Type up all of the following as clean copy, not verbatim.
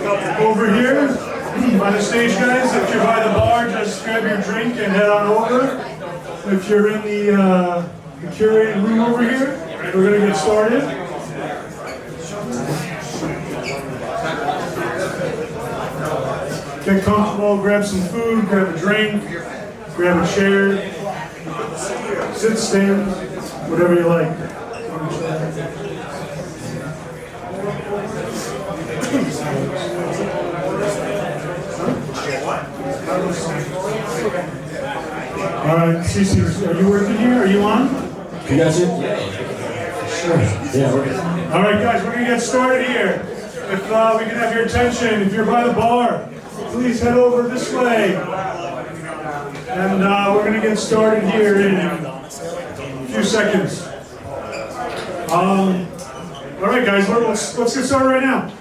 Over here, by the stage, guys. If you're by the bar, just grab your drink and head on over. If you're in the curated room over here, we're going to get started. Get comfortable, grab some food, grab a drink, grab a chair, sit, stand, whatever you like. All right, Cece, are you working here? Are you on? You guys it? Yeah. Sure. Yeah, we're good. All right, guys, we're gonna get started here. If we can have your attention, if you're by the bar, please head over this way. And we're gonna get started here in a few seconds. All right, guys, let's get started right now.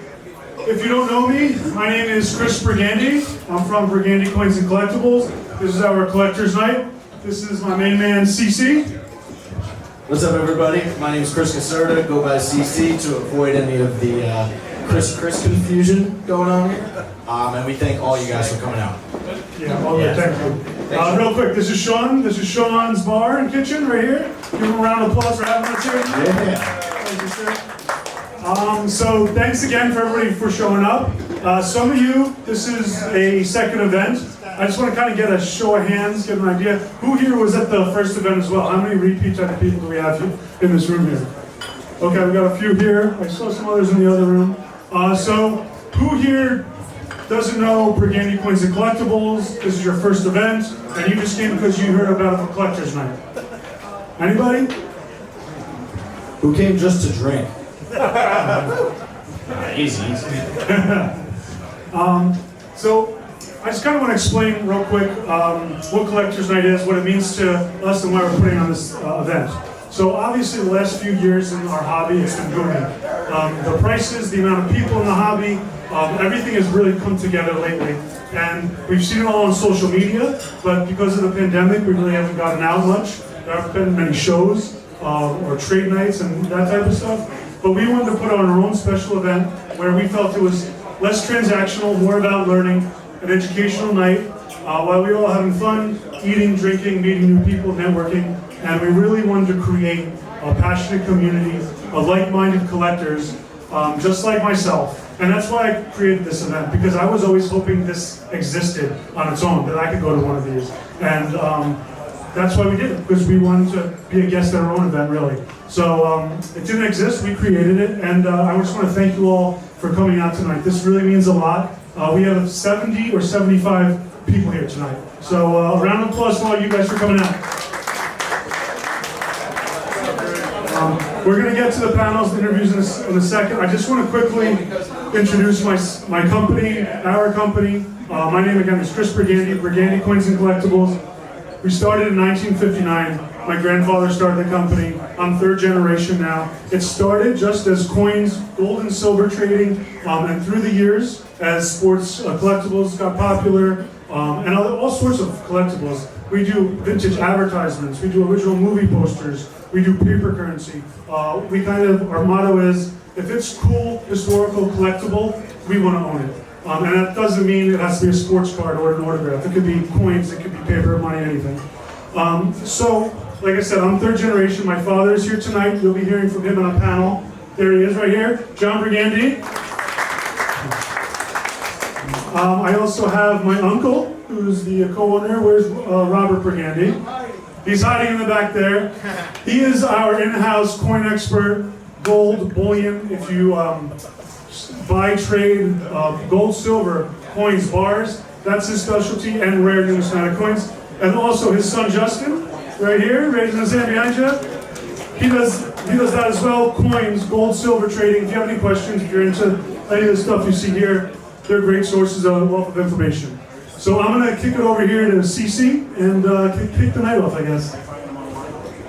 If you don't know me, my name is Chris Brigandy. I'm from Brigandy Coins and Collectibles. This is our collector's night. This is my main man, CC. What's up, everybody? My name is Chris Caserta. Go by CC to avoid any of the Chris confusion going on here. And we thank all you guys for coming out. Yeah, all good. Thank you. Real quick, this is Sean. This is Sean's bar and kitchen right here. Give him a round of applause for having us here. Yeah. Thank you, sir. So thanks again for everybody for showing up. Some of you, this is a second event. I just want to kind of get a show of hands, get an idea. Who here was at the first event as well? How many repeat type of people do we have in this room here? Okay, we got a few here. I saw some others in the other room. So who here doesn't know Brigandy Coins and Collectibles? This is your first event, and you just came because you heard about it for Collector's Night. Anybody? Who came just to drink? Easy. So I just kind of want to explain real quick what Collector's Night is, what it means to us, and why we're putting on this event. So obviously the last few years in our hobby, it's been booming. The prices, the amount of people in the hobby, everything has really come together lately. And we've seen it all on social media, but because of the pandemic, we really haven't gotten out much. There haven't been many shows or trade nights and that type of stuff. But we wanted to put on our own special event where we felt it was less transactional, more about learning, an educational night, while we were all having fun, eating, drinking, meeting new people, networking. And we really wanted to create a passionate community of like-minded collectors, just like myself. And that's why I created this event, because I was always hoping this existed on its own, that I could go to one of these. And that's why we did it, because we wanted to be a guest at our own event, really. So it didn't exist, we created it, and I just want to thank you all for coming out tonight. This really means a lot. We have 70 or 75 people here tonight. So a round of applause for all you guys for coming out. We're going to get to the panels, the interviews in a second. I just want to quickly introduce my company, our company. My name again is Chris Brigandy, Brigandy Coins and Collectibles. We started in 1959. My grandfather started the company. I'm third generation now. It started just as coins, gold and silver trading, and through the years, as sports collectibles got popular, and all sorts of collectibles. We do vintage advertisements. We do original movie posters. We do paper currency. Our motto is, if it's cool, historical, collectible, we want to own it. And that doesn't mean it has to be a sports card or an autograph. It could be coins, it could be paper, money, anything. So, like I said, I'm third generation. My father is here tonight. You'll be hearing from him on a panel. There he is right here, John Brigandy. I also have my uncle, who's the co-owner. Where's Robert Brigandy? He's hiding in the back there. He is our in-house coin expert, gold, bullion. If you buy, trade, gold, silver, coins, bars, that's his specialty, and rare numismatic coins. And also his son Justin, right here, raising his hand behind you. He does that as well, coins, gold, silver trading. If you have any questions, if you're into any of the stuff you see here, they're great sources of wealth of information. So I'm going to kick it over here to CC and kick the night off, I guess.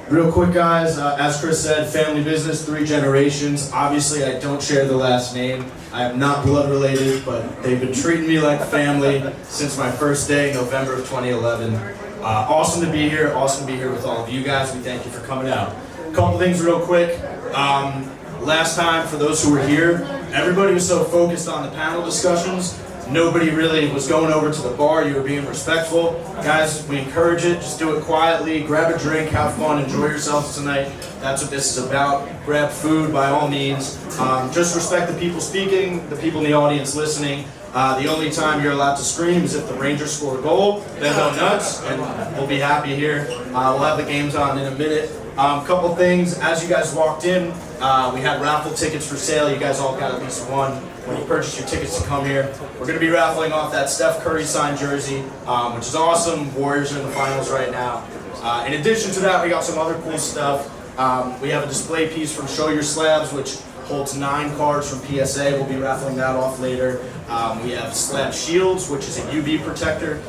Real quick, guys, as Chris said, family business, 3 generations. Obviously, I don't share the last name. I am not blood related, but they've been treating me like family since my first day, November of 2011. Awesome to be here. Awesome to be here with all of you guys. We thank you for coming out. A couple things real quick. Last time, for those who were here everybody was so focused on the panel discussions, nobody really was going over to the bar. You were being respectful. Guys, we encourage it. Just do it quietly. Grab a drink, have fun, enjoy yourselves tonight. That's what this is about. Grab food by all means. Just respect the people speaking, the people in the audience listening. The only time you're allowed to scream is if the Rangers score a goal. Then go nuts, and we'll be happy here. We'll have the games on in a minute. Couple things. As you guys walked in, we had raffle tickets for sale. You guys all got at least one when you purchase your tickets to come here. We're going to be raffling off that Steph Curry signed jersey, which is awesome. Warriors are in the finals right now. In addition to that, we got some other cool stuff. We have a display piece from Show Your Slabs, which holds 9 cards from PSA. We'll be raffling that off later. We have Slab Shields, which is a UV protector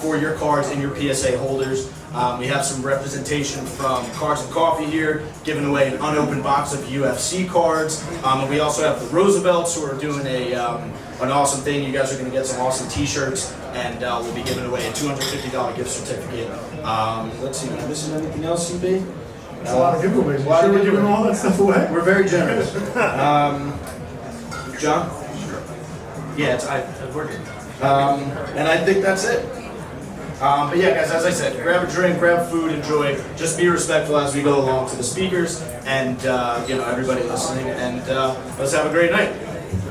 for your cards in your PSA holders. We have some representation from Cards and Coffee here, giving away an unopened box of UFC cards. And we also have the Roosevelts, who are doing an awesome thing. You guys are going to get some awesome t-shirts, and we'll be giving away a $250 gift certificate. Let's see, am I missing anything else, CB? There's a lot of giveaways. You sure we're giving all that stuff away? We're very generous. John? Yeah, we're good. And I think that's it. But yeah, guys, as I said, grab a drink, grab food, enjoy. Just be respectful as we go along to the speakers and everybody listening. And let's have a great night.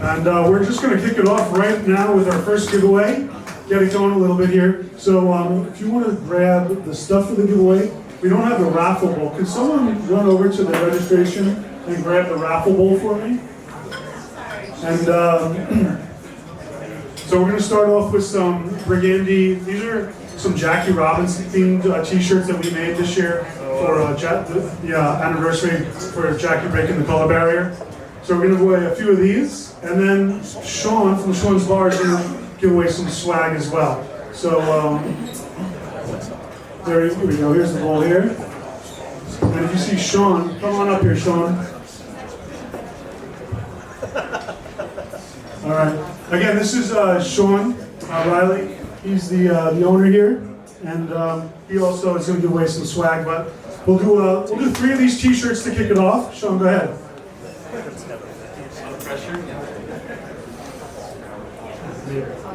And we're just going to kick it off right now with our first giveaway. Get it going a little bit here. So if you want to grab the stuff for the giveaway, we don't have the raffle bowl. Could someone run over to the registration and grab the raffle bowl for me? And so we're going to start off with some Burgundy. These are some Jackie Robinson themed t-shirts that we made this year for the anniversary for Jackie breaking the color barrier. So we're going to give away a few of these, and then Sean from Sean's Bar is going to give away some swag as well. So here we go. Here's the bowl here. And if you see Sean, come on up here, Sean. All right. Again, this is Sean Riley. He's the owner here, and he also is going to give away some swag. But we'll do 3 of these T-shirts to kick it off. Sean, go ahead.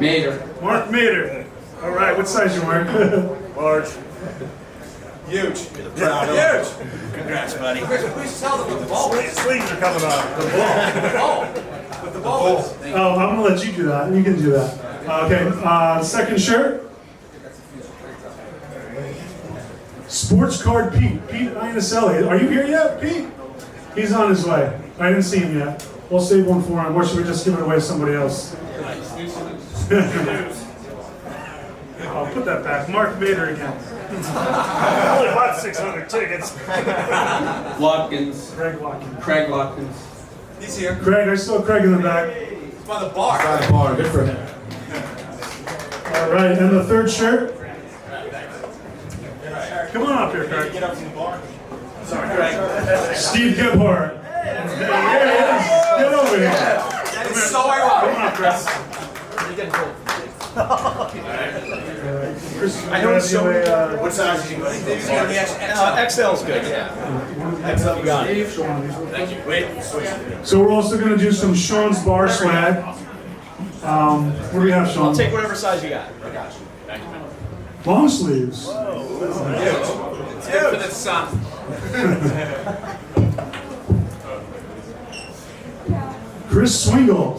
Mater. Mark Mater. All right. What size you, Mark? Large. Huge. Huge. Congrats, buddy. Please tell them what the ball is. Sleeves are coming off. The ball. What the ball is. Oh, I'm going to let you do that. You can do that. Okay. Second shirt. Sports Card Pete. Pete Iannicelli. Are you here yet, Pete? He's on his way. I didn't see him yet. We'll save one for him. Or should we just give it away to somebody else? I'll put that back. Mark Mater again. I only bought 600 tickets. Watkins. Craig Watkins. Craig Watkins. He's here. Craig, I saw Craig in the back. He's by the bar. By the bar, good for him. All right, and the third shirt. Come on up here, Craig. Get up from the bar. Sorry, Craig. Steve Gebhardt. There he is. Get over here. That is so ironic. Come on, Chris. Chris, I know it's so. What size is he? XL's good. Yeah. XL, you got it. Thank you. Wait. So we're also going to do some Sean's Bar swag. What do we have, Sean? I'll take whatever size you got. I got you. Thank you, man. Long sleeves. It's good for the sun. Chris Swingle.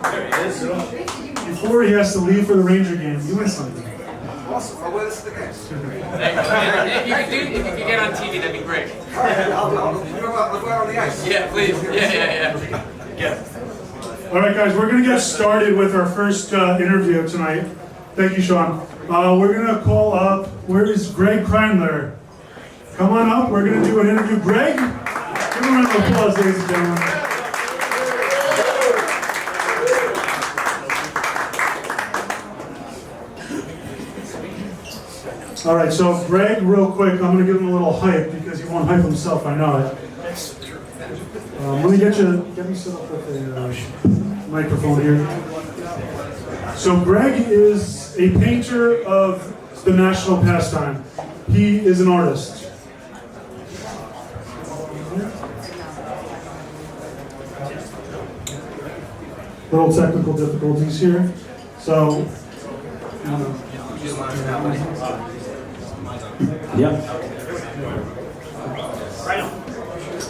There he is. Before he has to leave for the Ranger game, you win something. Awesome. I'll wear this to the game. If you could get on TV, that'd be great. I'll go out on the ice. Yeah, please. Yeah. All right, guys, we're going to get started with our first interview tonight. Thank you, Sean. We're going to call up, where is Greg Kreindler? Come on up, we're going to do an interview. Greg, give him a round of applause, ladies and gentlemen. All right, so Greg, real quick, I'm going to give him a little hype because he won't hype himself, I know it. Let me get me set up with a microphone here. So Greg is a painter of the national pastime. He is an artist. little technical difficulties here. So, Yep.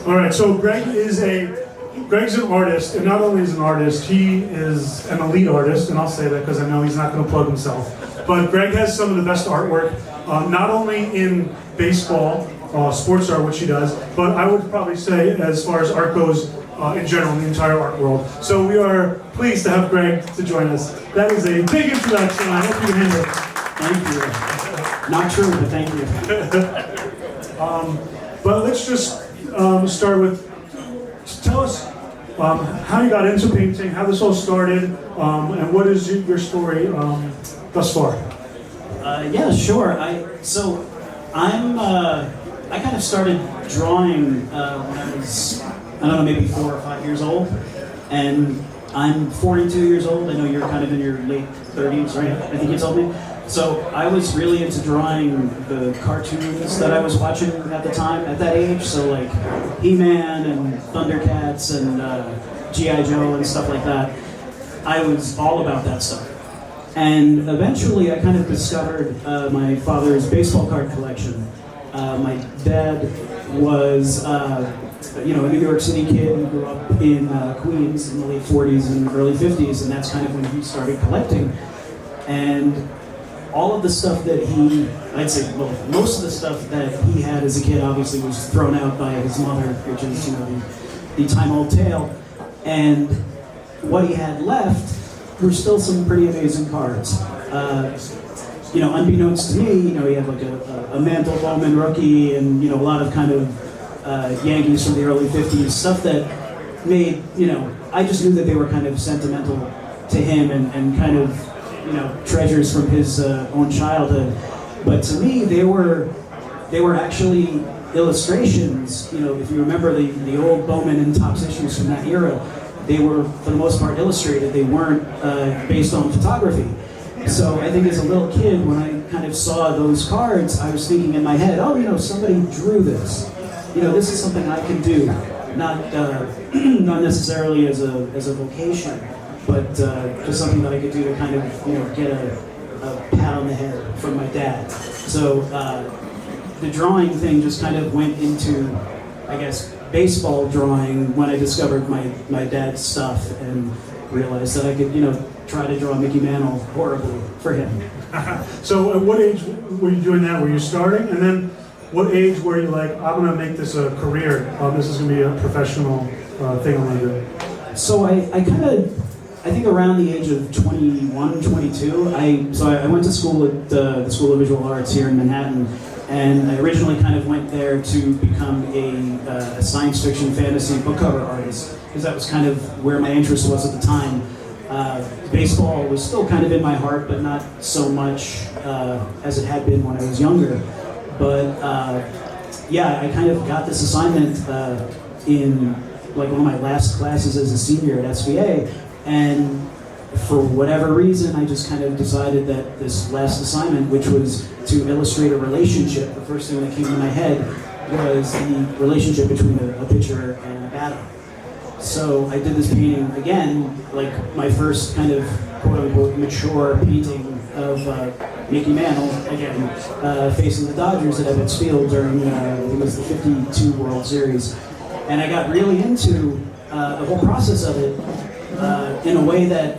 all right, so Greg's an artist, and not only is an artist, he is an elite artist, and I'll say that because I know he's not going to plug himself. But Greg has some of the best artwork, not only in baseball, sports art, which he does, but I would probably say as far as art goes in general, in the entire art world. So we are pleased to have Greg to join us. That is a big introduction. I hope you can handle it. Thank you. Not true, but thank you. But let's just start with, tell us how you got into painting, how this all started, and what is your story thus far? Yeah, sure. I kind of started drawing when I was, I don't know, maybe 4 or 5 years old, and I'm 42 years old. I know you're kind of in your late 30s, right? I think you told me. So I was really into drawing the cartoons that I was watching at the time, at that age. So like He-Man and Thundercats and G.I. Joe and stuff like that. I was all about that stuff. And eventually I kind of discovered my father's baseball card collection. My dad was, a New York City kid who grew up in Queens in the late 40s and early 50s, and that's kind of when he started collecting. And all of the stuff that I'd say, well, most of the stuff that he had as a kid obviously was thrown out by his mother, which is, the time-old tale. And what he had left were still some pretty amazing cards. Unbeknownst to me, he had like a Mantle Bowman rookie and, a lot of kind of Yankees from the early 50s, stuff that made, I just knew that they were kind of sentimental to him and kind of, treasures from his own childhood. But to me, they were actually illustrations. If you remember the old Bowman and Topps issues from that era, they were, for the most part, illustrated. They weren't based on photography. So I think as a little kid, when I kind of saw those cards, I was thinking in my head, somebody drew this. This is something I can do. Not necessarily as a vocation, but just something that I could do to kind of, get a pat on the head from my dad. So the drawing thing just kind of went into, I guess, baseball drawing when I discovered my dad's stuff and realized that I could, try to draw Mickey Mantle horribly for him. So at what age were you doing that? Were you starting? And then what age were you like, I'm going to make this a career? This is going to be a professional thing I'm going to do? So I think around the age of 21, 22, I went to school at the School of Visual Arts here in Manhattan, and I originally kind of went there to become a science fiction fantasy book cover artist, because that was kind of where my interest was at the time. Baseball was still kind of in my heart, but not so much as it had been when I was younger. But I kind of got this assignment in like one of my last classes as a senior at SVA, and for whatever reason, I just kind of decided that this last assignment, which was to illustrate a relationship, the first thing that came to my head was the relationship between a pitcher and a batter. So I did this painting again, like my first kind of quote-unquote mature painting of Mickey Mantle, again, facing the Dodgers at Ebbets Field during, I think it was the 52 World Series. And I got really into the whole process of it in a way that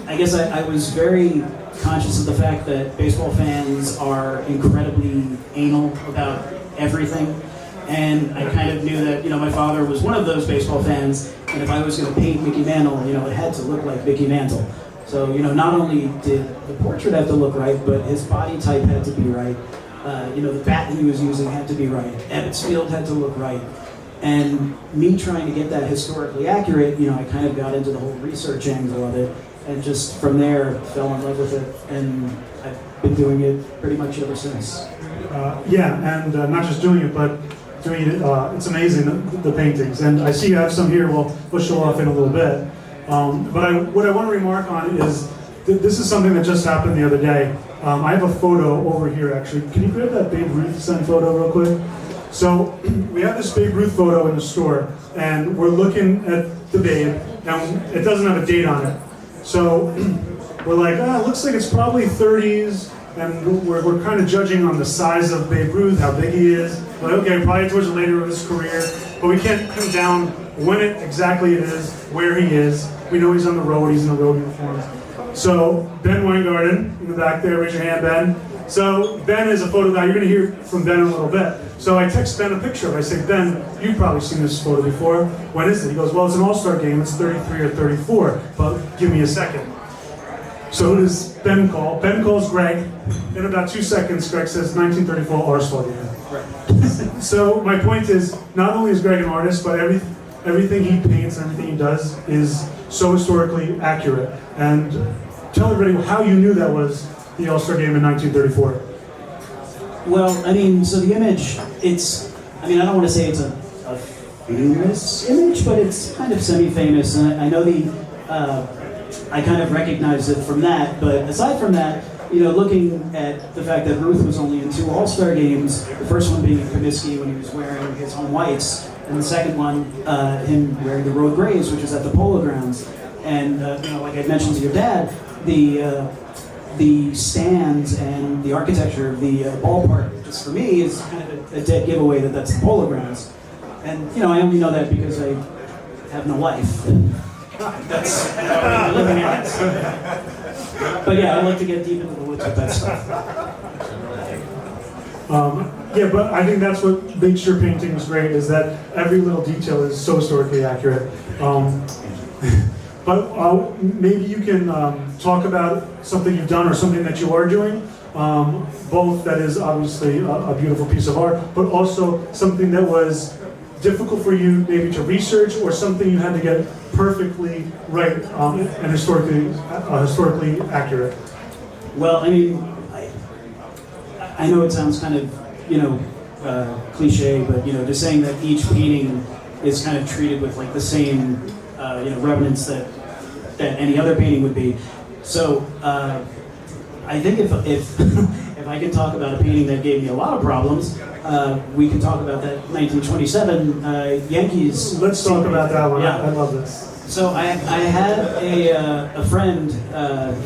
I guess I was very conscious of the fact that baseball fans are incredibly anal about everything. And I kind of knew that, my father was one of those baseball fans, and if I was going to paint Mickey Mantle, it had to look like Mickey Mantle. So, not only did the portrait have to look right, but his body type had to be right. The bat he was using had to be right. Ebbets Field had to look right. And me trying to get that historically accurate, I kind of got into the whole research angle of it, and just from there fell in love with it, and I've been doing it pretty much ever since. And not just doing it, but doing it, it's amazing, the paintings. And I see you have some here, we'll show off in a little bit. But what I want to remark on is, this is something that just happened the other day. I have a photo over here, actually. Can you grab that Babe Ruth signed photo real quick? So, we have this Babe Ruth photo in the store, and we're looking at the Babe, and it doesn't have a date on it. So we're like, it looks like it's probably 30s, and we're kind of judging on the size of Babe Ruth, how big he is. Like, okay, probably towards the later of his career, but we can't pin down when exactly it is, where he is. We know he's on the road, he's in the road uniform. So Ben Weingarten in the back there, raise your hand, Ben. So Ben is a photo guy. You're going to hear from Ben in a little bit. So I text Ben a picture of it. I say, Ben, you've probably seen this photo before. When is it? He goes, well, it's an all-star game. It's 33 or 34, but give me a second. So who does Ben call? Ben calls Greg. In about 2 seconds, Greg says 1934 all-star game. Right. So my point is, not only is Greg an artist, but everything he paints and everything he does is so historically accurate. And tell everybody how you knew that was the All-Star Game in 1934. Well, I mean, so the image, I don't want to say it's a famous image, but it's kind of semi-famous. And I know I kind of recognize it from that. But aside from that, looking at the fact that Ruth was only in 2 All-Star games, the first one being in Comiskey when he was wearing his home whites, and the second one, him wearing the road grays, which is at the Polo Grounds. And, like I mentioned to your dad, the stands and the architecture of the ballpark, just for me, is kind of a dead giveaway that that's the Polo Grounds. And, I only know that because I have no life. And that's what I'm living at. But yeah, I like to get deep into the woods with that stuff. Yeah, but I think that's what makes your painting is great, is that every little detail is so historically accurate. But maybe you can talk about something you've done or something that you are doing, both that is obviously a beautiful piece of art, but also something that was difficult for you maybe to research, or something you had to get perfectly right and historically accurate. Well, I mean, I know it sounds kind of, cliche, but, just saying that each painting is kind of treated with like the same, reverence that any other painting would be. So, I think if if I could talk about a painting that gave me a lot of problems, we can talk about that 1927 Yankees. Let's talk about that one. Yeah. I love this. So I had a friend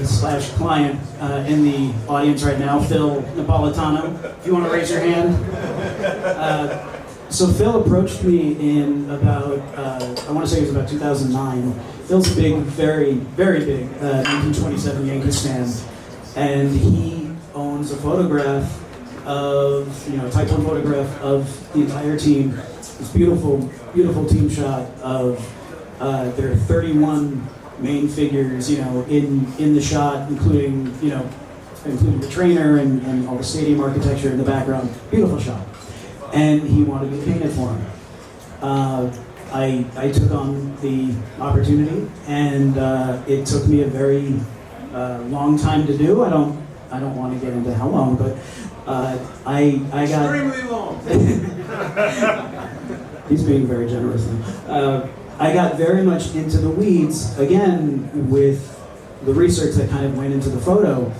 slash client in the audience right now, Phil Napolitano. If you want to raise your hand. So Phil approached me in about, I want to say it was about 2009. Phil's a big, very, very big 1927 Yankees fan. And he owns a photograph of, a Type 1 photograph of the entire team. This beautiful, beautiful team shot of there are 31 main figures, in the shot, including the trainer and all the stadium architecture in the background. Beautiful shot. And he wanted me to paint it for him. I took on the opportunity, and it took me a very long time to do. I don't want to get into how long, but I got Extremely long. He's being very generous now. I got very much into the weeds, again, with the research that kind of went into the photo.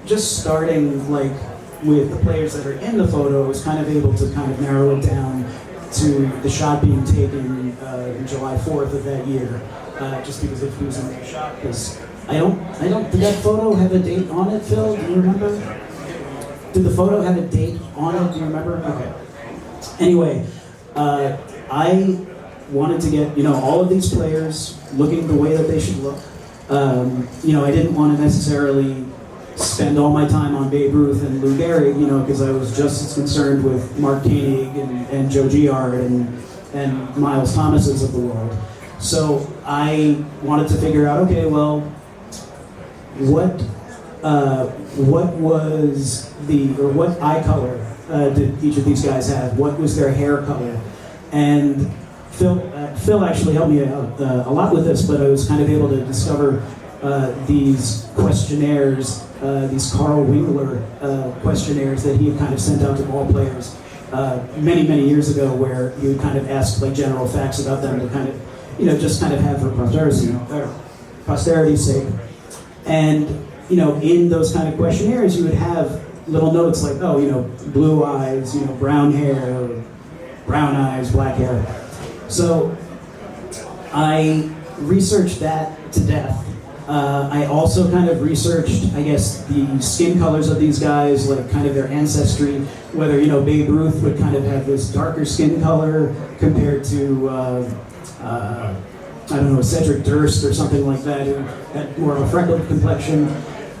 Just starting like with the players that are in the photo, I was kind of able to kind of narrow it down to the shot being taken July 4th of that year, just because of who's in the shot. Because did that photo have a date on it, Phil? Do you remember? Did the photo have a date on it? Do you remember? Okay. Anyway, I wanted to get, all of these players looking the way that they should look. I didn't want to necessarily spend all my time on Babe Ruth and Lou Gehrig, because I was just as concerned with Mark Koenig and Joe Giard and Miles Thomases of the world. So I wanted to figure out, okay, well, what eye color did each of these guys have? What was their hair color? And Phil actually helped me out a lot with this, but I was kind of able to discover these questionnaires, these Carl Wingler questionnaires that he had kind of sent out to ball players many, many years ago, where he would kind of ask like general facts about them to kind of, just kind of have for posterity's sake. And, in those kind of questionnaires, you would have little notes like, blue eyes, brown hair, brown eyes, black hair. So I researched that to death. I also kind of researched, I guess, the skin colors of these guys, like kind of their ancestry, whether, you know, Babe Ruth would kind of have this darker skin color compared to, I don't know, Cedric Durst or something like that, who had more of a freckled complexion.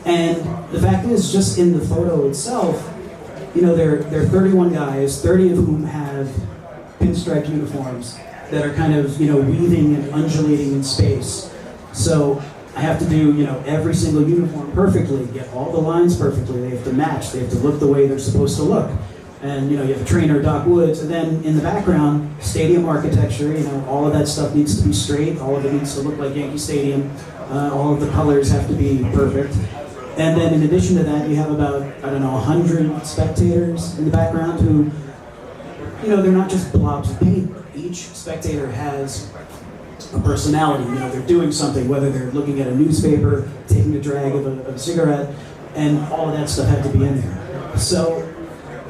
And the fact is, just in the photo itself, you know, there are 31 guys, 30 of whom have pinstripe uniforms that are kind of, you know, weaving and undulating in space. So I have to do, you know, every single uniform perfectly, get all the lines perfectly. They have to match. They have to look the way they're supposed to look. And, you know, you have a trainer, Doc Woods, and then in the background, stadium architecture, you know, all of that stuff needs to be straight. All of it needs to look like Yankee Stadium. All of the colors have to be perfect. And then in addition to that, you have about, I don't know, 100 spectators in the background who, you know, they're not just blobs of paint. Each spectator has a personality. You know, they're doing something, whether they're looking at a newspaper, taking a drag of a cigarette, and all of that stuff had to be in there. So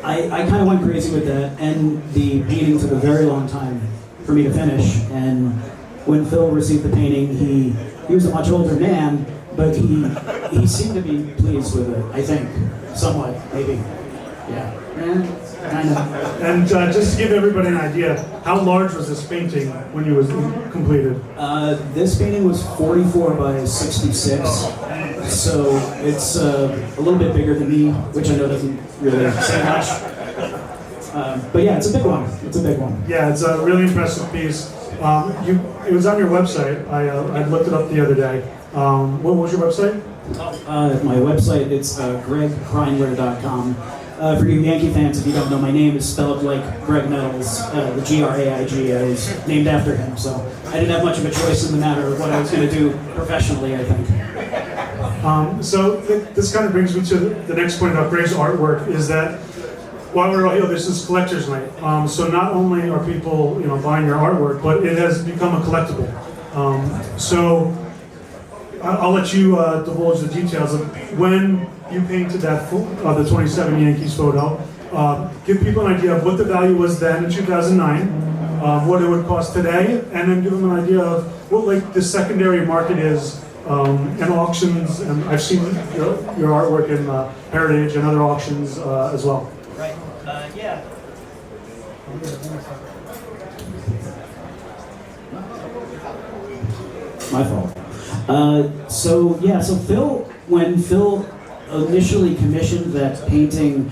I kind of went crazy with that, and the painting took a very long time for me to finish. And when Phil received the painting, he was a much older man, but he seemed to be pleased with it, I think, somewhat, maybe. Yeah, kind of. And just to give everybody an idea, how large was this painting when it was completed? This painting was 44 by 66, so it's a little bit bigger than me, which I know doesn't really say much. But yeah, it's a big one. It's a big one. Yeah, it's a really impressive piece. It was on your website. I looked it up the other day. What was your website? My website, it's gregkreinler.com. For you Yankee fans, if you don't know, my name is spelled like Greg Nettles, the G-R-A-I-G. I was named after him, so I didn't have much of a choice in the matter of what I was going to do professionally, I think. So this kind of brings me to the next point about Greg's artwork, is that while we're all here, this is collector's night. So not only are people, you know, buying your artwork, but it has become a collectible. So I'll let you divulge the details of when you painted that the 27 Yankees photo. Give people an idea of what the value was then in 2009, what it would cost today, and then give them an idea of what like the secondary market is and auctions. And I've seen your artwork in Heritage and other auctions as well. Right. Yeah. My fault. So Phil, when Phil initially commissioned that painting,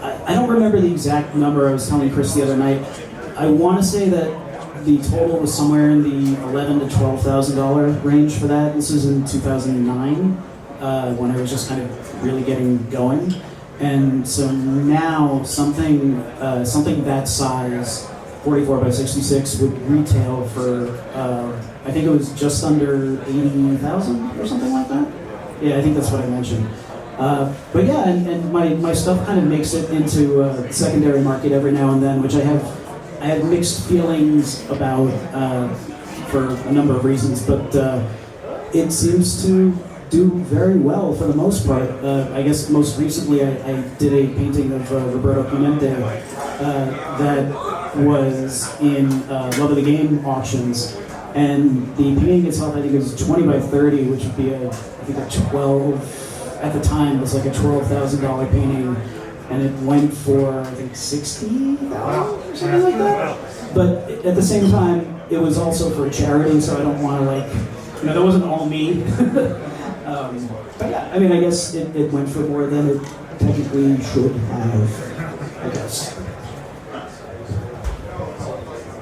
I don't remember the exact number. I was telling Chris the other night. I want to say that the total was somewhere in the $11,000 to $12,000 range for that. This is in 2009, when I was just kind of really getting going. And so now something that size, 44 by 66, would retail for I think it was just under 80,000 or something like that. Yeah, I think that's what I mentioned. But yeah, and my stuff kind of makes it into a secondary market every now and then, which I have mixed feelings about for a number of reasons, but it seems to do very well for the most part. I guess most recently I did a painting of Roberto Clemente that was in Love of the Game auctions. And the painting itself, I think, is 20 by 30, which would be a 12, at the time, it was like a $12,000 painting, and it went for, I think, $60,000 or something like that. But at the same time, it was also for charity, so I don't want to, like, you know, that wasn't all me. But yeah, I mean, I guess it went for more than it technically should have, I guess.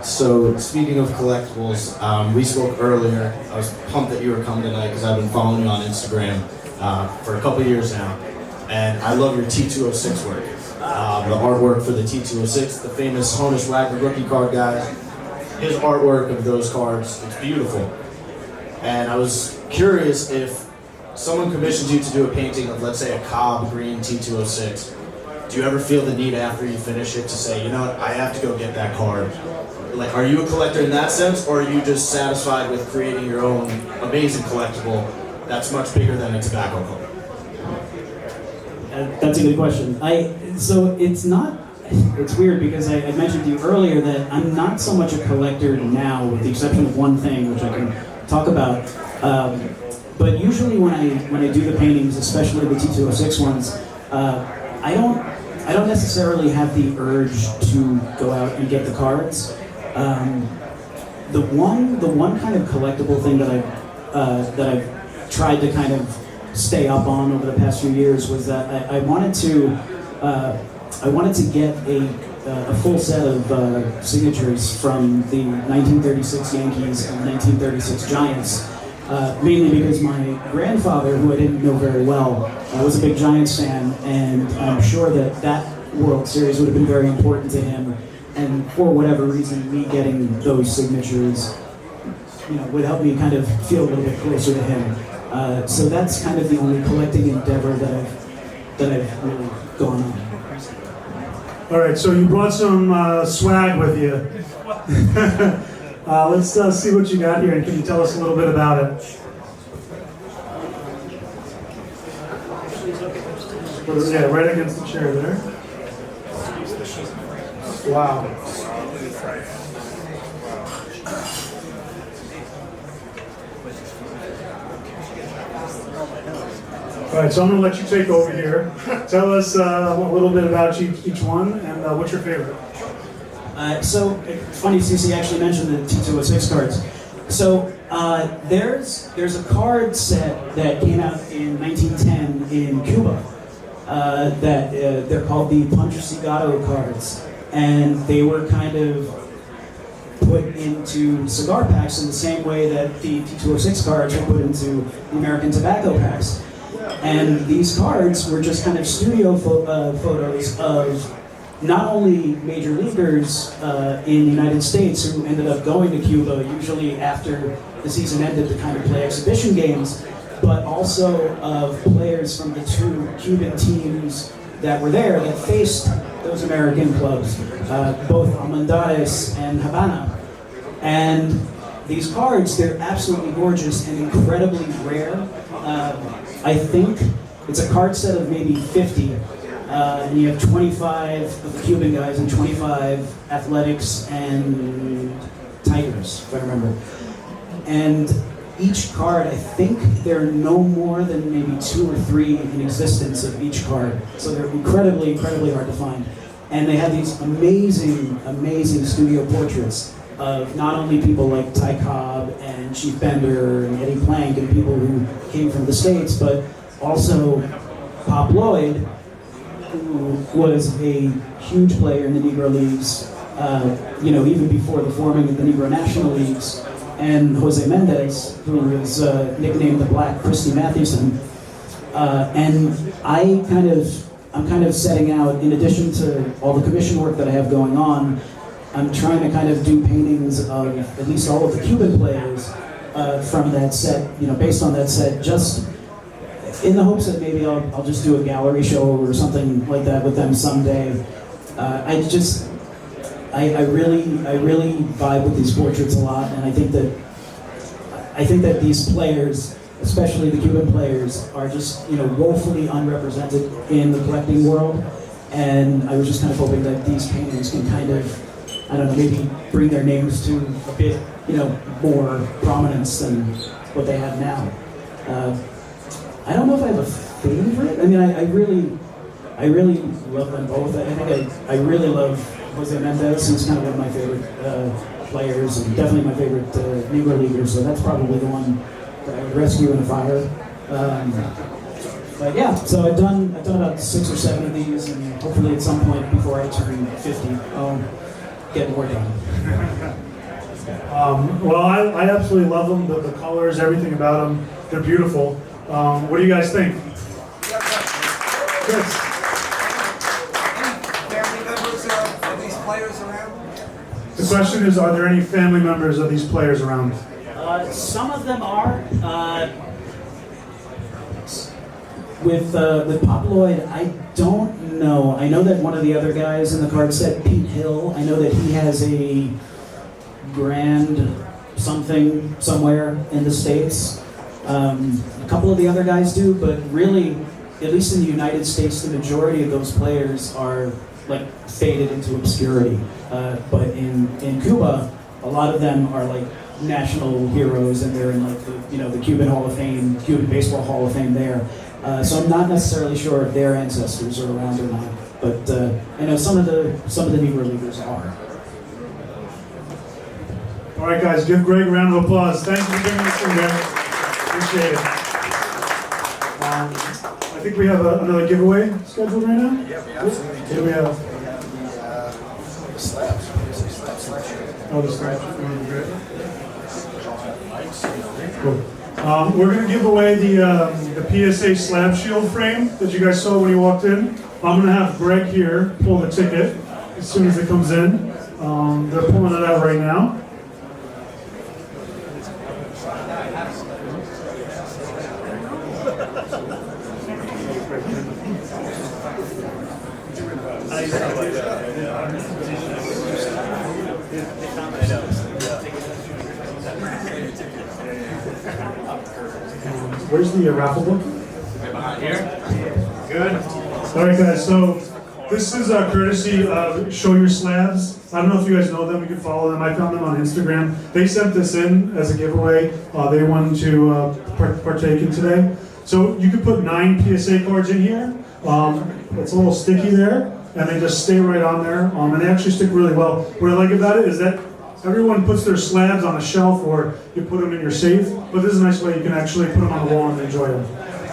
So, speaking of collectibles, we spoke earlier. I was pumped that you were coming tonight because I've been following you on Instagram for a couple years now. And I love your T206 work. The artwork for the T206, the famous Honus Wagner rookie card guy. His artwork of those cards, it's beautiful. And I was curious if someone commissioned you to do a painting of, let's say, a Cobb green T206. Do you ever feel the need after you finish it to say, you know what, I have to go get that card? Like, are you a collector in that sense, or are you just satisfied with creating your own amazing collectible that's much bigger than a tobacco card? That's a good question. So it's not it's weird because I mentioned to you earlier that I'm not so much a collector now, with the exception of one thing, which I can talk about. But usually when I do the paintings, especially the T206 ones, I don't necessarily have the urge to go out and get the cards. The one kind of collectible thing that I've tried to kind of stay up on over the past few years was that I wanted to get a full set of signatures from the 1936 Yankees and 1936 Giants, mainly because my grandfather, who I didn't know very well, was a big Giants fan, and I'm sure that World Series would have been very important to him. And for whatever reason, me getting those signatures, would help me kind of feel a little bit closer to him. So that's kind of the only collecting endeavor that I've really gone on. All right, so you brought some swag with you. Let's see what you got here, and can you tell us a little bit about it? Yeah, right against the chair there. Wow. All right, so I'm going to let you take over here. Tell us a little bit about each one, and what's your favorite? So it's funny, CC actually mentioned the T206 cards. So there's a card set that came out in 1910 in Cuba that they're called the Punch Cigaro cards, and they were kind of put into cigar packs in the same way that the T206 cards were put into the American tobacco packs. And these cards were just kind of studio photos of not only major leaguers in the United States who ended up going to Cuba, usually after the season ended, to kind of play exhibition games, but also of players from the two Cuban teams that were there that faced those American clubs, both Almendares and Havana. And these cards, they're absolutely gorgeous and incredibly rare. I think it's a card set of maybe 50, and you have 25 of the Cuban guys and 25 Athletics and Tigers, if I remember. And each card, I think there are no more than maybe 2 or 3 in existence of each card. So they're incredibly, incredibly hard to find. And they have these amazing, amazing studio portraits of not only people like Ty Cobb and Chief Bender and Eddie Plank and people who came from the States, but also Pop Lloyd, who was a huge player in the Negro Leagues, even before the forming of the Negro National Leagues, and Jose Mendez, who was nicknamed the Black Christy Mathewson. And I'm kind of setting out, in addition to all the commission work that I have going on, I'm trying to kind of do paintings of at least all of the Cuban players from that set, based on that set, just in the hopes that maybe I'll just do a gallery show or something like that with them someday. I really vibe with these portraits a lot, and I think that these players, especially the Cuban players, are just woefully unrepresented in the collecting world. And I was just kind of hoping that these paintings can kind of, I don't know, maybe bring their names to a bit, more prominence than what they have now. I don't know if I have a favorite. I mean, I really love them both. I really love Jose Mendez, who's kind of one of my favorite players, and definitely my favorite Negro leaguer. So that's probably the one that I would rescue in a fire. But yeah, so I've done about 6 or 7 of these, and hopefully at some point before I turn 50, I'll get more done. Well, I absolutely love them, the colors, everything about them. They're beautiful. What do you guys think? Chris? Family members of these players around? The question is, are there any family members of these players around? Some of them are. With Pop Lloyd, I don't know. I know that one of the other guys in the card set, Pete Hill, I know that he has a grand something somewhere in the States. A couple of the other guys do, but really, at least in the United States, the majority of those players are like faded into obscurity. But in Cuba, a lot of them are like national heroes, and they're in like the Cuban Hall of Fame, Cuban Baseball Hall of Fame there. So I'm not necessarily sure if their ancestors are around or not, but I know some of the Negro Leaguers are. All right, guys, give Greg a round of applause. Thank you for bringing us in there. Appreciate it. I think we have another giveaway scheduled right now. Yeah, we absolutely What do we have? The slabs. Oh, the slabs. Cool. We're going to give away the PSA slab shield frame that you guys saw when you walked in. I'm going to have Greg here pull the ticket as soon as it comes in. They're pulling it out right now. Where's the raffle book? Good. All right, guys. So this is courtesy of Show Your Slabs. I don't know if you guys know them. You can follow them. I found them on Instagram. They sent this in as a giveaway. They wanted to partake in today. So you could put 9 PSA cards in here. It's a little sticky there, and they just stay right on there. And they actually stick really well. What I like about it is that everyone puts their slabs on a shelf, or you put them in your safe. But this is a nice way you can actually put them on the wall and enjoy them.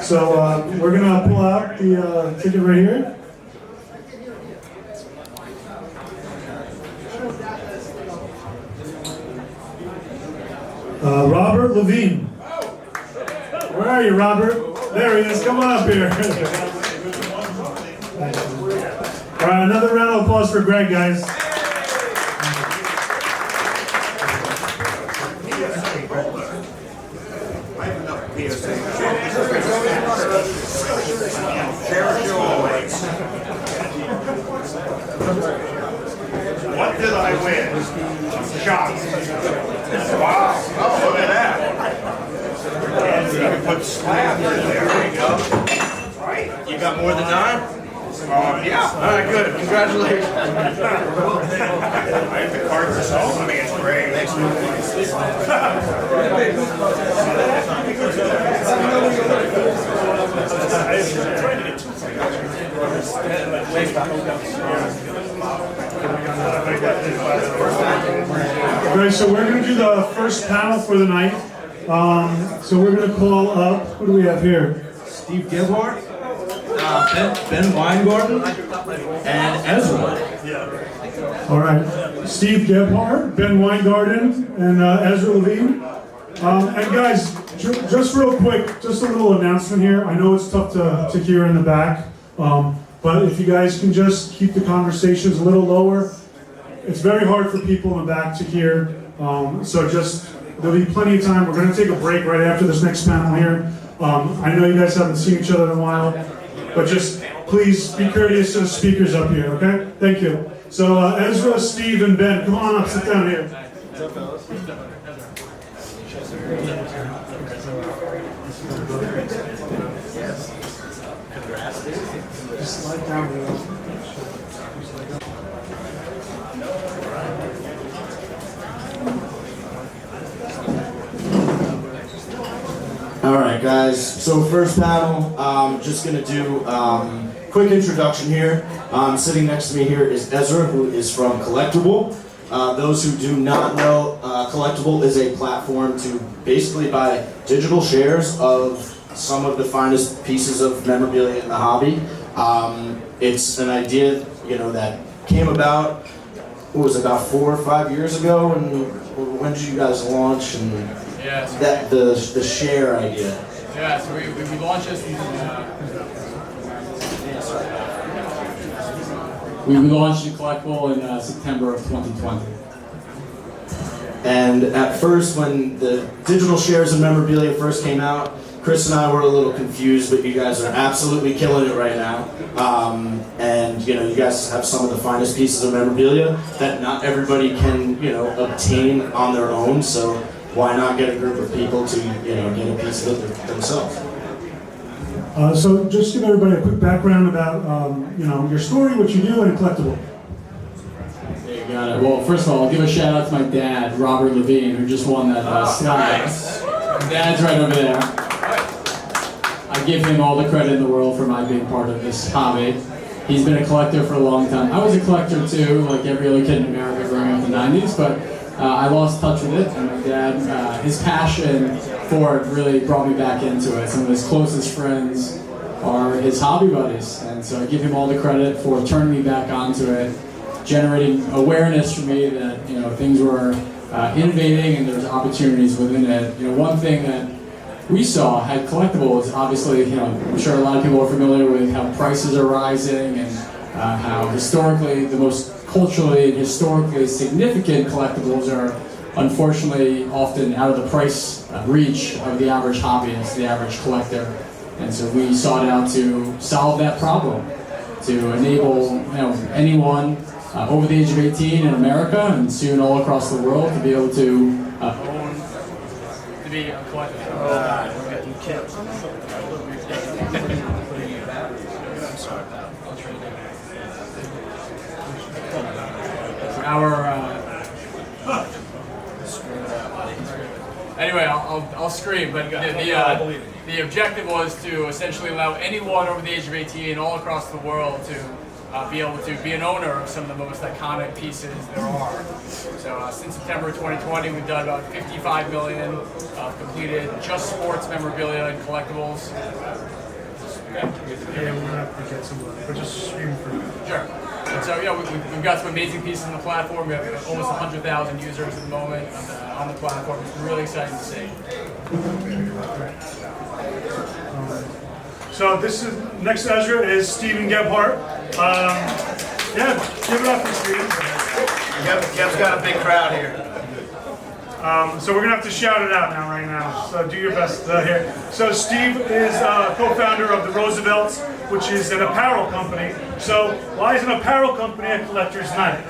So we're gonna pull out the ticket right here. Robert Levine. Where are you, Robert? There he is. Come on up here. All right, another round of applause for Greg, guys. What did I win? Shots. Wow. Oh, look at that. And you can put slabs in there. There you go. Right. You got more than 9? Yeah. All right, good. Congratulations. I have the card myself. I mean, it's great. Okay, so we're going to do the first panel for the night. So we're going to call up, who do we have here? Steve Gebhardt, Ben Weingarten, and Ezra. All right, Steve Gebhardt, Ben Weingarten, and Ezra Levine. And guys, just real quick, just a little announcement here. I know it's tough to hear in the back, but if you guys can just keep the conversations a little lower. It's very hard for people in the back to hear, so just, there'll be plenty of time. We're going to take a break right after this next panel here. I know you guys haven't seen each other in a while, but just please be courteous to the speakers up here, okay? Thank you. So Ezra, Steve, and Ben, come on up, sit down here. What's up, fellas? Just slide down here. All right, guys. So first panel, just gonna do quick introduction here. Sitting next to me here is Ezra, who is from Collectible. Those who do not know, Collectible is a platform to basically buy digital shares of some of the finest pieces of memorabilia in the hobby. It's an idea, that came about. What was it, about 4 or 5 years ago? And when did you guys launch? And Yeah, so that the share idea. yeah, so we launched this using we launched the collectible in September of 2020. And at first, when the digital shares of memorabilia first came out, Chris and I were a little confused, but you guys are absolutely killing it right now. And you guys have some of the finest pieces of memorabilia that not everybody can, obtain on their own. So why not get a group of people to, get a piece of it themselves? So just give everybody a quick background about your story, what you do, and a collectible. There you got it. Well, first of all, I'll give a shout out to my dad, Robert Levine, who just won that slide. Dad's right over there. I give him all the credit in the world for my being part of this hobby. He's been a collector for a long time. I was a collector too, like every other kid in America growing up in the 90s, but I lost touch with it, and my dad, his passion for it really brought me back into it. Some of his closest friends are his hobby buddies, and so I give him all the credit for turning me back onto it, generating awareness for me that things were innovating and there's opportunities within it. One thing that we saw had collectibles, obviously, I'm sure a lot of people are familiar with how prices are rising and how historically the most culturally and historically significant collectibles are unfortunately often out of the price reach of the average hobbyist, the average collector. And so we sought out to solve that problem, to enable anyone over the age of 18 in America and soon all across the world to be able to own, to be a collector. Anyway, I'll scream, but the objective was to essentially allow anyone over the age of 18 all across the world to be able to be an owner of some of the most iconic pieces there are. So since September 2020, we've done about 55 million completed just sports memorabilia and collectibles. Yeah, we're gonna have to get some, but just stream for me. Sure. And so we've got some amazing pieces on the platform. We have almost 100,000 users at the moment on the platform. It's really exciting to see. So this is next to Ezra is Steven Gebhardt. Yeah, give it up for Steven. Kev's got a big crowd here. So we're gonna have to shout it out now, right now. So do your best here. So Steve is co-founder of the Roosevelts, which is an apparel company. So why is an apparel company a collector's night?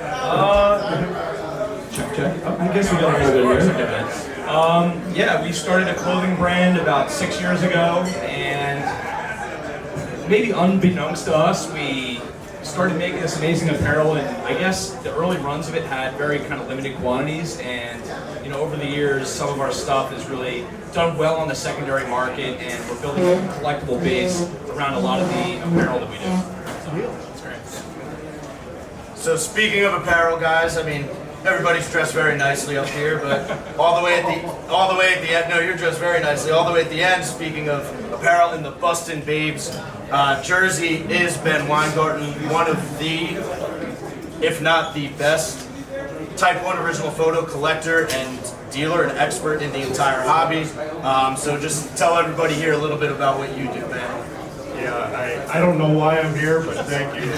Check. I guess we got a little bit here. Yeah, we started a clothing brand about 6 years ago, and maybe unbeknownst to us, we started making this amazing apparel, and I guess the early runs of it had very kind of limited quantities, and over the years, some of our stuff has really done well on the secondary market, and we're building a collectible base around a lot of the apparel that we do. That's great. So speaking of apparel, guys, I mean, everybody's dressed very nicely up here, but all the way at the end, no, you're dressed very nicely. All the way at the end, speaking of apparel, in the Bustin' Babes jersey is Ben Weingarten, one of the, if not the best, Type 1 original photo collector and dealer and expert in the entire hobby. So just tell everybody here a little bit about what you do, Ben. Yeah, I don't know why I'm here, but thank you.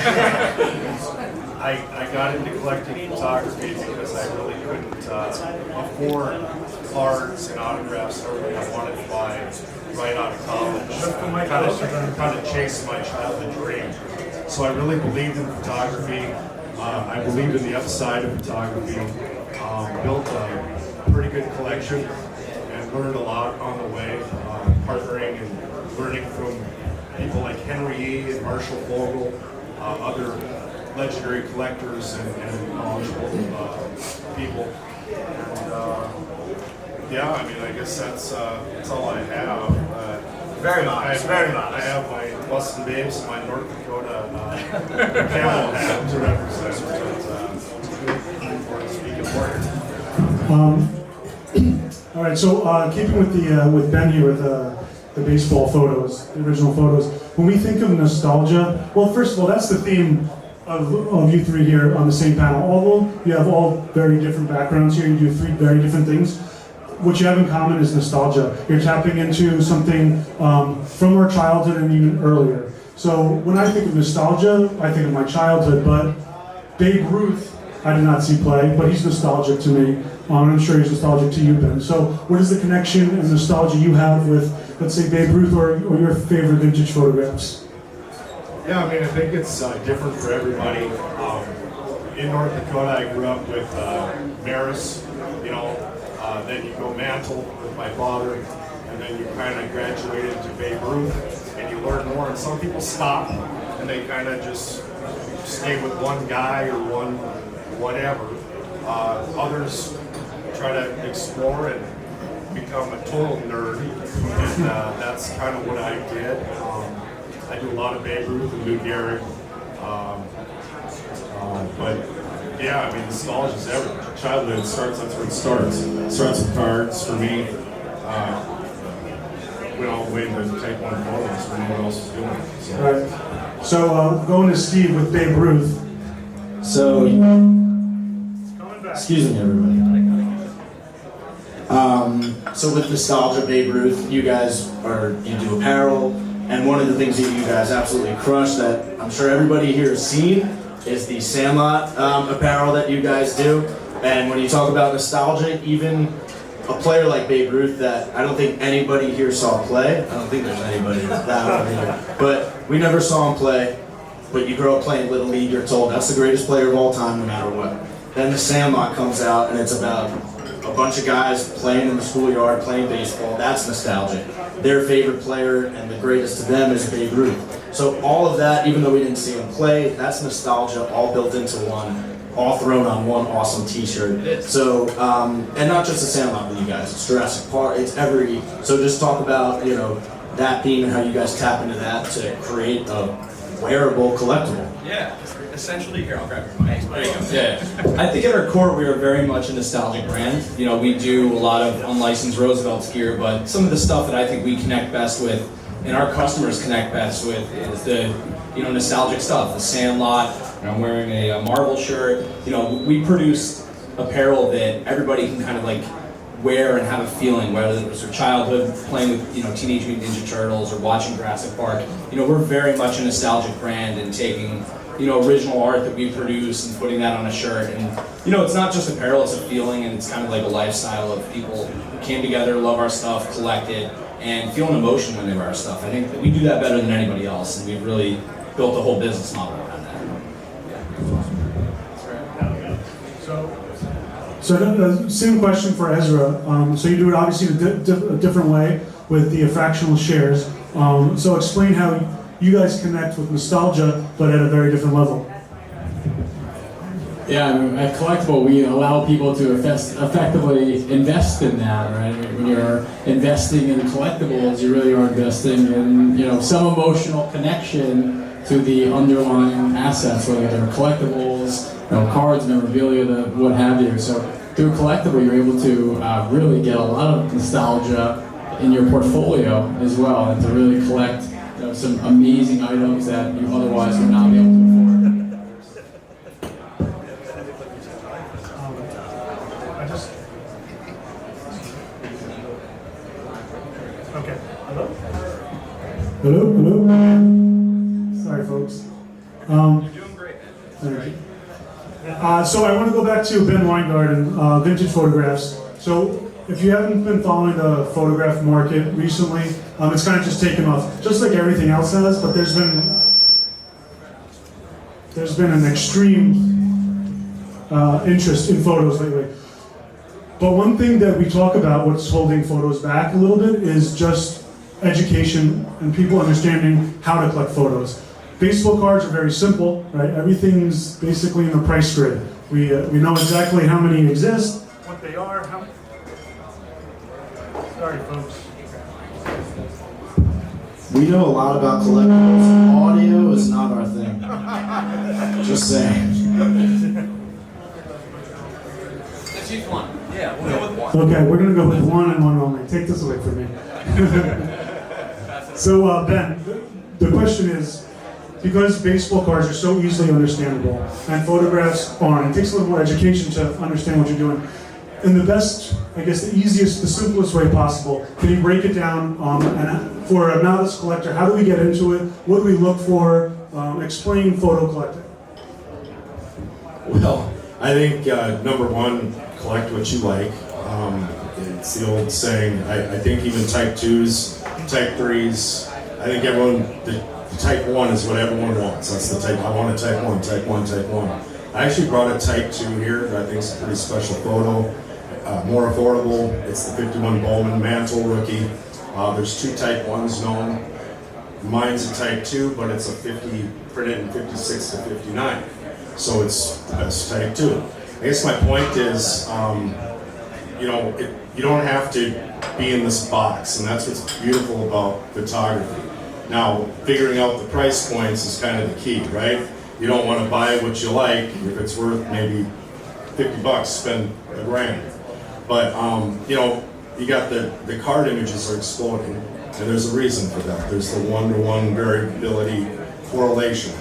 I got into collecting photography because I really couldn't afford cards and autographs or what I wanted to buy right out of college. Kind of chased my childhood dream. So I really believed in photography. I believed in the upside of photography. Built a pretty good collection and learned a lot on the way, partnering and learning from people like Henry E. and Marshall Vogel, other legendary collectors and knowledgeable people. And yeah, I mean, I guess that's all I have. Very nice, very nice. I have my Bustin' Babes, my North Dakota camel hat to represent. All right, so keeping with Ben here with the baseball photos, the original photos. When we think of nostalgia, well, first of all, that's the theme of you three here on the same panel. Although you have all very different backgrounds here, you do three very different things. What you have in common is nostalgia. You're tapping into something from our childhood and even earlier. So when I think of nostalgia, I think of my childhood, but Babe Ruth, I did not see play, but he's nostalgic to me. I'm sure he's nostalgic to you, Ben. So what is the connection and nostalgia you have with, let's say, Babe Ruth or your favorite vintage photographs? Yeah, I mean, I think it's different for everybody. In North Dakota, I grew up with Maris, then you go Mantle with my father, and and then you kind of graduate into Babe Ruth, and you learn more. And some people stop, and they kind of just stay with one guy or one whatever. Others try to explore and become a total nerd, and that's kind of what I did. I do a lot of Babe Ruth and Lou Gehrig, but yeah, I mean, nostalgia is everything. Childhood starts, that's where it starts. It starts with cards for me. Went all the way to take one photos when no one else was doing it. So. Right. So going to Steve with Babe Ruth. So, excuse me, everybody. So with nostalgia, Babe Ruth, you do apparel, and one of the things that you guys absolutely crush that I'm sure everybody here has seen is the Sandlot apparel that you guys do. And when you talk about nostalgia, even a player like Babe Ruth that I don't think anybody here saw play. I don't think there's anybody that over here. But we never saw him play. But you grow up playing Little League, you're told that's the greatest player of all time no matter what. Then the Sandlot comes out and it's about a bunch of guys playing in the schoolyard, playing baseball. That's nostalgic. Their favorite player and the greatest to them is Babe Ruth. So all of that, even though we didn't see him play, that's nostalgia all built into one, all thrown on one awesome t-shirt. So, and not just the Sandlot with you guys, it's Jurassic Park, it's every, so just talk about, you know, that theme and how you guys tap into that to create a wearable collectible. Yeah, essentially, here, I'll grab your mic. There you go. Yeah, I think at our core we are very much a nostalgic brand. You know, we do a lot of unlicensed Roosevelt's gear, but some of the stuff that I think we connect best with and our customers connect best with is the, you know, nostalgic stuff. The Sandlot, I'm wearing a Marvel shirt. You know, we produce apparel that everybody can kind of like wear and have a feeling, whether it was their childhood playing with, you know, Teenage Mutant Ninja Turtles or watching Jurassic Park. You know, we're very much a nostalgic brand and taking, you know, original art that we produce and putting that on a shirt. And, you know, it's not just apparel, it's a feeling, and it's kind of like a lifestyle of people who came together, love our stuff, collect it, and feel an emotion when they wear our stuff. I think that we do that better than anybody else, and we've really built a whole business model around that. So same question for Ezra. So you do it obviously a different way with the fractional shares. So explain how you guys connect with nostalgia, but at a very different level. Yeah, I mean, at Collectible, we allow people to effectively invest in that, right? When you're investing in collectibles, you really are investing in, you know, some emotional connection to the underlying assets, whether they're collectibles, you know, cards, memorabilia, what have you. So through Collectible, you're able to really get a lot of nostalgia in your portfolio as well, and to really collect, you know, some amazing items that you otherwise would not be able to afford. Okay. Hello? Hello? Hello? Sorry, folks. You're doing great, man. Thank you. So I want to go back to Ben Weingarten, Vintage Photographs. So if you haven't been following the photograph market recently, it's kind of just taken off, just like everything else has, but there's been an extreme interest in photos lately. But one thing that we talk about, what's holding photos back a little bit, is just education and people understanding how to collect photos. Baseball cards are very simple, right? Everything's basically in the price grid. We know exactly how many exist, what they are, how. Sorry, folks. We know a lot about collectibles. Audio is not our thing. Just saying. Let's use one. Yeah, we'll go with one. Okay, we're gonna go with one and one only. Take this away from me. So Ben, the question is, because baseball cards are so easily understandable and photographs aren't, it takes a little more education to understand what you're doing. In the best, I guess the easiest, the simplest way possible, can you break it down and for a novice collector, how do we get into it? What do we look for? Explain photo collecting. Well, I think number one, collect what you like. It's the old saying. I think even type 2s, type 3s, I think everyone, the type 1 is what everyone wants. That's the type, I want a type 1, type 1, type 1. I actually brought a type 2 here that I think is a pretty special photo. More affordable. It's the 51 Bowman Mantle rookie. There's 2 Type 1s known. Mine's a Type 2, but it's a 50, printed in 56 to 59. So that's Type 2. I guess my point is, you know, you don't have to be in this box, and that's what's beautiful about photography. Now, figuring out the price points is kind of the key, right? You don't want to buy what you like. If it's worth maybe $50, spend $1,000. But, you know, you got the card images are exploding, and there's a reason for that. There's the one-to-one variability correlation.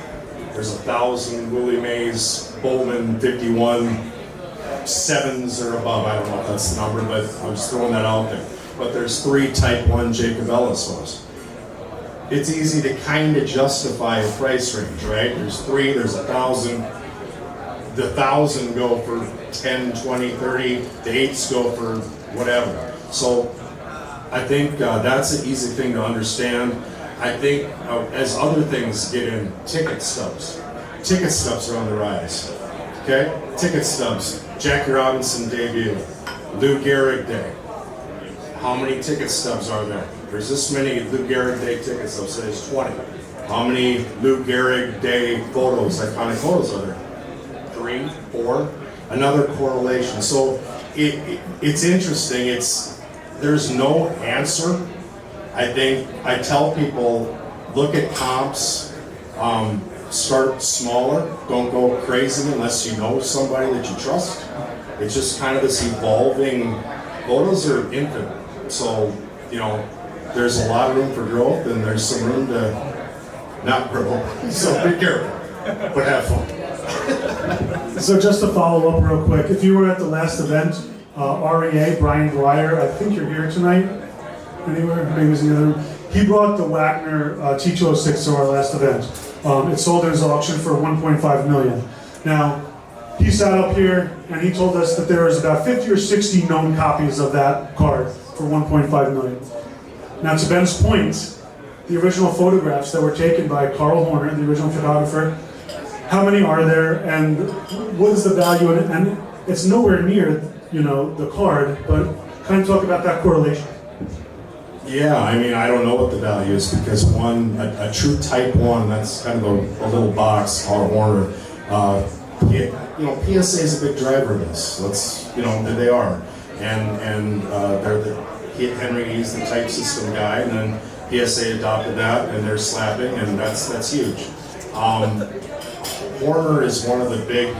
There's 1,000 Willie Mays Bowman 51 7s or above. I don't know if that's the number, but I'm just throwing that out there. But there's 3 Type 1 Jacob Ellis photos. It's easy to kind of justify a price range, right? There's 3, there's 1,000. The 1,000 go for 10, 20, 30. The 8s go for whatever. So I think that's an easy thing to understand. I think as other things get in, ticket stubs. Ticket stubs are on the rise. Okay? Ticket stubs. Jackie Robinson debut. Lou Gehrig Day. How many ticket stubs are there? There's this many Lou Gehrig Day ticket stubs, so there's 20. How many Lou Gehrig Day photos, iconic photos are there? 3, 4? Another correlation. So it's interesting. There's no answer. I think I tell people, look at comps, start smaller, don't go crazy unless you know somebody that you trust. It's just kind of this evolving, photos are infinite. So, you know, there's a lot of room for growth and there's some room to not grow. So be careful, but have fun. So just to follow up real quick, if you were at the last event, REA, Brian Dwyer, I think you're here tonight, anywhere, maybe he was in the other room. He brought the Wagner T206 to our last event. It sold at his auction for $1.5 million. Now, he sat up here and he told us that there was about 50 or 60 known copies of that card for $1.5 million. Now, to Ben's point, the original photographs that were taken by Carl Horner, the original photographer, how many are there and what is the value in it? And it's nowhere near, you know, the card, but kind of talk about that correlation. Yeah, I mean, I don't know what the value is because a true Type 1, that's kind of a little box, Carl Horner. You know, PSA is a big driver of this. Let's, you know, they are. And Henry, the type system guy, and then PSA adopted that, and they're slapping, and that's huge. Horner is one of the big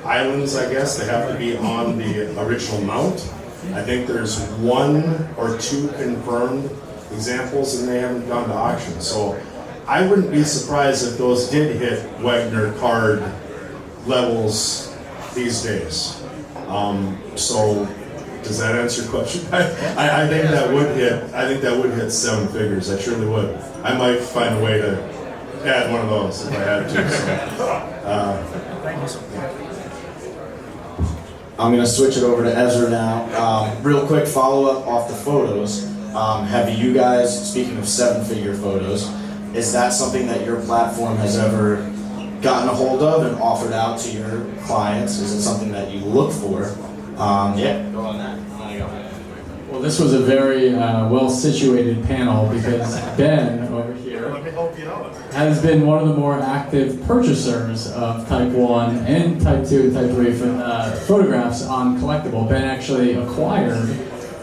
islands, I guess. They have to be on the original mount. I think there's 1 or 2 confirmed examples, and they haven't gone to auction. So I wouldn't be surprised if those did hit Wagner card levels these days. So does that answer your question? I think that would hit. I think that would hit 7 figures. I surely would. I might find a way to add one of those if I had to. So, Thank you so much. I'm going to switch it over to Ezra now. Real quick follow-up off the photos. Have you guys, speaking of 7-figure photos, is that something that your platform has ever gotten a hold of and offered out to your clients? Is it something that you look for? Yeah, go on that. Well, this was a very well-situated panel because Ben over here has been one of the more active purchasers of Type 1 and Type 2 and Type 3 photographs on Collectible. Ben actually acquired,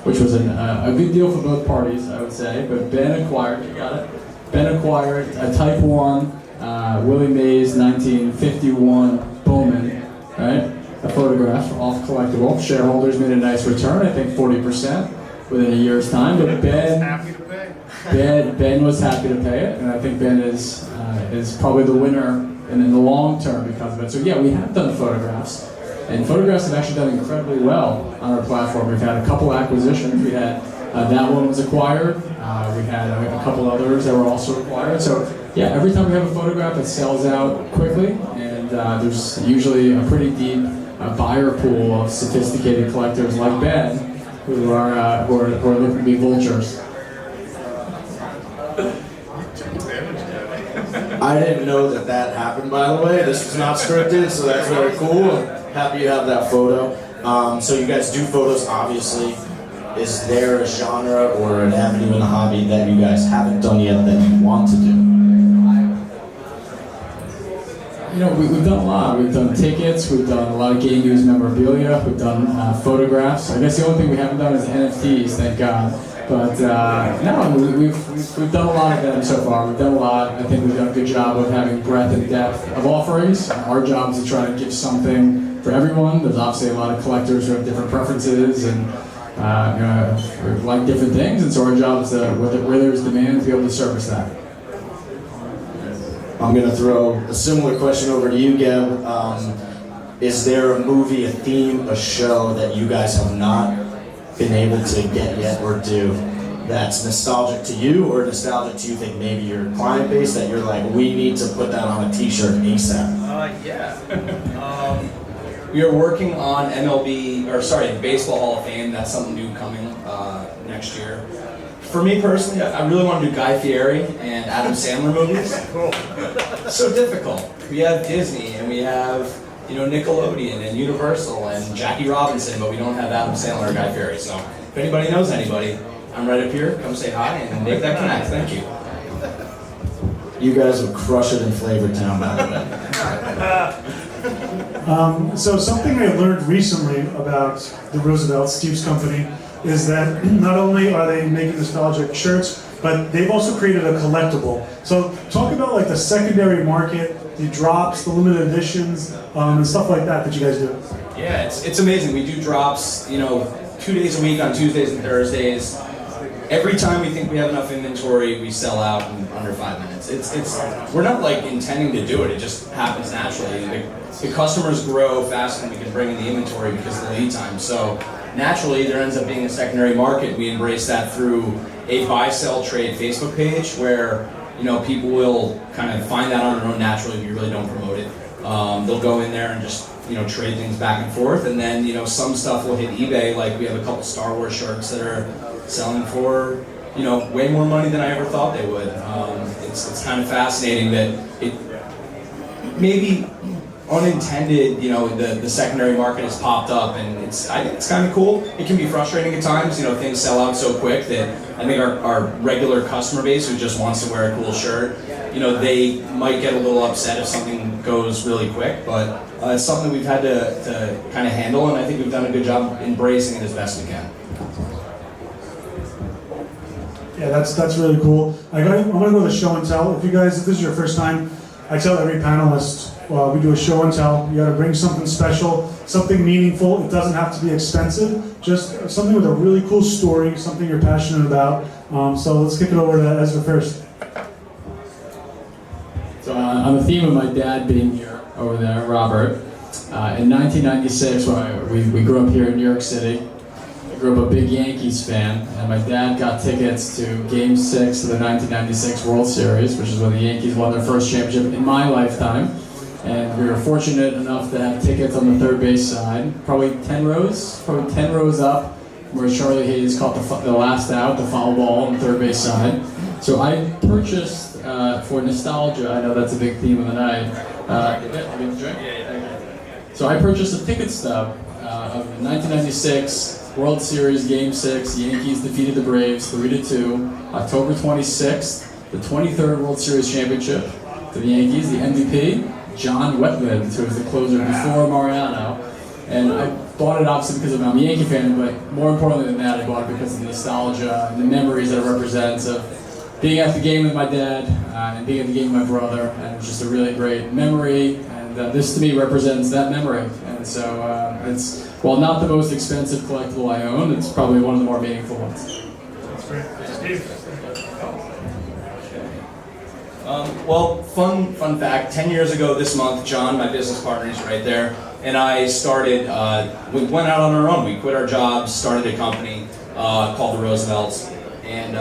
which was a good deal for both parties, I would say, but Ben acquired, you got it? Ben acquired a Type 1 Willie Mays 1951 Bowman, right? A photograph off Collectible. Shareholders made a nice return, I think 40% within a year's time, but Ben was happy to pay it, and I think Ben is probably the winner in the long term because of it. So yeah, we have done photographs, and photographs have actually done incredibly well on our platform. We've had a couple acquisitions. We had that one was acquired. We had a couple others that were also acquired. So yeah, every time we have a photograph, it sells out quickly, and there's usually a pretty deep buyer pool of sophisticated collectors like Ben who are looking to be vultures. I didn't know that happened, by the way. This was not scripted, so that's very cool. I'm happy you have that photo. So you guys do photos, obviously. is there a genre or an avenue in the hobby that you guys haven't done yet that you want to do? You know, we've done a lot. We've done tickets, we've done a lot of game news memorabilia, we've done photographs. I guess the only thing we haven't done is NFTs, thank God. But no, we've done a lot of them so far. We've done a lot. I think we've done a good job of having breadth and depth of offerings. Our job is to try to give something for everyone. There's obviously a lot of collectors who have different preferences and like different things, and so our job is to, where there's demand, to be able to service that. I'm going to throw a similar question over to you, Geb. Is there a movie, a theme, a show that you guys have not been able to get yet or do that's nostalgic to you, or nostalgic to you think maybe your client base that you're like, we need to put that on a t-shirt ASAP? We are working on the Baseball Hall of Fame. That's something new coming next year. For me personally, I really want to do Guy Fieri and Adam Sandler movies. Cool. So difficult. We have Disney and we have Nickelodeon and Universal and Jackie Robinson, but we don't have Adam Sandler or Guy Fieri. So if anybody knows anybody, I'm right up here. Come say hi and make that connect. Thank you. You guys would crush it in Flavortown, by the way. So something I learned recently about the Roosevelt, Steve's company, is that not only are they making nostalgic shirts, but they've also created a collectible. So talk about like the secondary market, the drops, the limited editions, and stuff like that you guys do. Yeah, it's amazing. We do drops, 2 days a week on Tuesdays and Thursdays. Every time we think we have enough inventory, we sell out in under 5 minutes. We're not like intending to do it. It just happens naturally. The customers grow faster than we can bring in the inventory because of the lead time. So naturally, there ends up being a secondary market. We embrace that through a buy-sell trade Facebook page where people will kind of find that on their own naturally if you really don't promote it. They'll go in there and just trade things back and forth, and then some stuff will hit eBay. Like we have a couple Star Wars shirts that are selling for way more money than I ever thought they would. It's kind of fascinating that it maybe unintended, the secondary market has popped up, and I think it's kind of cool. It can be frustrating at times, things sell out so quick that I think our regular customer base who just wants to wear a cool shirt, they might get a little upset if something goes really quick, but it's something we've had to kind of handle, and I think we've done a good job embracing it as best we can. Yeah, that's really cool. I'm gonna go to the show and tell. If this is your first time, I tell every panelist, we do a show and tell. You got to bring something special, something meaningful. It doesn't have to be expensive. Just something with a really cool story, something you're passionate about. So let's kick it over to Ezra first. So on the theme of my dad being here over there, Robert, in 1996, we grew up here in New York City. I grew up a big Yankees fan, and my dad got tickets to Game 6 of the 1996 World Series, which is when the Yankees won their first championship in my lifetime. And we were fortunate enough to have tickets on the third base side, probably 10 rows up, where Charlie Hayes caught the last out, the foul ball on the third base side. So I purchased, for nostalgia, I know that's a big theme of the night. So I purchased a ticket stub of the 1996 World Series Game 6. The Yankees defeated the Braves 3-2, October 26th, the 23rd World Series championship to the Yankees. The MVP, John Wetland, who was the closer before Mariano. And I bought it obviously because I'm a Yankee fan, but more importantly than that, I bought it because of the nostalgia and the memories that it represents of being at the game with my dad and being at the game with my brother. And it was just a really great memory, and this to me represents that memory. And so it's, while not the most expensive collectible I own, it's probably one of the more meaningful ones. That's great. Steve? Well, fun fact, 10 years ago this month, John, my business partner, is right there, and I started, we went out on our own. We quit our jobs, started a company called the Roosevelts, and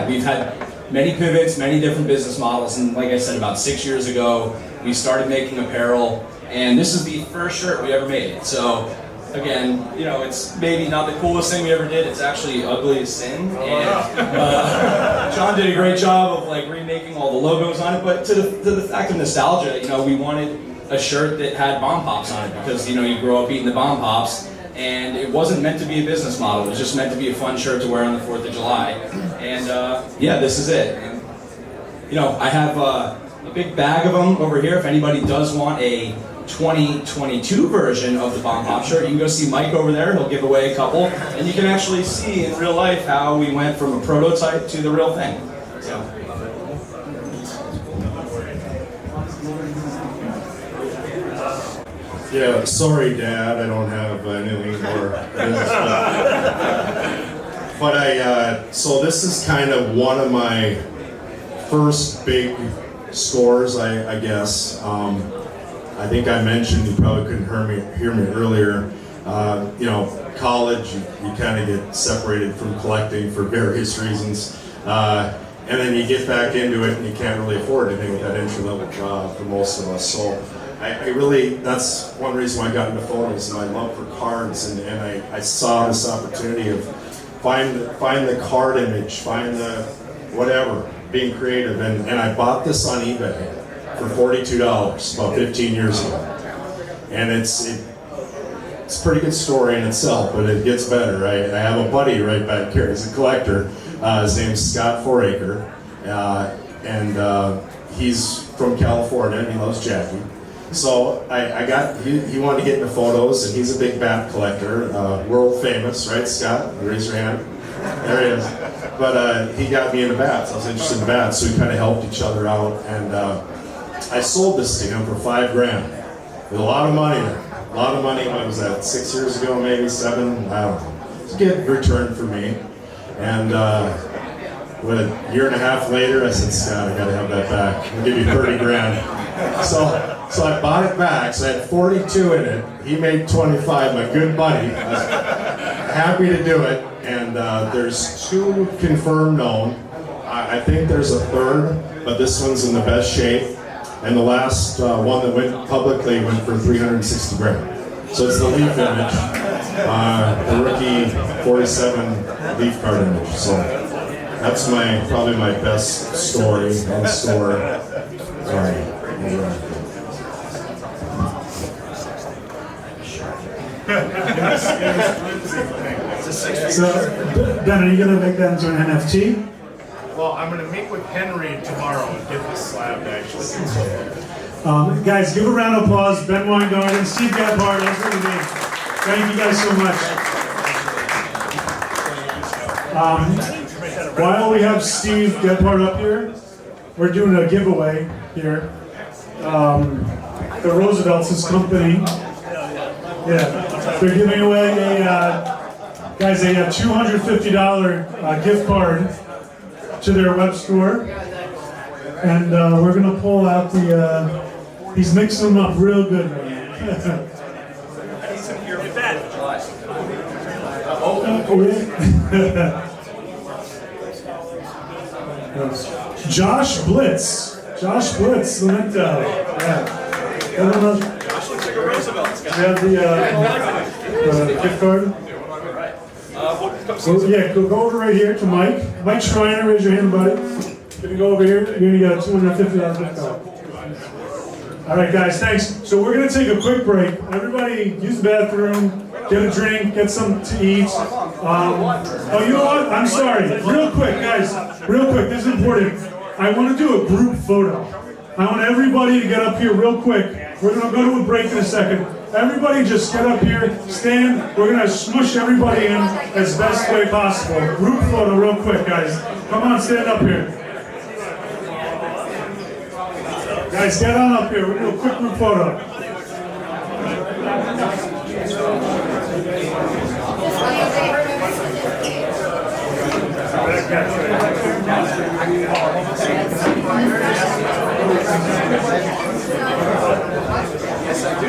we've had many pivots, many different business models, and like I said, about 6 years ago, we started making apparel, and this is the first shirt we ever made. So again, it's maybe not the coolest thing we ever did. It's actually ugly as sin. And John did a great job of like remaking all the logos on it. But to the fact of nostalgia, we wanted a shirt that had Bomb Pops on it because you grow up eating the Bomb Pops, and it wasn't meant to be a business model. It was just meant to be a fun shirt to wear on the 4th of July. And yeah, this is it. And, you know, I have a big bag of them over here. If anybody does want a 2022 version of the Bomb Pop shirt, you can go see Mike over there. He'll give away a couple, and you can actually see in real life how we went from a prototype to the real thing. So. Yeah, sorry, Dad, I don't have anything more business. But so this is kind of one of my first big stores, I guess. I think I mentioned, you probably couldn't hear me earlier, you know, college, you kind of get separated from collecting for various reasons. And then you get back into it and you can't really afford anything with that entry-level job for most of us. So I really, that's one reason why I got into photos and my love for cards, and I saw this opportunity of find the card image, find the whatever, being creative, and I bought this on eBay for $42 about 15 years ago. And it's a pretty good story in itself, but it gets better. I have a buddy right back here, he's a collector, his name's Scott Foraker, and he's from California and he loves Jackie. So he wanted to get into photos, and he's a big bat collector, world famous, right, Scott? Raise your hand. There he is. But he got me into bats. I was interested in bats, so we kind of helped each other out. And I sold this to him for $5 grand. With a lot of money there. A lot of money. What was that? 6 years ago, maybe 7. I don't know. It's a good return for me. And a year and a half later, I said, Scott, I got to have that back. I'll give you 30 grand. So I bought it back, so I had 42 in it. He made 25, my good buddy. I was happy to do it, and there's 2 confirmed known. I think there's a 3rd, but this one's in the best shape. And the last one that went publicly went for 360 grand. So it's the Leaf image, the rookie 47 Leaf card image. So that's probably my best story in store. Sorry. So, Ben, are you going to make that into an NFT? Well, I'm going to meet with Henry tomorrow and get this slab actually. Guys, give a round of applause. Ben Weingarten, Steve Gebhardt, Ezra Levine. Thank you guys so much. While we have Steve Gebhardt up here, we're doing a giveaway here. The Roosevelt's company. Yeah, they're giving away a $250 gift card to their web store, and we're gonna pull out he's mixing them up real good. Josh Blitz, Memento. Yeah. I don't know. Josh looks like a Roosevelt guy. You have the gift card? Yeah, go over right here to Mike. Mike Schreiner, raise your hand, buddy. Gonna go over here. You're gonna get a $250 gift card. All right, guys, thanks. So we're gonna take a quick break. Everybody use the bathroom, get a drink, get something to eat. Oh, you know what? I'm sorry. Real quick, guys. Real quick. This is important. I want to do a group photo. I want everybody to get up here real quick. We're gonna go to a break in a second. Everybody just get up here, stand. We're gonna smush everybody in as best way possible. Group photo real quick, guys. Come on, stand up here. Guys, get on up here. We're gonna do a quick group photo. Yes, I do.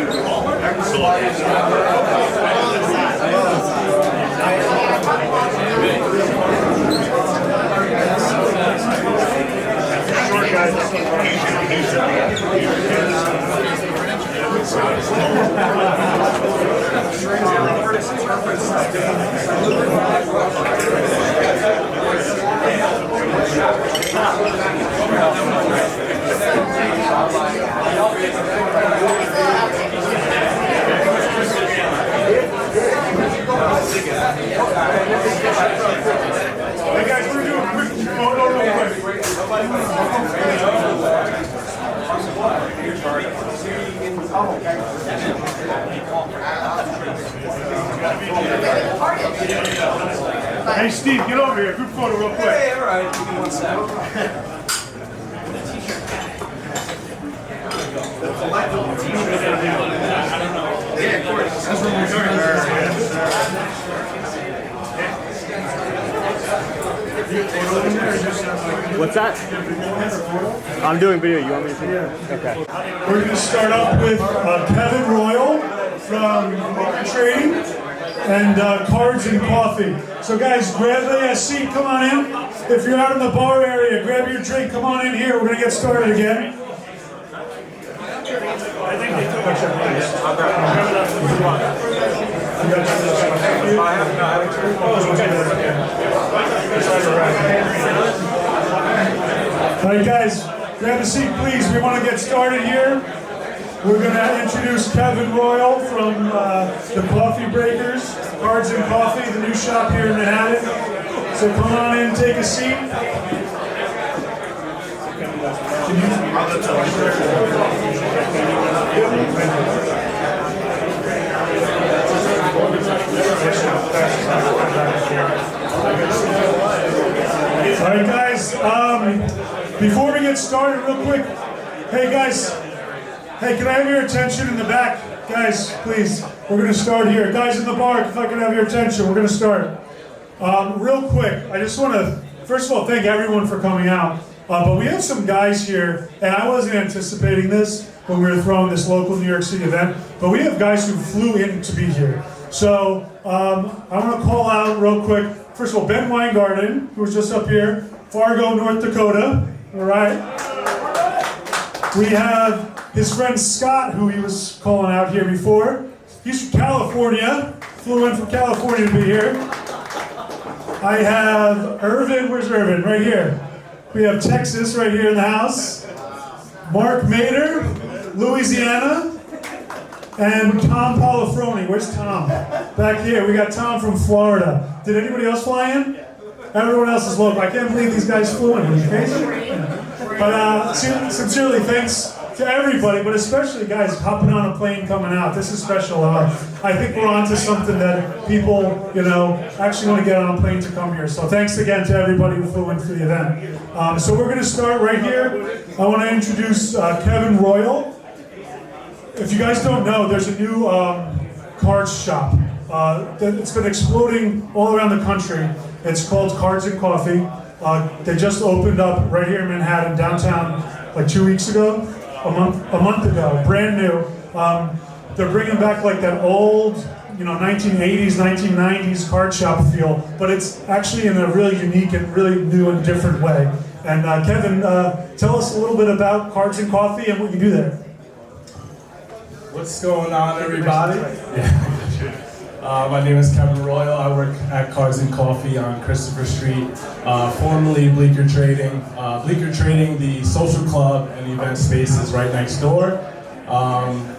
Hey Steve, get over here. Group photo real quick. Hey, all right. Give me one sec. Yeah, of course. That's what we're What's that? I'm doing video. You want me to? Okay. We're going to start off with Kevin Royal from Blicker Trading and Cards and Coffee. So guys, grab a seat, come on in. If you're out in the bar area, grab your drink, come on in here. We're going to get started again. All right guys, grab a seat please. We want to get started here. We're going to introduce Kevin Royal from the Coffee Breakers, Cards and Coffee, the new shop here in Manhattan. So come on in, take a seat. All right guys, before we get started real quick, hey guys, hey, can I have your attention in the back? Guys, please, we're going to start here. Guys in the bar, if I can have your attention, we're going to start. Real quick, I just want to, first of all, thank everyone for coming out. But we have some guys here, and I wasn't anticipating this when we were throwing this local New York City event, but we have guys who flew in to be here. So I want to call out real quick, first of all, Ben Weingarten, who was just up here, Fargo, North Dakota, all right? We have his friend Scott, who he was calling out here before. He's from California, flew in from California to be here. I have Irvin, where's Irvin? Right here. We have Texas right here in the house. Mark Mader, Louisiana. And Tom Polifroni. Where's Tom? Back here. We got Tom from Florida. Did anybody else fly in? Everyone else is local. I can't believe these guys flew in. Are you crazy? But sincerely, thanks to everybody, but especially guys hopping on a plane coming out. This is special. I think we're on to something that people, actually want to get on a plane to come here. So thanks again to everybody who flew in for the event. So we're going to start right here. I want to introduce Kevin Royal. If you guys don't know, there's a new cards shop. It's been exploding all around the country. It's called Cards and Coffee. They just opened up right here in Manhattan, downtown, like 2 weeks ago, a month ago, brand new. They're bringing back like that old, 1980s, 1990s card shop feel, but it's actually in a really unique and really new and different way. And Kevin, tell us a little bit about Cards and Coffee and what you do there. What's going on, everybody? My name is Kevin Royal. I work at Cards and Coffee on Christopher Street, formerly Bleecker Trading. Bleecker Trading, the social club and event spaces right next door.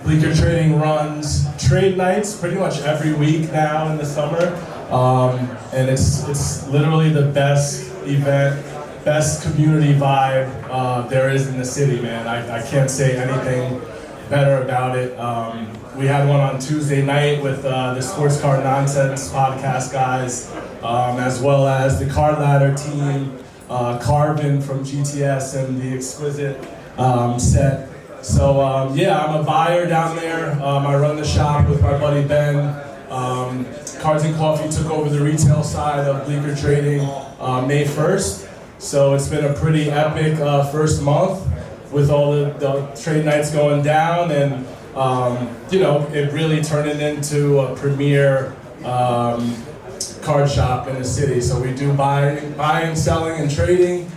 Bleecker Trading runs trade nights pretty much every week now in the summer, and it's literally the best event, best community vibe there is in the city, man. I can't say anything better about it. We had one on Tuesday night with the Sports Card Nonsense podcast guys, as well as the Card Ladder team, Carvin from GTS and the Exquisite set. So yeah, I'm a buyer down there. I run the shop with my buddy Ben. Cards and Coffee took over the retail side of Bleecker Trading May 1st. So it's been a pretty epic first month with all the trade nights going down, and it really turned into a premier card shop in the city. So we do buying, selling, and trading.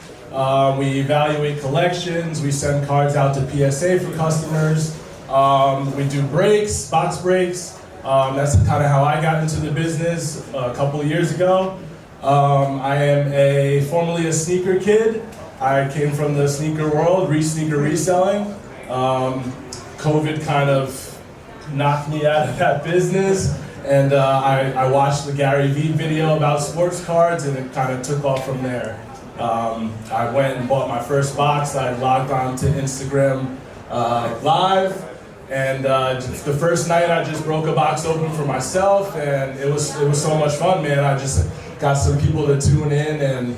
We evaluate collections. We send cards out to PSA for customers. We do breaks, box breaks. That's kind of how I got into the business a couple of years ago. I am formerly a sneaker kid. I came from the sneaker world, sneaker reselling. COVID kind of knocked me out of that business, and I watched the Gary Vee video about sports cards, and it kind of took off from there. I went and bought my first box. I logged on to Instagram Live, And the first night I just broke a box open for myself, and it was so much fun, man. I just got some people to tune in, and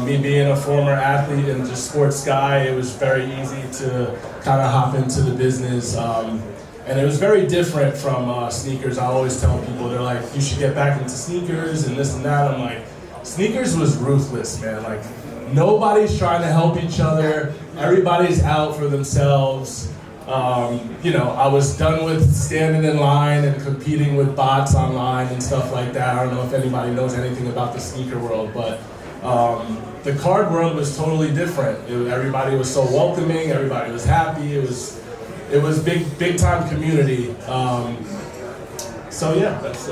me being a former athlete and just sports guy, it was very easy to kind of hop into the business. And it was very different from sneakers. I always tell people, they're like, you should get back into sneakers and this and that. I'm like, sneakers was ruthless, man. Like, nobody's trying to help each other. Everybody's out for themselves. You know, I was done with standing in line and competing with bots online and stuff like that. I don't know if anybody knows anything about the sneaker world, but the card world was totally different. Everybody was so welcoming. Everybody was happy. It was big time community. So yeah, that's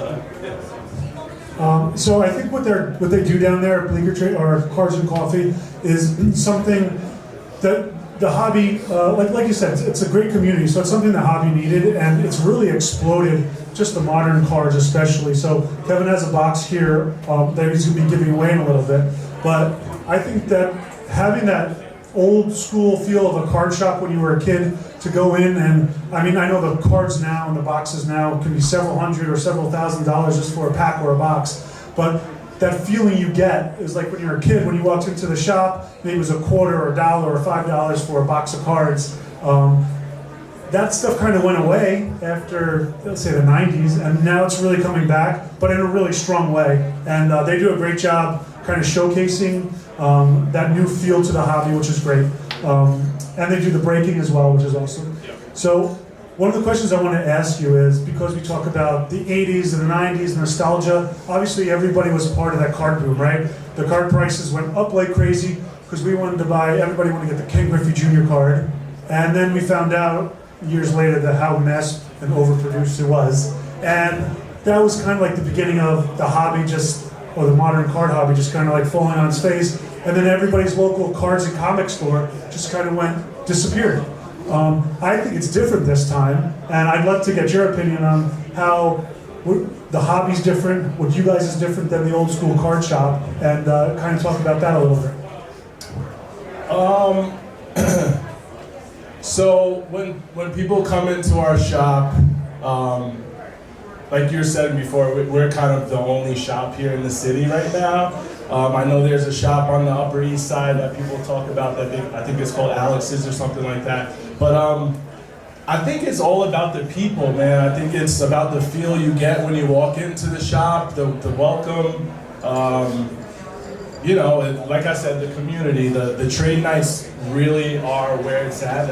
So I think what they do down there at Bleecker Trade or Cards and Coffee is something that the hobby, like you said, it's a great community. So it's something the hobby needed, and it's really exploded. Just the modern cards, especially. So Kevin has a box here that he's going to be giving away in a little bit. But I think that having that old school feel of a card shop when you were a kid, to go in and, I mean, I know the cards now and the boxes now can be several hundred or several $1,000s just for a pack or a box, but that feeling you get is like when you were a kid, when you walked into the shop, maybe it was a quarter or $1 or $5 for a box of cards. That stuff kind of went away after, let's say, the 90s, and now it's really coming back, but in a really strong way. And they do a great job kind of showcasing that new feel to the hobby, which is great. And they do the breaking as well, which is awesome. So one of the questions I want to ask you is, because we talk about the 80s and the 90s, nostalgia, obviously everybody was a part of that card boom, right? The card prices went up like crazy because we wanted to buy, everybody wanted to get the Ken Griffey Jr. card. And then we found out years later that how mass and overproduced it was. And that was kind of like the beginning of the hobby or the modern card hobby just kind of like falling on its face. And then everybody's local cards and comic store just kind of disappeared. I think it's different this time, and I'd love to get your opinion on how the hobby's different, what you guys is different than the old school card shop, and kind of talk about that a little bit. So when people come into our shop, like you were saying before, we're kind of the only shop here in the city right now. I know there's a shop on the Upper East Side that people talk about that I think it's called Alex's or something like that. But I think it's all about the people, man. I think it's about the feel you get when you walk into the shop, the welcome. You know, like I said, the community, the trade nights really are where it's at.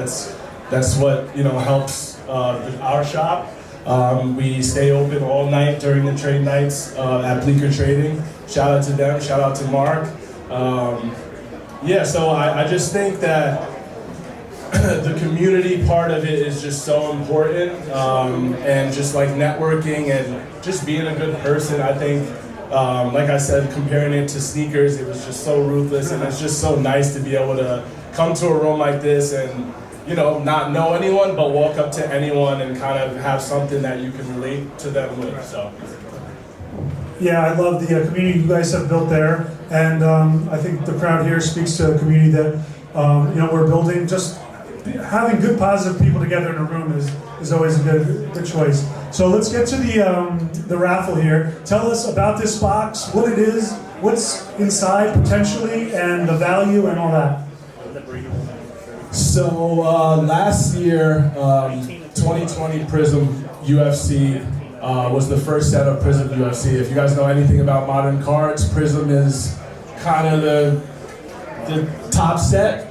That's what, you know, helps our shop. We stay open all night during the trade nights at Bleecker Trading. Shout out to them, shout out to Mark. Yeah, so I just think that the community part of it is just so important, and just like networking and just being a good person. I think, like I said, comparing it to sneakers, it was just so ruthless, and it's just so nice to be able to come to a room like this and, you know, not know anyone, but walk up to anyone and kind of have something that you can relate to them with. So. Yeah, I love the community you guys have built there, and I think the crowd here speaks to a community that you know, we're building. Just having good, positive people together in a room is always a good choice. So let's get to the raffle here. Tell us about this box, what it is, what's inside potentially, and the value and all that. So last year, 2020 Prism UFC was the first set of Prism UFC. If you guys know anything about modern cards, Prism is kind of the top set.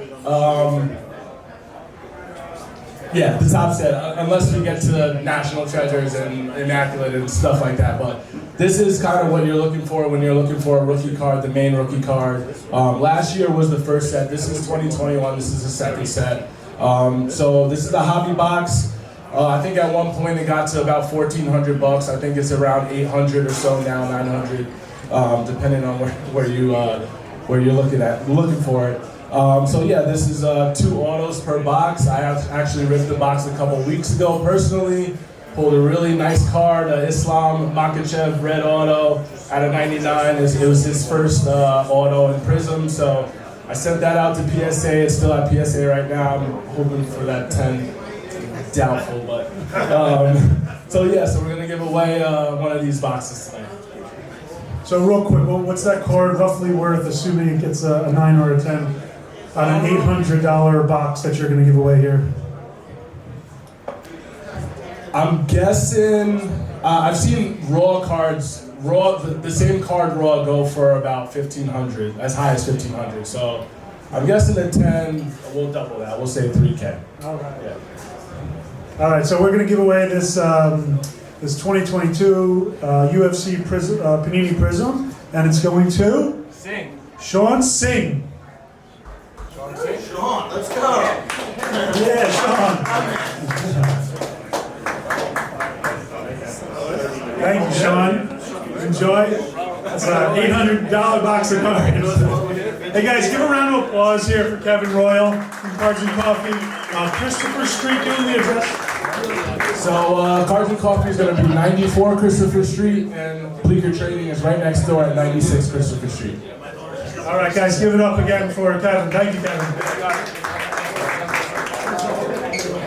Yeah, the top set, unless we get to the National Treasures and Immaculate and stuff like that. But this is kind of what you're looking for when you're looking for a rookie card, the main rookie card. Last year was the first set. This is 2021. This is the second set. So this is the hobby box. I think at one point it got to about $1,400. I think it's around 800 or so now, 900, depending on where you're looking for it. So yeah, this is 2 autos per box. I actually ripped the box a couple weeks ago personally. Pulled a really nice card, Islam Makhachev red auto at a 99. It was his first auto in Prism, so I sent that out to PSA. It's still at PSA right now. I'm hoping for that 10. doubtful, but so we're gonna give away one of these boxes tonight. So real quick, what's that card roughly worth, assuming it gets a 9 or a 10, on an $800 box that you're going to give away here? I'm guessing, I've seen raw cards, the same card raw go for about $1,500, as high as $1,500. So I'm guessing a 10, we'll double that, we'll say $3K. All right. Yeah. All right, so we're going to give away this 2022 UFC Panini Prism, and it's going to Sing. Sean Singh. Sean, let's go. Yeah, Sean. Thank you, Sean. Enjoy. That's an $800 box of cards. Hey guys, give a round of applause here for Kevin Royal from Cards and Coffee. Christopher Street, doing the address. So Cards and Coffee is going to be 94 Christopher Street, and Bleecker Trading is right next door at 96 Christopher Street. All right, guys, give it up again for Kevin. Thank you, Kevin.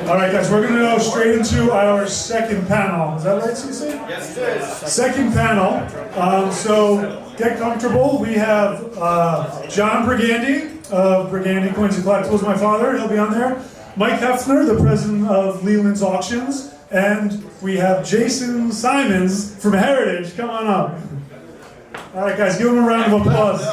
All right, guys, we're going to go straight into our second panel. Is that right, CC? Yes, it is. Second panel. So get comfortable. We have John Brigandy of Brigandy Coins and Collectibles, my father. He'll be on there. Mike Hefner, the president of Leland's Auctions. And we have Jason Simons from Heritage. Come on up. All right, guys, give him a round of applause.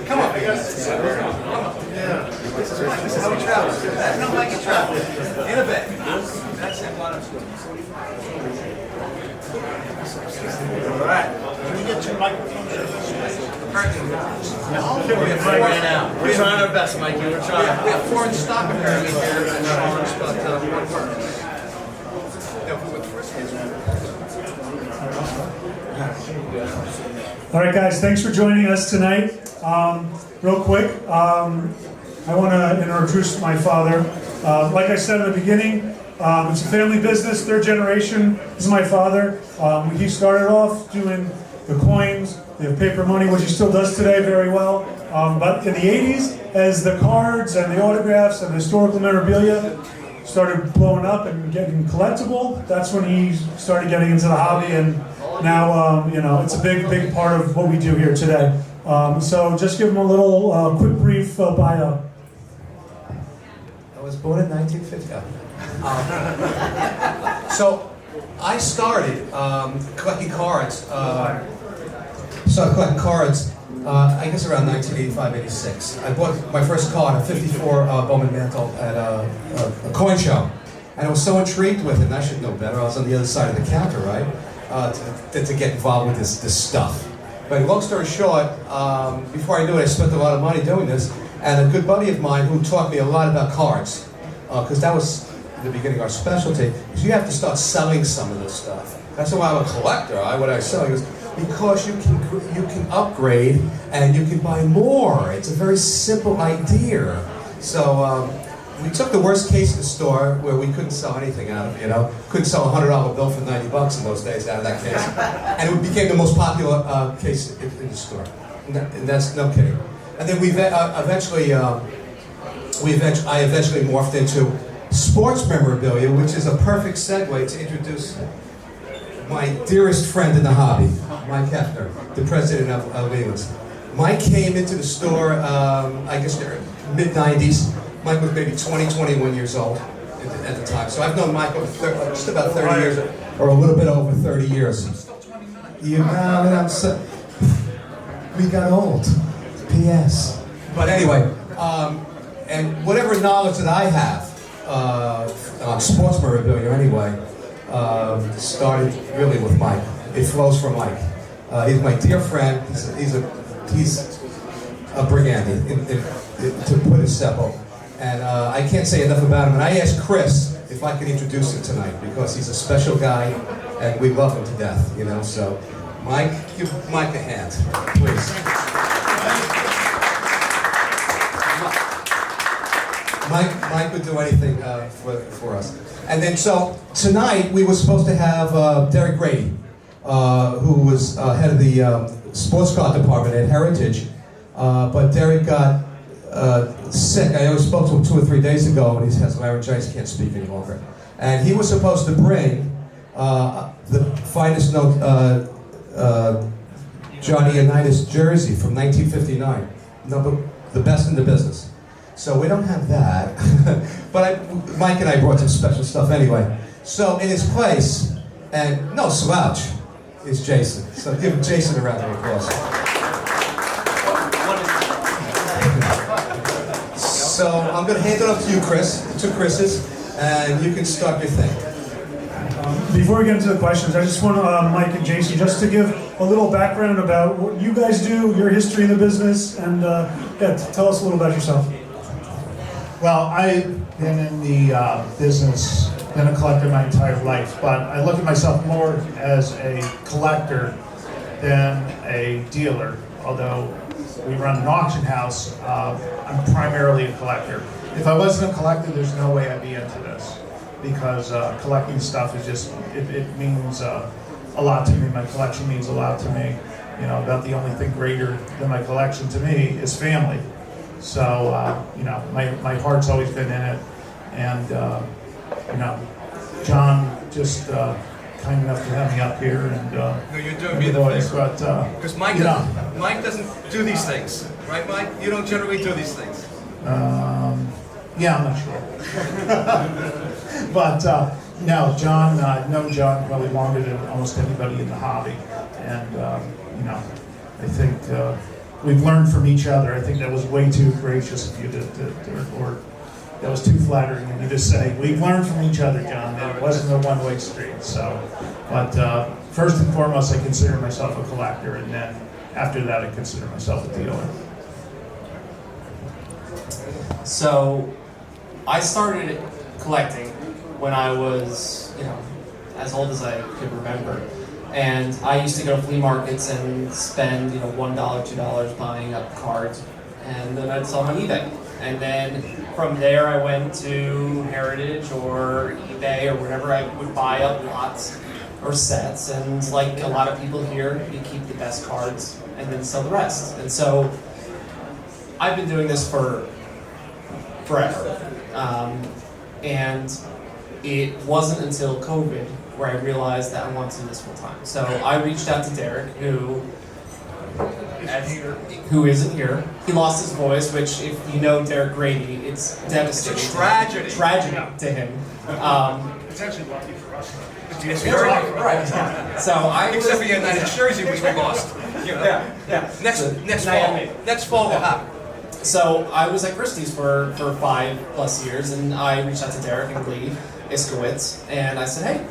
Come on, because this is how we travel. That's not like you travel. In a bit. That's it. All right. Can we get two microphones? We're trying now. We're trying our best, Mikey. We're trying. We have 4 in stock apparently here at Sean's, but what works? All right, guys, thanks for joining us tonight. Real quick, I want to introduce my father. Like I said at the beginning, it's a family business, 3rd generation. This is my father. He started off doing the coins, the paper money, which he still does today very well. But in the 80s, as the cards and the autographs and the historical memorabilia started blowing up and getting collectible, that's when he started getting into the hobby, and now it's a big part of what we do here today. So just give him a little quick brief bio. I was born in 1950. So I started collecting cards. I guess around 1985-86. I bought my first card, a 54 Bowman Mantle, at a coin show. And I was so intrigued with it, and I should know better, I was on the other side of the counter, right? To get involved with this stuff. But long story short, before I knew it, I spent a lot of money doing this. And a good buddy of mine who taught me a lot about cards, because that was in the beginning our specialty, is you have to start selling some of this stuff. That's why I'm a collector. What I sell? He goes, because you can upgrade and you can buy more. It's a very simple idea. So we took the worst case in the store where we couldn't sell anything out of it, couldn't sell a $100 bill for $90 in those days out of that case. And it became the most popular case in the store. And that's no kidding. And then I eventually morphed into sports memorabilia, which is a perfect segue to introduce my dearest friend in the hobby, Mike Hefner, the president of Leland's. Mike came into the store, I guess mid-90s. Mike was maybe 20, 21 years old at the time. So I've known Mike over just about 30 years, or a little bit over 30 years. We got old. P.S. But anyway, and whatever knowledge that I have on sports memorabilia anyway, started really with Mike. It flows from Mike. He's my dear friend. He's a Brigandy, to put it simple. And I can't say enough about him. And I asked Chris if I could introduce him tonight because he's a special guy and we love him to death, So, Mike, give Mike a hand, please. Mike would do anything for us. And then, so tonight we were supposed to have Derek Grady, who was head of the sports car department at Heritage, but Derek got sick. I only spoke to him 2 or 3 days ago, and he has laryngitis, can't speak any longer. And he was supposed to bring the finest note Johnny Unitas jersey from 1959, the best in the business. So we don't have that, but Mike and I brought some special stuff anyway. So in his place, and no slouch, is Jason. So give Jason a round of applause. So I'm going to hand it off to you, Chris, to Chris's, and you can start your thing. Before we get into the questions, I just want Mike and Jason just to give a little background about what you guys do, your history in the business, and tell us a little about yourself. Well, I've been in the business, been a collector my entire life, but I look at myself more as a collector than a dealer. Although we run an auction house, I'm primarily a collector. If I wasn't a collector, there's no way I'd be into this, because collecting stuff is just, it means a lot to me. My collection means a lot to me. You know, about the only thing greater than my collection to me is family. So, you know, my heart's always been in it. And, you know, John just kind enough to have me up here. And, no, you're doing me the favor. Because Mike doesn't do these things. Right, Mike? You don't generally do these things. Yeah, I'm not sure. But, no, John, I've known John probably longer than almost anybody in the hobby. And, you know, I think we've learned from each other. I think that was way too gracious of you or that was too flattering of you to say. We've learned from each other, John. That it wasn't a one-way street. So, but first and foremost, I consider myself a collector, and then after that, I consider myself a dealer. So, I started collecting when I was, you know, as old as I could remember. And I used to go to flea markets and spend, you know, $1, $2 buying up cards, and then I'd sell them on eBay. And then from there I went to Heritage or eBay or wherever I would buy up lots or sets, and like a lot of people here, you keep the best cards and then sell the rest. And so I've been doing this for forever. And it wasn't until COVID where I realized that I wanted to do this full time. So I reached out to Derek, who isn't here. He lost his voice, which if you know Derek Grady, it's devastating. It's a tragedy. Tragedy to him. It's actually lucky for us. Right. So I was, except for United Jersey, which we lost. You know? Yeah. Next fall will happen. So I was at Christie's for 5+ years, and I reached out to Derek and Lee Iskowitz, and I said, hey,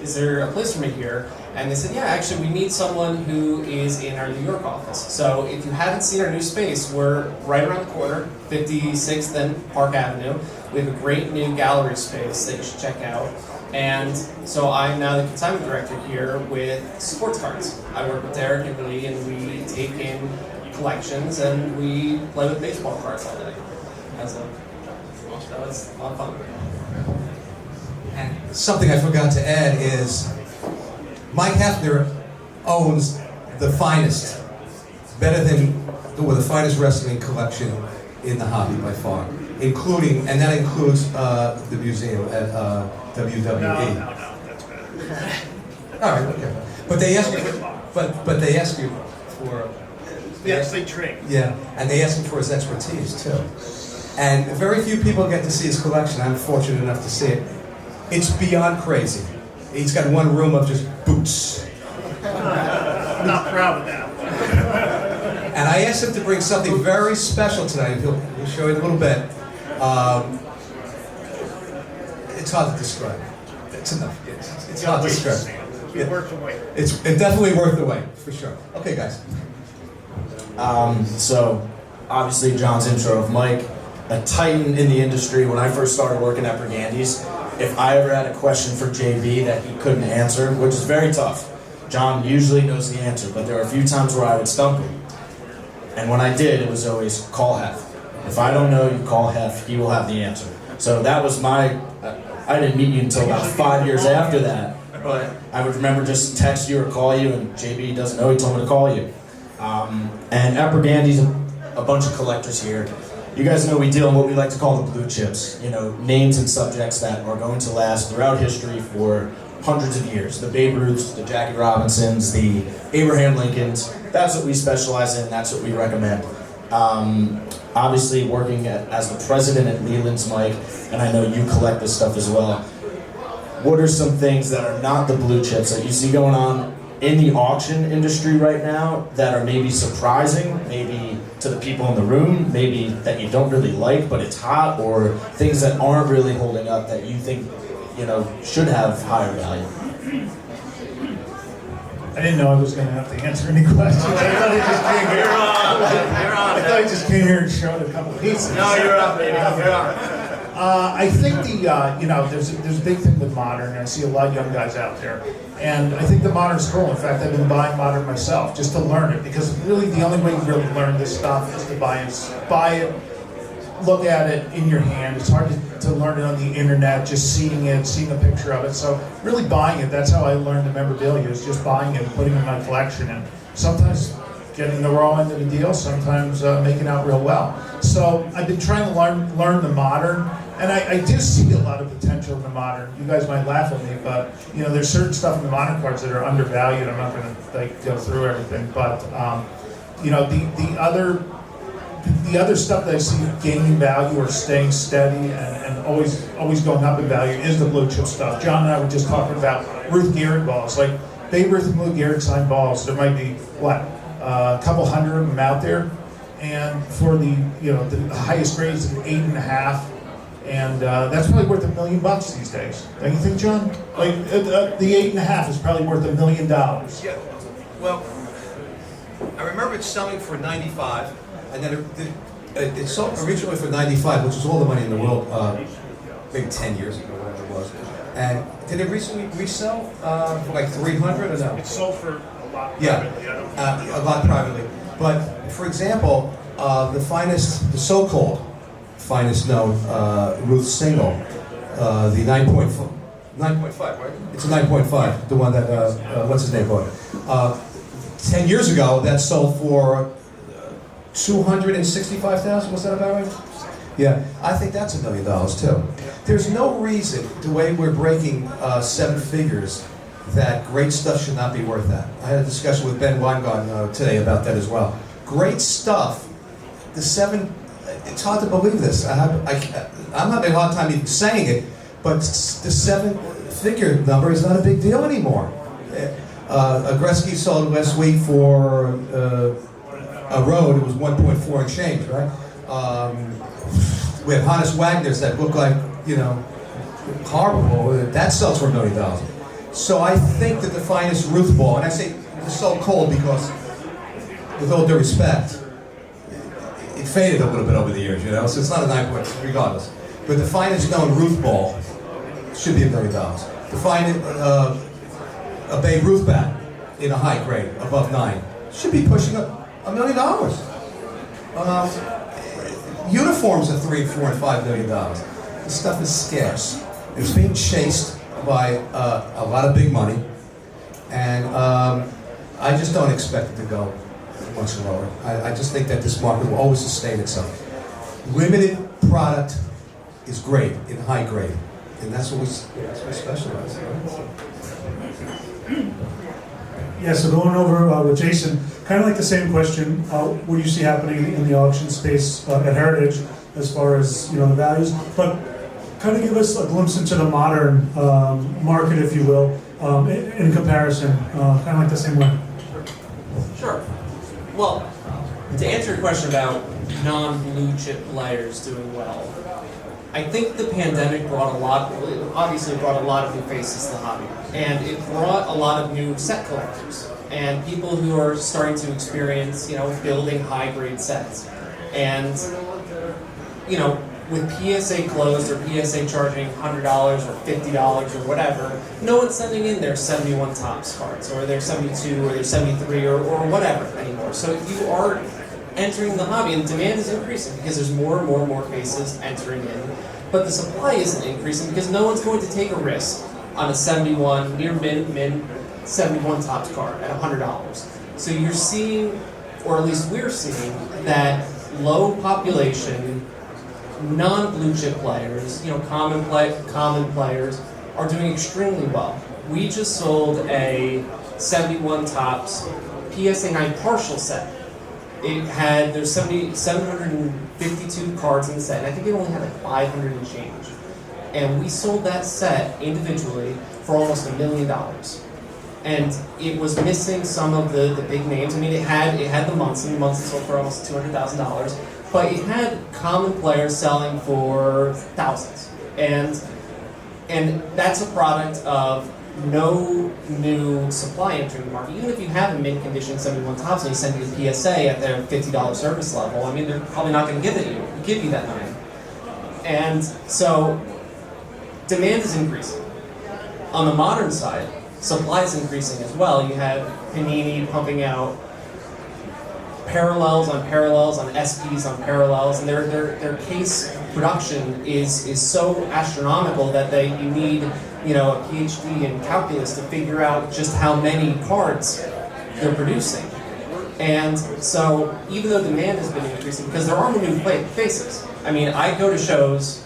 is there a place for me here? And they said, yeah, actually we need someone who is in our New York office. So if you haven't seen our new space, we're right around the corner, 56th and Park Avenue. We have a great new gallery space that you should check out. And so I'm now the consignment director here with sports cards. I work with Derek and Lee, and we take in collections and we play with baseball cards all day. So it's a lot of fun. And something I forgot to add is Mike Hefner owns the finest, better than the finest wrestling collection in the hobby by far, including, and that includes the museum at WWE. No, that's better. All right, okay. But they ask you, but they ask you for. Yes, they trade. Yeah, and they ask him for his expertise too. And very few people get to see his collection. I'm fortunate enough to see it. It's beyond crazy. He's got one room of just boots. I'm not proud of that. And I asked him to bring something very special tonight. He'll show you in a little bit. It's hard to describe. It's enough. It's hard to describe. It's worth the wait. It's definitely worth the wait, for sure. Okay, guys. So, obviously, John's intro of Mike, a titan in the industry. When I first started working at Brigandi's, if I ever had a question for JB that he couldn't answer, which is very tough, John usually knows the answer, but there were a few times where I would stump him. And when I did, it was always call Hef. If I don't know, you call Hef, he will have the answer. So that was my, I didn't meet you until about 5 years after that, but I would remember just text you or call you, and JB doesn't know, he told me to call you. And at Burgandy's a bunch of collectors here. You guys know we deal in what we like to call the blue chips, you know, names and subjects that are going to last throughout history for hundreds of years. The Babe Ruths, the Jackie Robinsons, the Abraham Lincolns. That's what we specialize in, that's what we recommend. Obviously working as the president at Leland's, Mike, and I know you collect this stuff as well. What are some things that are not the blue chips that you see going on in the auction industry right now that are maybe surprising, maybe to the people in the room, maybe that you don't really like but it's hot, or things that aren't really holding up that you think, you know, should have higher value? I didn't know I was going to have to answer any questions. I thought he just came here. I thought he just came here and showed a couple pieces. No, you're up, baby. You're up. I think you know, there's a big thing with modern, and I see a lot of young guys out there. And I think the modern's cool. In fact, I've been buying modern myself just to learn it, because really the only way you really learn this stuff is to buy it, look at it in your hand. It's hard to learn it on the internet, just seeing it, seeing a picture of it. So really buying it, that's how I learned the memorabilia, is just buying it and putting it in my collection. And sometimes getting the raw end of the deal, sometimes making out real well. So I've been trying to learn the modern, and I do see a lot of potential in the modern. You guys might laugh at me, but you know, there's certain stuff in the modern cards that are undervalued. I'm not going to like go through everything, but you know, the other stuff that I see gaining value or staying steady and always going up in value is the blue chip stuff. John and I were just talking about Ruth Gehrig balls, like Babe Ruth and Lou Gehrig signed balls. There might be what, a couple hundred of them out there, and for the, you know, the highest grades of 8.5. And that's probably worth $1 million these days. Don't you think, John? Like the 8.5 is probably worth $1 million. Yeah. Well, I remember it selling for 95, and then it sold originally for 95, which was all the money in the world, maybe 10 years ago, whatever it was. And did it recently resell for like 300 or no? It sold for a lot privately. Yeah, a lot privately. But for example, the so-called finest known Ruth single, the 9.5, right? It's a 9.5, the one that, what's his name bought it. 10 years ago, that sold for $265,000, was that about right? Yeah, I think that's $1 million too. There's no reason, the way we're breaking 7 figures, that great stuff should not be worth that. I had a discussion with Ben Weingarten today about that as well. Great stuff, the 7, it's hard to believe this. I'm having a hard time even saying it, but the 7-figure number is not a big deal anymore. Gretzky sold last week for a road, it was 1.4 and change, right? We have Hannes Wagner's that look like, you know, horrible. That sells for $1 million. So I think that the finest Ruth ball, and I say it's so cold because, with all due respect, it faded a little bit over the years, you know, so it's not a 9 point, regardless. But the finest known Ruth ball should be $1 million. The finest, a Babe Ruth bat in a high grade, above 9, should be pushing up $1 million. Uniforms are $3, $4, and $5 million. This stuff is scarce. It's being chased by a lot of big money, and I just don't expect it to go much lower. I just think that this market will always sustain itself. Limited product is great in high grade, and that's what we specialize in. Yeah, so going over with Jason, kind of like the same question, what do you see happening in the auction space at Heritage as far as, you know, the values, but kind of give us a glimpse into the modern market, if you will, in comparison, kind of like the same way. Sure. Well, to answer your question about non-blue chip players doing well, I think the pandemic obviously brought a lot of new faces to the hobby, and it brought a lot of new set collectors and people who are starting to experience, you know, building high-grade sets. And, you know, with PSA closed or PSA charging $100 or $50 or whatever, no one's sending in their 71 Topps cards or their 72 or their 73 or whatever anymore. So if you are entering the hobby, and demand is increasing because there's more and more and more faces entering in. But the supply isn't increasing because no one's going to take a risk on a 71, near min 71 Topps card at $100. So you're seeing, or at least we're seeing, that low population, non-blue chip players, common players, are doing extremely well. We just sold a 71 Topps PSA 9 partial set. There's 752 cards in the set, and I think it only had like 500 and change. And we sold that set individually for almost $1 million. And it was missing some of the big names. I mean, it had the Munson. Munson sold for almost $200,000. But it had common players selling for thousands. And that's a product of no new supply entering the market. Even if you have a mint condition 71 Topps and you send you a PSA at their $50 service level, I mean, they're probably not going to give you that money. And so demand is increasing. On the modern side, supply is increasing as well. You have Panini pumping out parallels on SPs on parallels, and their case production is so astronomical that you need a PhD in calculus to figure out just how many cards they're producing. And so even though demand has been increasing, because there are new faces. I mean, I go to shows,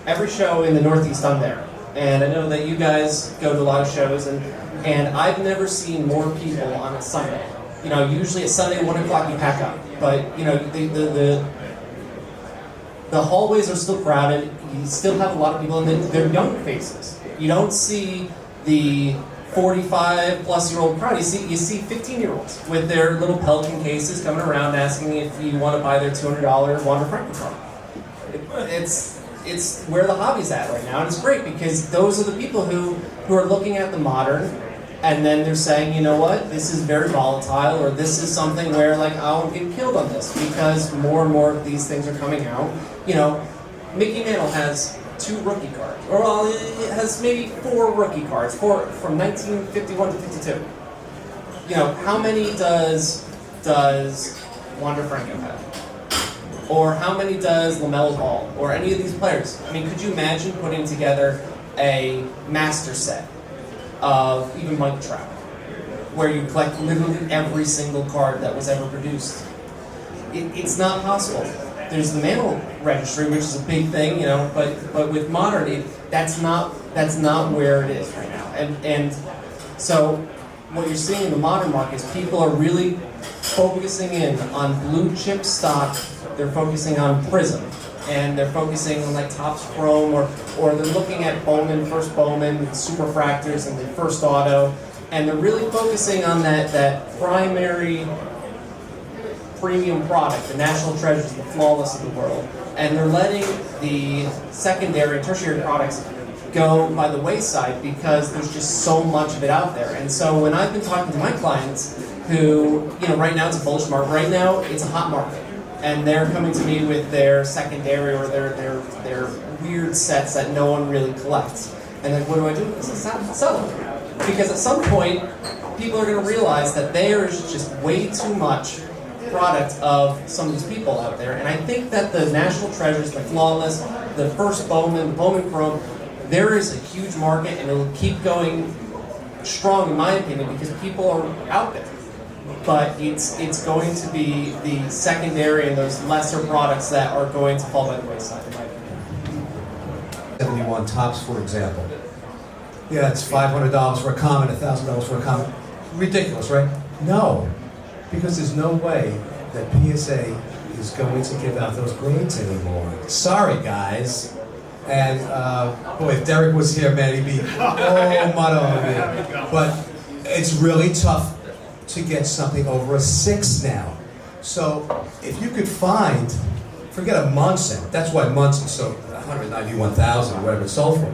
every show in the Northeast I'm there. And I know that you guys go to a lot of shows, and I've never seen more people on a Sunday. Usually at Sunday, 1 o'clock you pack up. But, the hallways are still crowded. You still have a lot of people, and they're young faces. You don't see the 45-plus-year-old crowd. You see 15-year-olds with their little Pelican cases coming around asking if you want to buy their $200 Wander Franco card. It's where the hobby's at right now, and it's great because those are the people who are looking at the modern, and then they're saying, you know what, this is very volatile, or this is something where I won't get killed on this, because more and more of these things are coming out. Mickey Mantle has 2 rookie cards, or it has maybe 4 rookie cards, from 1951 to 52. How many does Wander Franco have? Or how many does LaMelo Ball, or any of these players? I mean, could you imagine putting together a master set of even Mike Trout, where you collect literally every single card that was ever produced? It's not possible. There's the Mantle registry, which is a big thing, but with modern, that's not where it is right now. And so what you're seeing in the modern market is people are really focusing in on blue chip stock. They're focusing on Prism, and they're focusing on Topps Chrome, or they're looking at first Bowman, Superfractors, and the first auto, and they're really focusing on that primary premium product, the National Treasures, the Flawless of the world, and they're letting the secondary and tertiary products go by the wayside because there's just so much of it out there. And so when I've been talking to my clients who, right now it's a bullish market, right now it's a hot market, and they're coming to me with their secondary or their weird sets that no one really collects. And what do I do? I sell them. Because at some point, people are going to realize that there is just way too much product of some of these people out there. And I think that the National Treasures, the Flawless, the first Bowman, the Bowman Chrome, there is a huge market, and it'll keep going strong, in my opinion, because people are out there. But it's going to be the secondary and those lesser products that are going to fall by the wayside, in my opinion. 71 Topps, for example. Yeah, it's $500 for a common, $1,000 for a common. Ridiculous, right? No, because there's no way that PSA is going to give out those grades anymore. Sorry, guys. And boy, if Derek was here, man, he'd be mud on me. But it's really tough to get something over a 6 now. So if you could find, forget a Munson, that's why Munson sold 191,000 or whatever it sold for.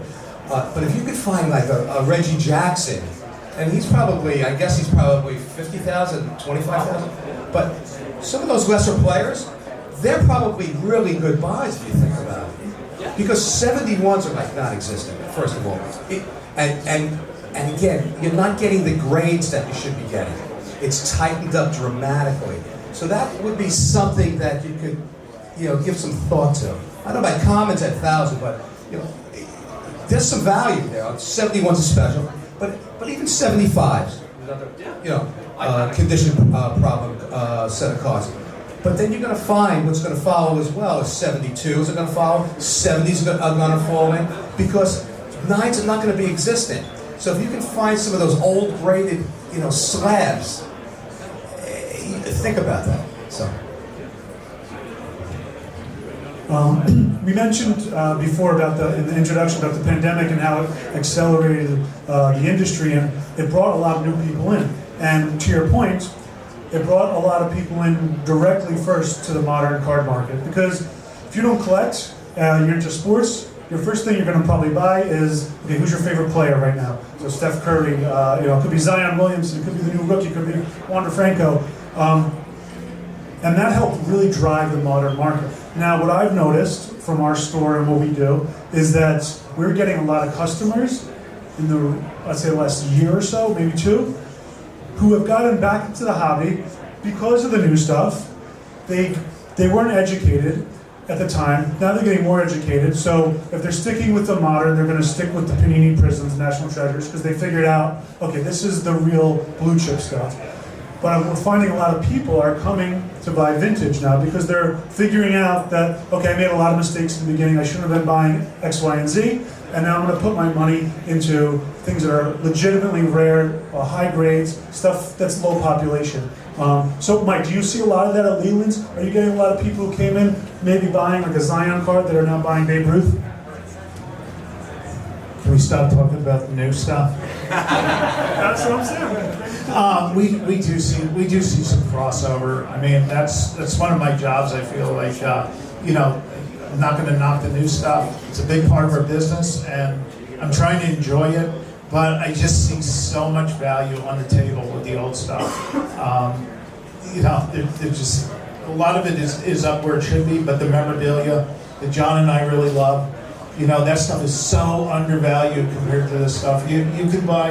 But if you could find a Reggie Jackson, and he's probably 50,000, 25,000. But some of those lesser players, they're probably really good buys if you think about it. Because 71s are non-existent, first of all. And again, you're not getting the grades that you should be getting. It's tightened up dramatically. So that would be something that you could, give some thought to. I don't know about comments at 1,000, but there's some value there. 71's a special, but even 75's, condition problem set of cards. But then you're going to find what's going to follow as well is 72s are going to follow, 70s are going to fall in, because 9s are not going to be existent. So if you can find some of those old graded, slabs, think about that. So. We mentioned before in the introduction about the pandemic and how it accelerated the industry, and it brought a lot of new people in. And to your point, it brought a lot of people in directly first to the modern card market, because if you don't collect, you're into sports, your first thing you're going to probably buy is, okay, who's your favorite player right now? So Steph Curry, it could be Zion Williamson, it could be the new rookie, it could be Wander Franco. And that helped really drive the modern market. Now, what I've noticed from our store and what we do is that we're getting a lot of customers in the, I'd say, last year or so, maybe 2, who have gotten back into the hobby because of the new stuff. They weren't educated at the time. Now they're getting more educated. So if they're sticking with the modern, they're going to stick with the Panini Prisms, National Treasures, because they figured out, okay, this is the real blue chip stuff. But we're finding a lot of people are coming to buy vintage now because they're figuring out that, okay, I made a lot of mistakes in the beginning. I shouldn't have been buying X, Y, and Z. And now I'm going to put my money into things that are legitimately rare, high grades, stuff that's low population. So, Mike, do you see a lot of that at Leland's? Are you getting a lot of people who came in maybe buying like a Zion card that are now buying Babe Ruth? Can we stop talking about the new stuff? That's what I'm saying. We do see some crossover. I mean, that's one of my jobs. I feel like I'm not going to knock the new stuff. It's a big part of our business, and I'm trying to enjoy it. But I just see so much value on the table with the old stuff. There's just a lot of it is up where it should be. But the memorabilia that John and I really love. That stuff is so undervalued compared to this stuff. You could buy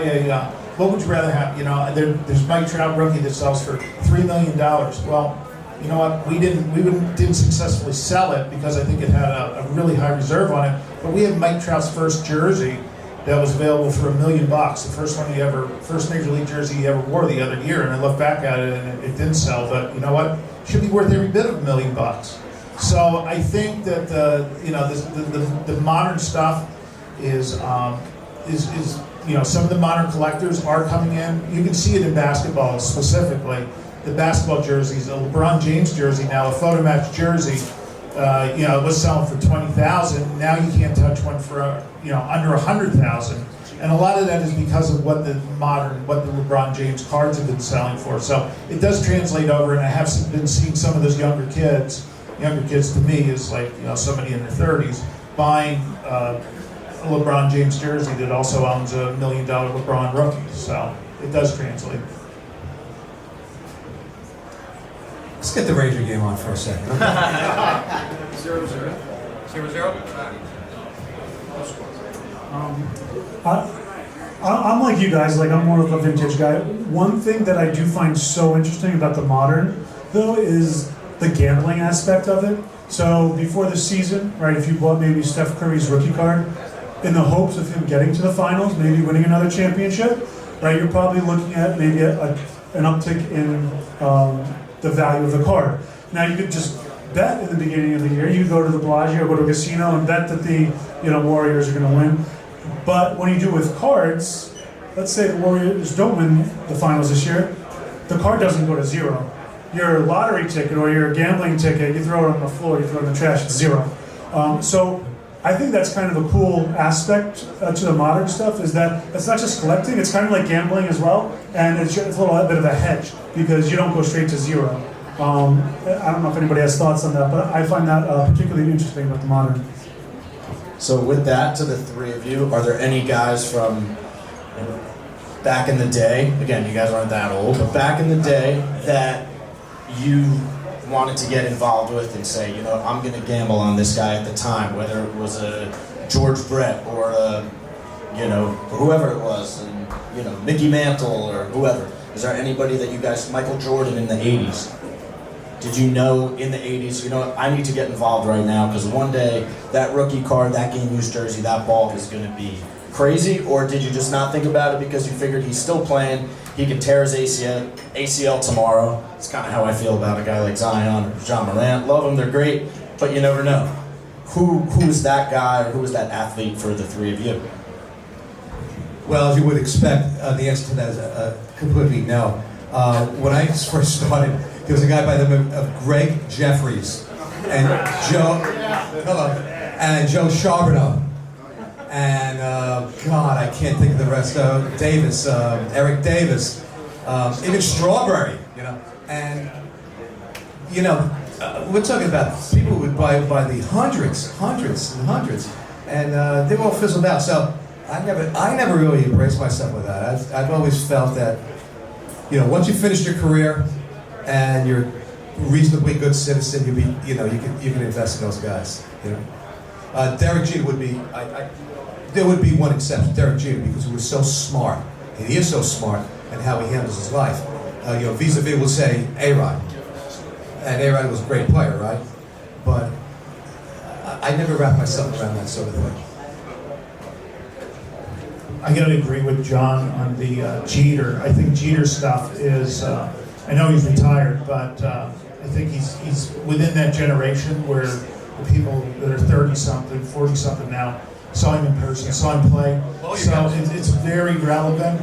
what would you rather have? There's Mike Trout rookie that sells for $3 million. Well, you know what? We didn't successfully sell it because I think it had a really high reserve on it. But we have Mike Trout's first jersey that was available for $1 million. The first Major League jersey he ever wore the other year. And I look back at it and it didn't sell. But you know what? It should be worth every bit of $1 million. So I think that the modern stuff is some of the modern collectors are coming in. You can see it in basketball specifically. The basketball jerseys, a LeBron James jersey now, a photomatch jersey, was selling for $20,000. Now you can't touch one for under $100,000. And a lot of that is because of what the LeBron James cards have been selling for. So it does translate over, and I have been seeing some of those younger kids to me is like somebody in their 30s buying a LeBron James jersey that also owns a $1 million LeBron rookie. So it does translate. Let's get the Ranger game on for a second. 0-0. 0-0. I'm like you guys, I'm more of a vintage guy. One thing that I do find so interesting about the modern, though, is the gambling aspect of it. So before the season, right, if you bought maybe Steph Curry's rookie card, in the hopes of him getting to the finals, maybe winning another championship, right, you're probably looking at maybe an uptick in the value of the card. Now you could just bet in the beginning of the year, you go to the Bellagio, go to a casino and bet that the Warriors are going to win. But when you do with cards, let's say the Warriors don't win the finals this year, the card doesn't go to 0. Your lottery ticket or your gambling ticket, you throw it on the floor, you throw it in the trash, it's 0. So I think that's kind of a cool aspect to the modern stuff, is that it's not just collecting, it's kind of like gambling as well, and it's a little bit of a hedge because you don't go straight to 0. I don't know if anybody has thoughts on that, but I find that particularly interesting about the modern. So with that, to the three of you, are there any guys from back in the day, again, you guys aren't that old, but back in the day that you wanted to get involved with and say, I'm going to gamble on this guy at the time, whether it was a George Brett or whoever it was, and Mickey Mantle or whoever. Is there anybody that you guys, Michael Jordan in the 80s? Did you know in the 80s, you know what, I need to get involved right now because one day that rookie card, that game-used jersey, that ball is going to be crazy? Or did you just not think about it because you figured he's still playing, he could tear his ACL tomorrow? It's kind of how I feel about a guy like Zion or John Morant. Love them, they're great, but you never know. Who is that guy or who is that athlete for the three of you? Well, as you would expect, the answer to that is completely no. When I first started, there was a guy by the name of Greg Jeffries and Joe Charbonneau. And God, I can't think of the rest. Davis, Eric Davis, even Strawberry, you know. And you know, we're talking about people who would buy the hundreds, and they all fizzled out. So I never really embraced myself with that. I've always felt that, you know, once you finish your career and you're a reasonably good citizen, you can invest in those guys. You know, Derek Jeter would be. There would be one exception, Derek Jeter, because he was so smart, and he is so smart in how he handles his life. You know, vis-a-vis would say A-Rod, and A-Rod was a great player, right? But I never wrapped myself around that sort of thing. I gotta agree with John on the Jeter. I think Jeter stuff is, I know he's retired, but I think he's within that generation where the people that are 30-something, 40-something now saw him in person, saw him play. So it's very relevant.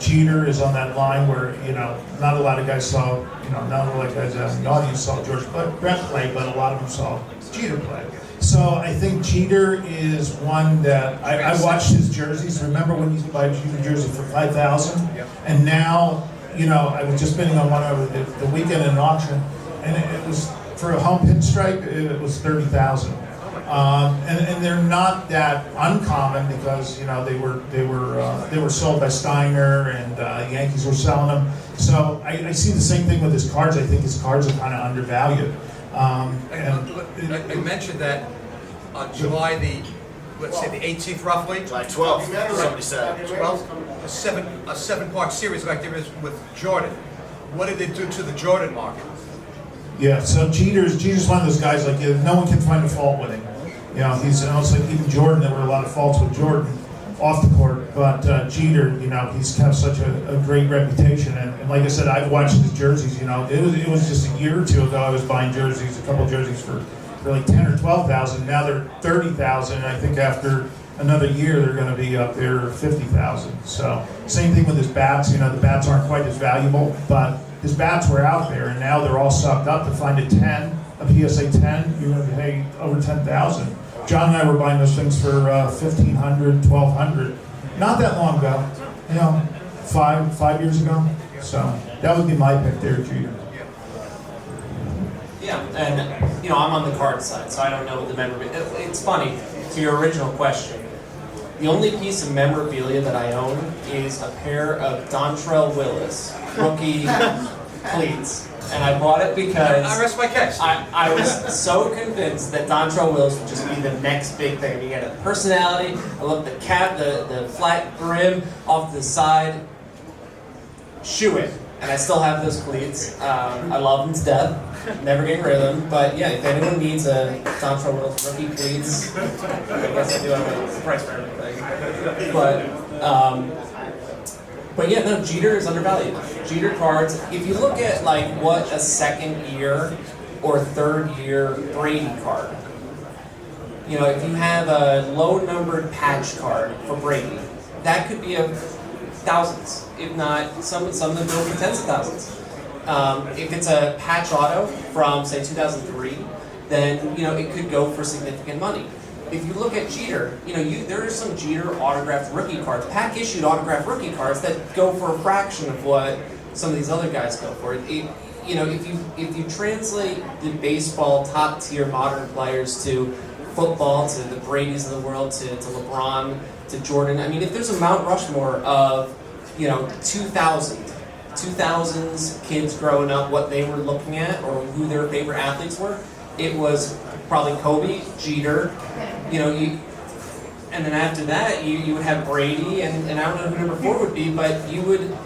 Jeter is on that line where, you know, not a lot of guys saw, you know, not a lot of guys out in the audience saw George Brett play, but a lot of them saw Jeter play. So I think Jeter is one that I watched his jerseys. Remember when you used to buy a Jeter jersey for $5,000? And now, you know, I was just bidding on one over the weekend in an auction, and it was for a home pinstripe. It was $30,000. And they're not that uncommon because, you know, they were sold by Steiner and Yankees were selling them. So I see the same thing with his cards. I think his cards are kind of undervalued. I mentioned that on July the 18th roughly. July 12th, somebody said. 12th, a seven-part series like there is with Jordan. What did it do to the Jordan market? Yeah, so Jeter's one of those guys, like, no one can find a fault with him. You know, he's almost like even Jordan. There were a lot of faults with Jordan off the court, but Jeter, you know, he's got such a great reputation. And like I said, I've watched his jerseys. You know, it was just a year or two ago I was buying jerseys, a couple jerseys for like 10 or 12,000. Now they're 30,000, and I think after another year they're going to be up there 50,000. So same thing with his bats. You know, the bats aren't quite as valuable, but his bats were out there, and now they're all sucked up. To find a PSA 10, you're going to pay over 10,000. John and I were buying those things for $1,500, $1,200, not that long ago. You know, five years ago. So that would be my pick there, Jeter. Yeah, and you know, I'm on the card side, so I don't know what the memorabilia. It's funny, to your original question, the only piece of memorabilia that I own is a pair of Dontrelle Willis rookie cleats. And I bought it because I rest my case. I was so convinced that Dontrelle Willis would just be the next big thing. I mean, he had a personality. I love the cap, the flat brim off the side. Shoe it. And I still have those cleats. I love them to death. Never getting rid of them. But yeah, if anyone needs a Dontrelle Willis rookie cleats, I guess I do have a price for everything. But yeah, no, Jeter is undervalued. Jeter cards, if you look at like what a second year or third year Brady card, you know, if you have a low numbered patch card for Brady, that could be of thousands, if not some of them will be tens of thousands. If it's a patch auto from say 2003, then you know it could go for significant money. If you look at Jeter, you know, there are some Jeter autographed rookie cards, pack issued autographed rookie cards that go for a fraction of what some of these other guys go for. You know, if you translate the baseball top tier modern players to football, to the Bradys of the world, to LeBron, to Jordan, I mean, if there's a Mount Rushmore of, you know, 2000s kids growing up, what they were looking at or who their favorite athletes were, it was probably Kobe, Jeter, you know, and then after that you would have Brady, and I don't know who number 4 would be, but you would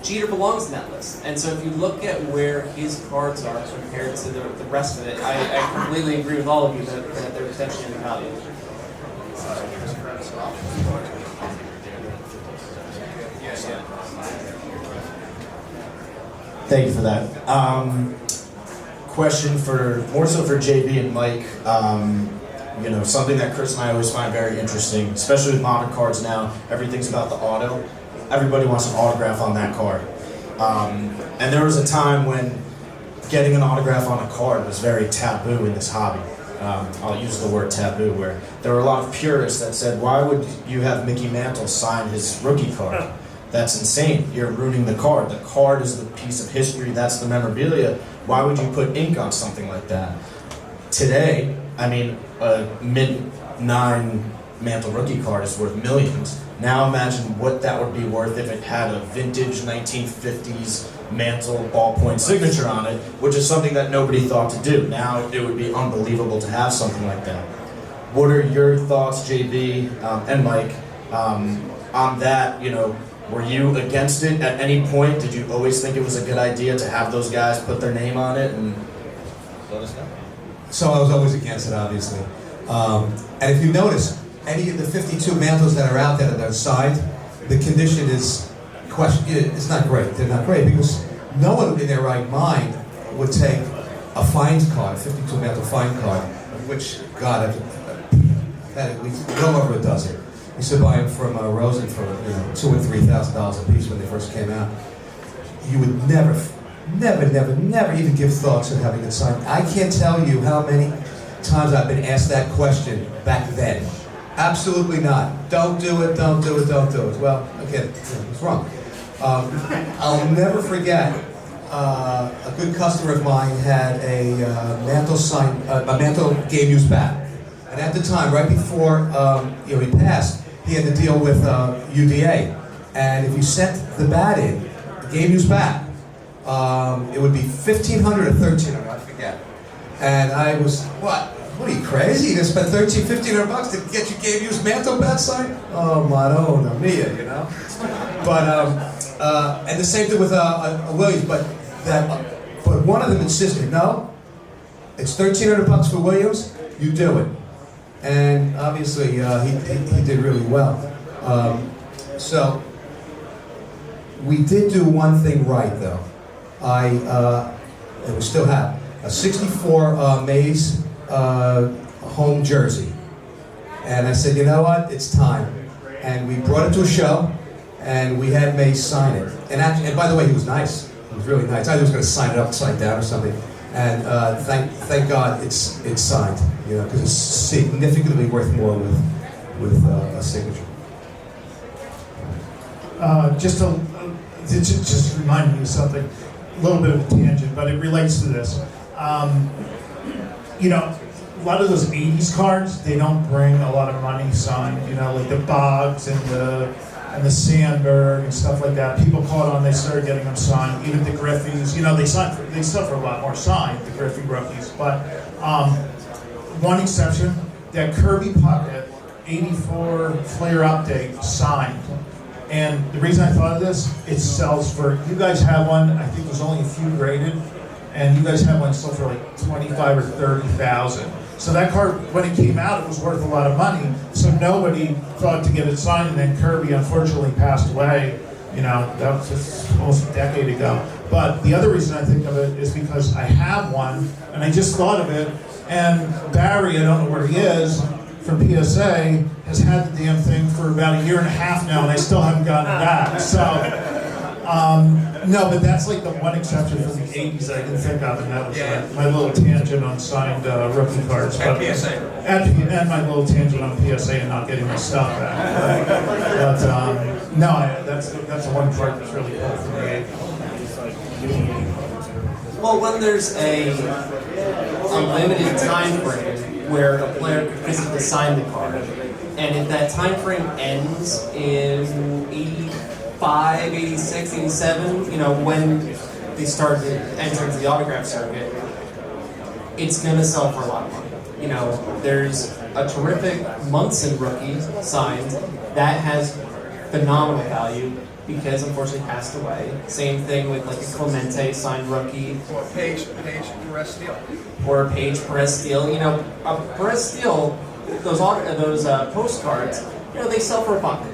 Jeter belongs in that list. And so if you look at where his cards are compared to the rest of it, I completely agree with all of you that they're potentially undervalued. Thank you for that. Question for, more so for JB and Mike. You know, something that Chris and I always find very interesting, especially with modern cards now, everything's about the auto. Everybody wants an autograph on that card. And there was a time when getting an autograph on a card was very taboo in this hobby. I'll use the word taboo, where there were a lot of purists that said, why would you have Mickey Mantle sign his rookie card? That's insane. You're ruining the card. The card is the piece of history. That's the memorabilia. Why would you put ink on something like that? Today, I mean, a mid-9 Mantle rookie card is worth millions. Now imagine what that would be worth if it had a vintage 1950s Mantle ballpoint signature on it, which is something that nobody thought to do. Now it would be unbelievable to have something like that. What are your thoughts, JB and Mike, on that? You know, were you against it at any point? Did you always think it was a good idea to have those guys put their name on it? And let us know. So I was always against it, obviously. And if you notice, any of the 52 Mantles that are out there that are signed, the condition is it's not great. They're not great because no one in their right mind would take a find card, 52 Mantle find card, which, God, I've had at least well over a dozen. I used to buy them from Rosen for $2,000 and $3,000 a piece when they first came out. You would never even give thought to having it signed. I can't tell you how many times I've been asked that question back then. Absolutely not. Don't do it, don't do it, don't do it. Well, again, it's wrong. I'll never forget, a good customer of mine had a Mantle game used bat. And at the time, right before he passed, he had to deal with UDA. And if you sent the bat in, the game used bat, it would be $1,500 or $1,300, I forget. And I was, what are you, crazy? You spent $1,500 to get your game used Mantle bat signed? Oh, Madonna mia, you know? But, and the same thing with Williams, but one of them insisted, no, it's $1,300 for Williams, you do it. And obviously, he did really well. So, we did do one thing right, though. And we still have a 64 Mays home jersey. And I said, you know what, it's time. And we brought it to a show, and we had Mays sign it. And by the way, he was nice. He was really nice. I thought he was going to sign it upside down or something. And thank God it's signed, you know, because it's significantly worth more with a signature. Just remind me of something, a little bit of a tangent, but it relates to this. You know, a lot of those 80s cards, they don't bring a lot of money signed, you know, like the Boggs and the Sandberg and stuff like that. People caught on, they started getting them signed. Even the Griffeys, you know, they suffer a lot more signed, the Griffey rookies. But one exception, that Kirby Puckett 84 Flair update signed. And the reason I thought of this, it sells for, you guys have one, I think there's only a few graded, and you guys have one sold for like 25 or 30,000. So that card, when it came out, it was worth a lot of money. So nobody thought to get it signed, and then Kirby unfortunately passed away. You know, that was just almost a decade ago. But the other reason I think of it is because I have one, and I just thought of it, and Barry, I don't know where he is, from PSA, has had the damn thing for about 1.5 years now, and I still haven't gotten it back. So, no, but that's like the one exception from the 80s I can think of, and that was my little tangent on signed rookie cards. At PSA. And my little tangent on PSA and not getting my stuff back. But no, that's the one part that's really cool for me. Well, when there's a limited time frame where a player could physically sign the card, and if that time frame ends in 85, 86, 87, you know, when they start entering the autograph circuit, it's going to sell for a lot of money. You know, there's a terrific Munson rookie signed that has phenomenal value. because unfortunately passed away. Same thing with like a Clemente signed rookie. Or Page Perez Steele. Or Page Perez Steele. You know, Perez Steele, those postcards, you know, they sell for $1.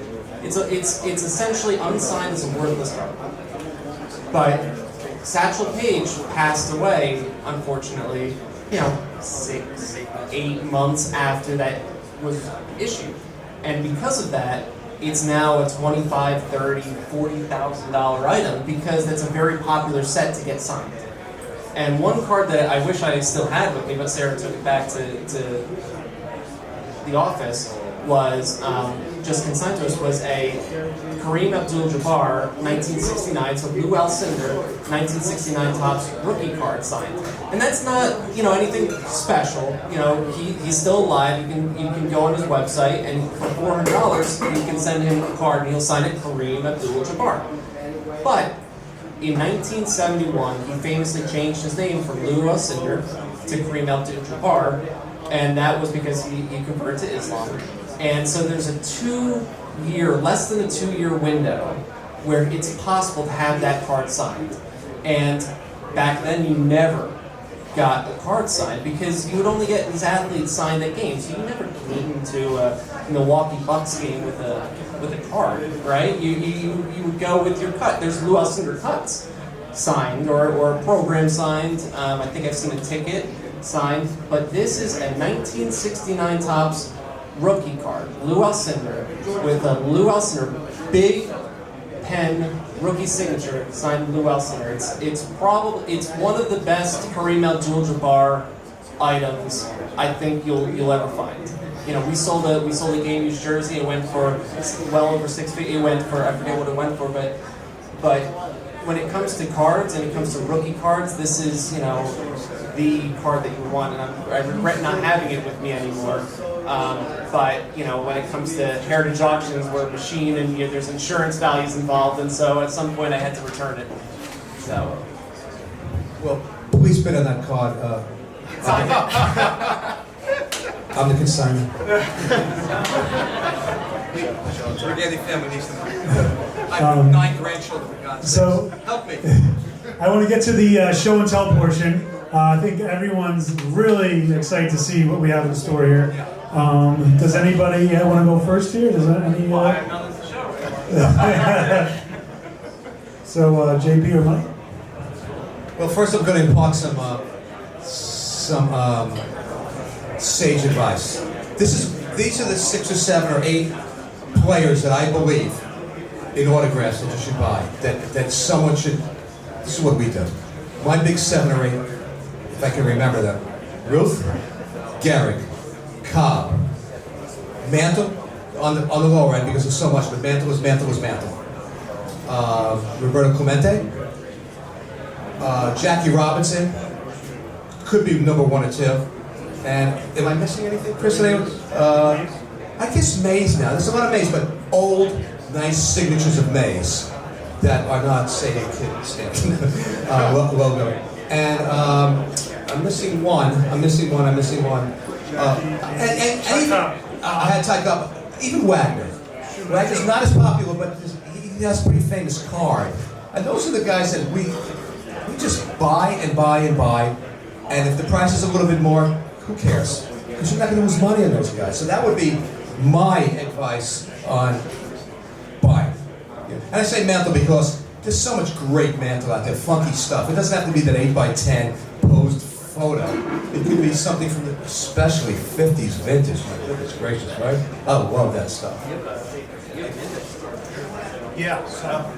It's essentially unsigned as a worthless card. But Satchel Paige passed away, unfortunately, you know, 6, 8 months after that was issued. And because of that, it's now a $25,000, $30,000, $40,000 item because that's a very popular set to get signed. And one card that I wish I still had with me, but Sarah took it back to the office, was just consigned to us, was a Kareem Abdul-Jabbar 1969, so Lou Alcindor 1969 Topps rookie card signed. And that's not, you know, anything special. You know, he's still alive. You can go on his website, and for $400 you can send him a card and he'll sign it Kareem Abdul-Jabbar. But in 1971, he famously changed his name from Lou Alcindor to Kareem Abdul-Jabbar, and that was because he converted to Islam. And so there's a less than a 2-year window where it's possible to have that card signed. And back then you never got a card signed because you would only get these athletes signed at games. You never came into a Milwaukee Bucks game with a card, right? You would go with your cut. There's Lou Alcindor cuts signed or a program signed. I think I've seen a ticket signed, but this is a 1969 Topps rookie card, Lou Alcindor, with a Lou Alcindor big pen rookie signature signed Lou Alcindor. It's one of the best Kareem Abdul-Jabbar items I think you'll ever find. You know, we sold a game used jersey. It went for well over $6 feet. It went for, I forget what it went for, but when it comes to cards and it comes to rookie cards, this is, you know, the card that you want, and I regret not having it with me anymore. But you know, when it comes to heritage auctions, we're a machine, and there's insurance values involved, and so at some point I had to return it. So, well, please bid on that card. I'm the consignment. Spaghetti family needs to know. I have 9 grandchildren, for God's sake. So, help me. I want to get to the show and tell portion. I think everyone's really excited to see what we have in store here. Does anybody want to go first here? Does any? I have nothing to show. So, JP or Mike? Well, first I'm going to impart some sage advice. These are the 6 or 7 or 8 players that I believe in autographs that you should buy. That someone should. This is what we do. My big 7 or 8, if I can remember them: Ruth, Gehrig, Cobb, Mantle on the lower end because there's so much, but Mantle was Mantle. Roberto Clemente, Jackie Robinson, could be number 1 or 2. And am I missing anything, Chris? I guess Mays now. There's a lot of Mays, but old, nice signatures of Mays that are not Sadie Kids logo. And I'm missing one. And even, I had Ty Cobb. Even Wagner. Wagner's not as popular, but he has a pretty famous card. And those are the guys that we just buy and buy and buy. And if the price is a little bit more, who cares? Because you're not going to lose money on those guys. So that would be my advice on buying. And I say Mantle because there's so much great Mantle out there, funky stuff. It doesn't have to be that 8x10 posed photo. It could be something from the, especially 50s vintage. My goodness gracious, right? I love that stuff. Yeah.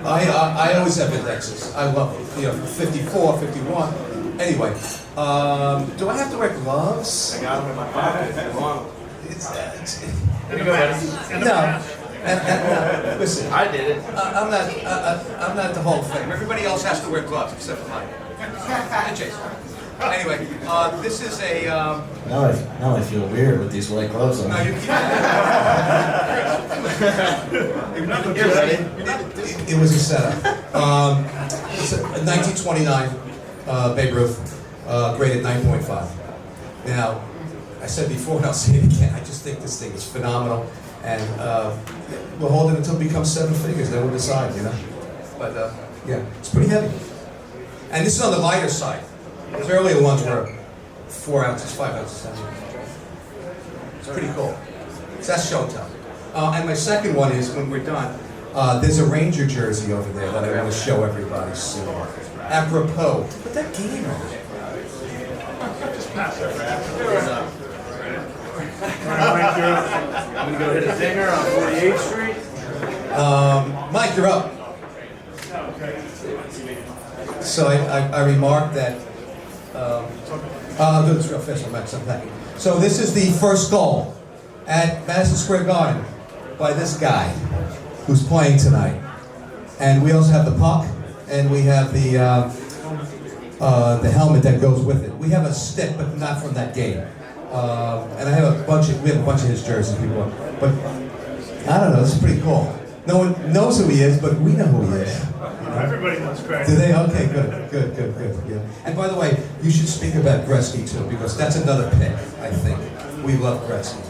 I always have indexes. I love them. 54, 51. Anyway, do I have to wear gloves? I got them in my pocket. No. Listen, I did it. I'm not the whole thing. Everybody else has to wear gloves except for mine. And Jason. Anyway, this is a. Now I feel weird with these white gloves on. No, you It was a setup. It's a 1929 Babe Ruth, graded 9.5. Now, I said before, and I'll say it again, I just think this thing is phenomenal. And we'll hold it until it becomes 7 figures, then we'll decide, you know? But yeah, it's pretty heavy. And this is on the lighter side. Those earlier ones were 4 ounces, 5 ounces. It's pretty cool. So that's Showtime. And my second one is, when we're done, there's a Ranger jersey over there that I want to show everybody soon. Apropos. Put that game on. Just pass it around. I'm going to go hit a zinger on 48th Street. Mike, you're up. So I remarked that, I'll do this real fast, thank you. So this is the first goal at Madison Square Garden by this guy who's playing tonight. And we also have the puck, and we have the helmet that goes with it. We have a stick, but not from that game. And we have a bunch of his jerseys, people. But I don't know, this is pretty cool. No one knows who he is, but we know who he is. Everybody knows Craig. Do they? Okay, good. Yeah. And by the way, you should speak about Gretzky too, because that's another pick, I think. We love Gretzky.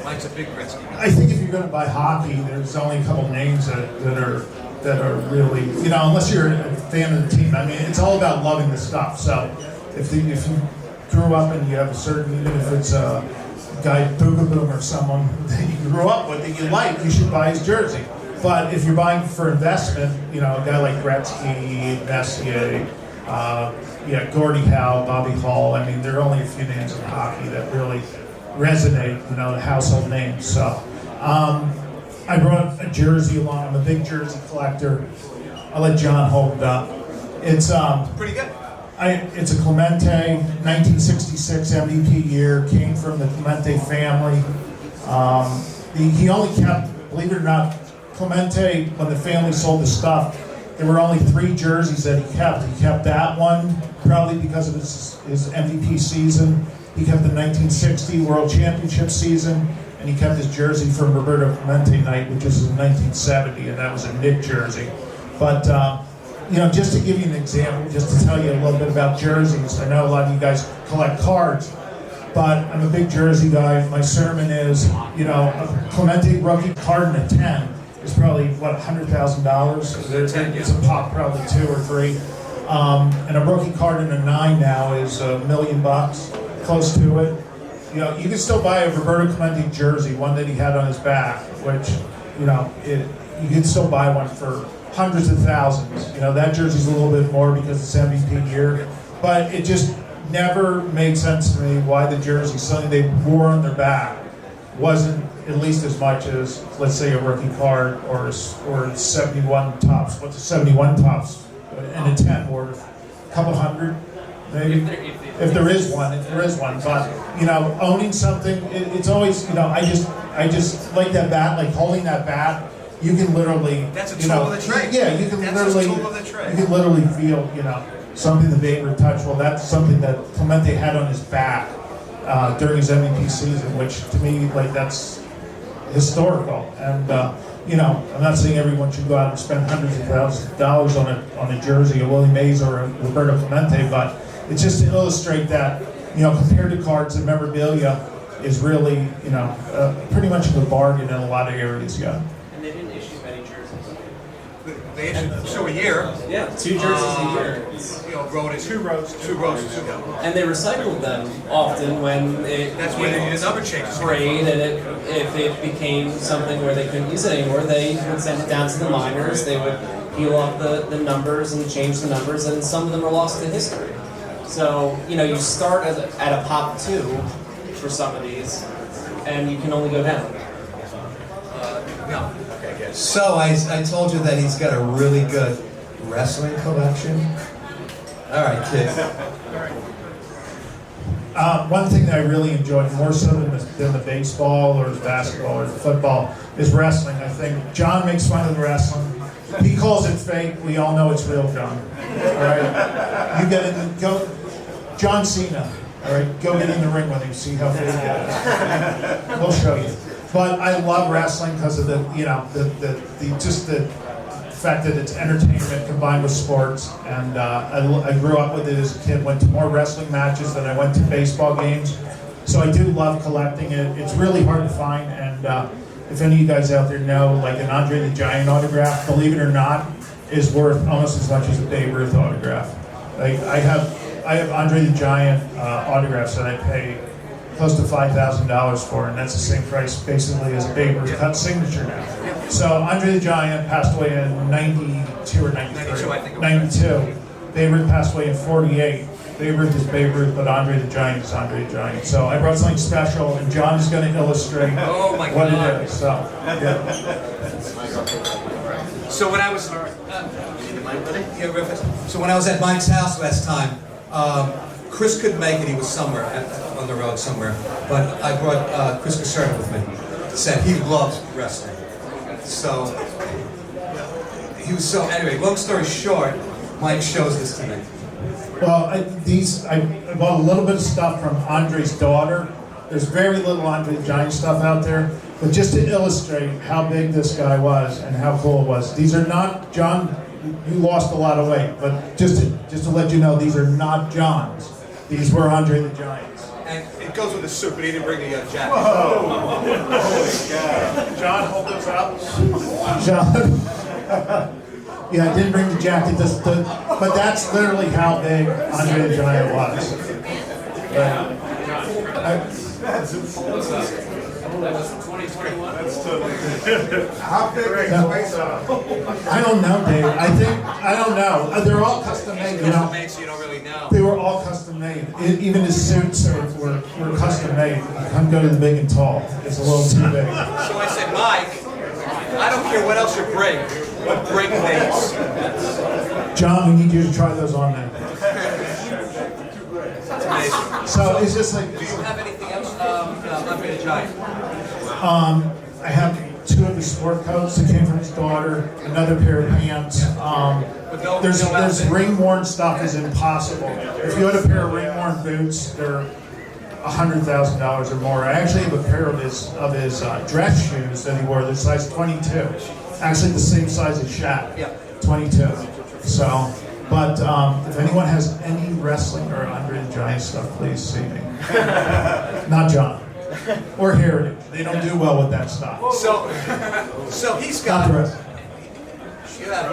Mike's a big Gretzky guy. I think if you're going to buy hockey, there's only a couple names that are really, you know, unless you're a fan of the team. I mean, it's all about loving the stuff. So if you grew up and you have a certain, even if it's a guy Boogaboom or someone that you grew up with that you like, you should buy his jersey. But if you're buying for investment, you know, a guy like Gretzky, Messier, Gordie Howe, Bobby Hall, I mean, there are only a few names in hockey that really resonate, you know, the household names. So I brought a jersey along. I'm a big jersey collector. I'll let John hold it up. It's pretty good. It's a Clemente, 1966 MVP year, came from the Clemente family. He only kept, believe it or not, Clemente, when the family sold the stuff, there were only 3 jerseys that he kept. He kept that one, probably because of his MVP season. He kept the 1960 World Championship season, and he kept his jersey from Roberto Clemente night, which was in 1970, and that was a Knick jersey. But, you know, just to give you an example, just to tell you a little bit about jerseys, I know a lot of you guys collect cards, but I'm a big jersey guy. My sermon is, you know, a Clemente rookie card in a 10 is probably, what, $100,000? It's a pop, probably 2 or 3. And a rookie card in a 9 now is $1 million, close to it. You know, you can still buy a Roberto Clemente jersey, one that he had on his back, which, you know, you can still buy one for hundreds of thousands. You know, that jersey's a little bit more because it's MVP year, but it just never made sense to me why the jersey, something they wore on their back, wasn't at least as much as, let's say, a rookie card or 71 tops. What's a 71 tops? And a 10 worth a couple hundred, maybe. If there is one. But you know, owning something, it's always, you know, I just like that bat, like holding that bat. You can literally, that's a tool of the trade. Yeah, you can that's literally, a tool of the trade. You can literally feel, you know, something the vapor touch. Well, that's something that Clemente had on his back during his MVP season, which to me, like, that's historical. And you know, I'm not saying everyone should go out and spend hundreds of thousands of dollars on a jersey, a Willie Mays or a Roberto Clemente, but it's just to illustrate that, you know, compared to cards, the memorabilia is really, you know, pretty much of a bargain in a lot of areas, yeah. And they didn't issue many jerseys. They issued 2 a year. Yeah, 2 jerseys a year. You know, two rows. And they recycled them often when it That's when they needed number changes. Trade, and if it became something where they couldn't use it anymore, they would send it down to the miners. They would peel off the numbers and change the numbers, and some of them are lost to history. So, you know, you start at a pop 2 for some of these, and you can only go down. No. Okay, good. So I told you that he's got a really good wrestling collection. All right, kids. One thing that I really enjoy, more so than the baseball or the basketball or the football, is wrestling. I think John makes fun of the wrestling. He calls it fake. We all know it's real, John. All right, you get in. Go, John Cena. All right, go get in the ring with him. See how fake it is. We'll show you. But I love wrestling because of the, you know, the fact that it's entertainment combined with sports, and I grew up with it as a kid. Went to more wrestling matches than I went to baseball games, so I do love collecting it. It's really hard to find, and if any of you guys out there know, like an Andre the Giant autograph, believe it or not, is worth almost as much as a Babe Ruth autograph. Like I have Andre the Giant autographs that I pay close to $5,000 for, and that's the same price basically as a Babe Ruth cut signature now. So Andre the Giant passed away in 92 or 93. 92, I think. 92. Babe Ruth passed away in 48. Babe Ruth is Babe Ruth, but Andre the Giant is Andre the Giant. So I brought something special, and John is going to illustrate what it is. So, yeah. So when I was, so when I was at Mike's house last time, Chris couldn't make it. He was somewhere on the road somewhere. But I brought Chris Caserta with me. Said he loves wrestling. So he was so. Anyway, long story short, Mike shows this to me. Well, I bought a little bit of stuff from Andre's daughter. There's very little Andre the Giant stuff out there, but just to illustrate how big this guy was and how cool it was. These are not John. You lost a lot of weight, but just to let you know, these are not John's. These were Andre the Giant's. And it goes with the suit, but he didn't bring the jacket. Whoa! Holy God. John, hold those up. John. Yeah, I didn't bring the jacket, but that's literally how big Andre the Giant was. How big is the waist? I don't know, Dave. I don't know. They're all custom made. You know, Custom made, so you don't really know. they were all custom made. Even his suits were custom made. Come go to the big and tall. It's a little too big. So I said, Mike, I don't care what else you bring, but bring these. John, we need you to try those on there. That's amazing. So it's just like. Do you have anything else, Andre the Giant? I have 2 of his sport coats that came from his daughter, another pair of pants. There's ring-worn stuff is impossible. If you had a pair of ring-worn boots, they're $100,000 or more. I actually have a pair of his dress shoes that he wore. They're size 22. Actually, the same size as Shaq. Yeah. 22. So, but if anyone has any wrestling or Andre the Giant stuff, please see me. Not John. Or Heritage. They don't do well with that stuff. So he's got. Not the rest. You have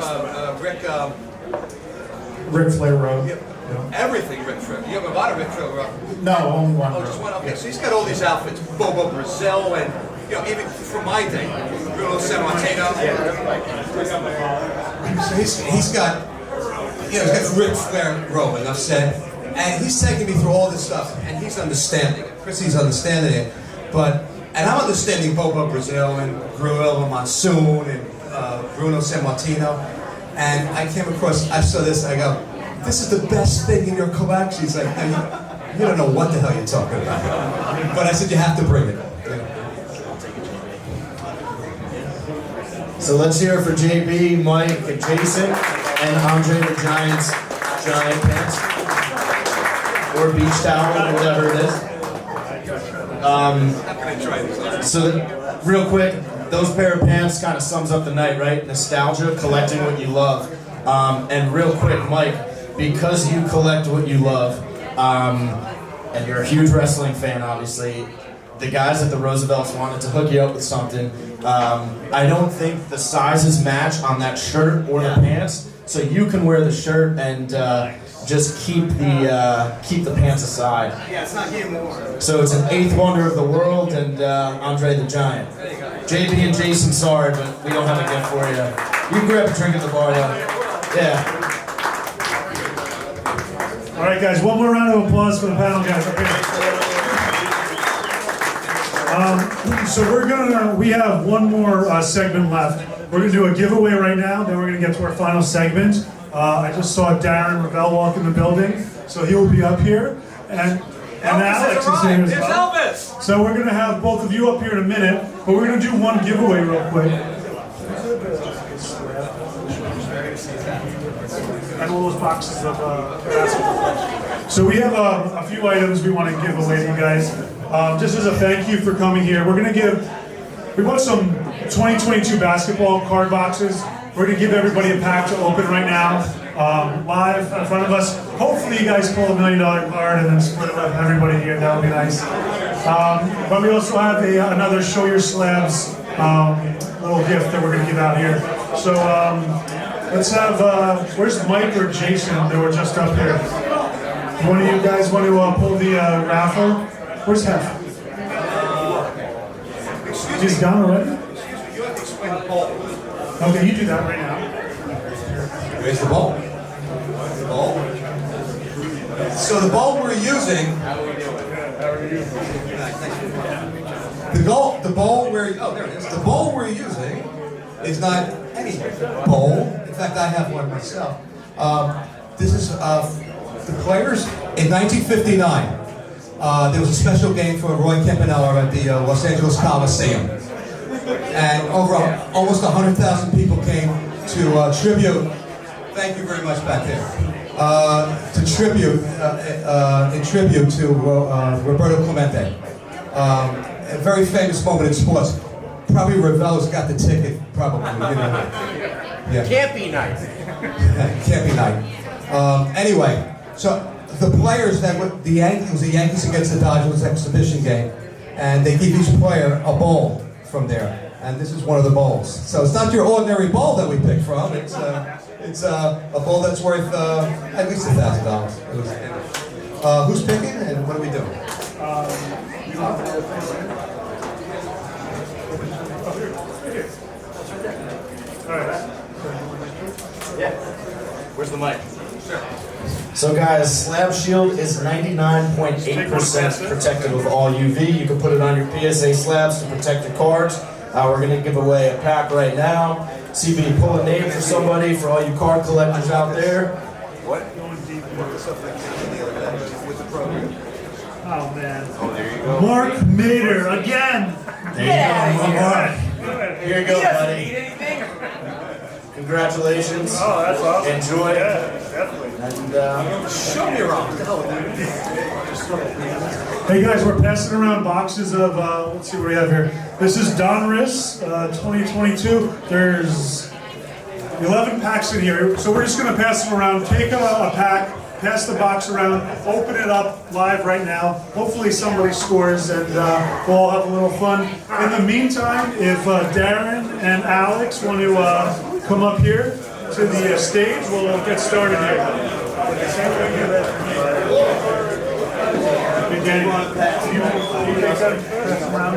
Ric Flair Road. Yep. Everything Ric Flair. You have a lot of Ric Flair Road. No, only one. Oh, just one. Okay, so he's got all these outfits. Bobo Brazil and even from my day, Bruno Sammartino. So he's got Ric Flair robe, enough said. And he's taking me through all this stuff, and he's understanding it. Chrissy's understanding it, and I'm understanding Bobo Brazil and Gruel and Monsoon and Bruno Sammartino. And I saw this, I go, this is the best thing in your collection. He's like, you don't know what the hell you're talking about. But I said, you have to bring it. So let's hear it for JB, Mike, and Jason, and Andre the Giant's giant pants. Or beach towel, whatever it is. So real quick, those pair of pants kind of sums up the night, right? Nostalgia, collecting what you love. And real quick, Mike, because you collect what you love, and you're a huge wrestling fan, obviously, the guys at the Roosevelts wanted to hook you up with something. I don't think the sizes match on that shirt or the pants, so you can wear the shirt and just keep the pants aside. Yeah, it's not here more. So it's an 8th wonder of the world and Andre the Giant. There you go. JB and Jason, sorry, but we don't have a gift for you. You can grab a drink at the bar though. Yeah. All right, guys, one more round of applause for the panel, guys. Okay. So we have one more segment left. We're gonna do a giveaway right now, then we're gonna get to our final segment. I just saw Darren Ravel walk in the building, so he will be up here. And Alex is here as well. Elvis! So we're gonna have both of you up here in a minute, but we're gonna do one giveaway real quick. And all those boxes of basketball. So we have a few items we want to give away to you guys. Just as a thank you for coming here, we bought some 2022 basketball card boxes. We're going to give everybody a pack to open right now, live in front of us. Hopefully you guys pull $1 million card and then split it with everybody here. That would be nice. But we also have another Show Your Slabs little gift that we're going to give out here. So let's have, where's Mike or Jason? They were just up here. One of you guys want to pull the raffle? Where's Hef? He's gone already? You have to explain the ball. Okay, you do that right now. Where's the ball? The ball? So the ball we're using. The ball we're the ball we're using is not any bowl. In fact, I have one myself. This is the players in 1959. There was a special game for Roy Campanella at the Los Angeles Coliseum, and almost 100,000 people came to tribute. Thank you very much back there. In tribute to Roberto Clemente. A very famous moment in sports. Probably Ravel's got the ticket, probably. You know. Yeah. Can't be nice. Can't be nice. Anyway, so the players it was the Yankees against the Dodgers exhibition game, and they give each player a bowl from there, and this is one of the bowls. So it's not your ordinary bowl that we picked from. It's a bowl that's worth at least $1,000. Who's picking, and what are we doing? Yeah. Where's the mic? So guys, Slab Shield is 99.8% protective of all UV. You can put it on your PSA slabs to protect your cards. We're going to give away a pack right now. CB, pull a name for somebody, for all you card collectors out there. What? Oh man. Oh, there you go. Mark Mader again. There you go, Mark. Here you go, He doesn't buddy. need anything. Congratulations. Oh, that's awesome. Enjoy. Yeah, definitely. And Show me around. Hey guys, we're passing around boxes of, let's see what we have here. This is Donruss 2022. There's 11 packs in here. So we're just going to pass them around. Take a pack, pass the box around, open it up live right now. Hopefully somebody scores and we'll all have a little fun. In the meantime, if Darren and Alex want to come up here to the stage, we'll get started here. Hey, Danny, you take that around.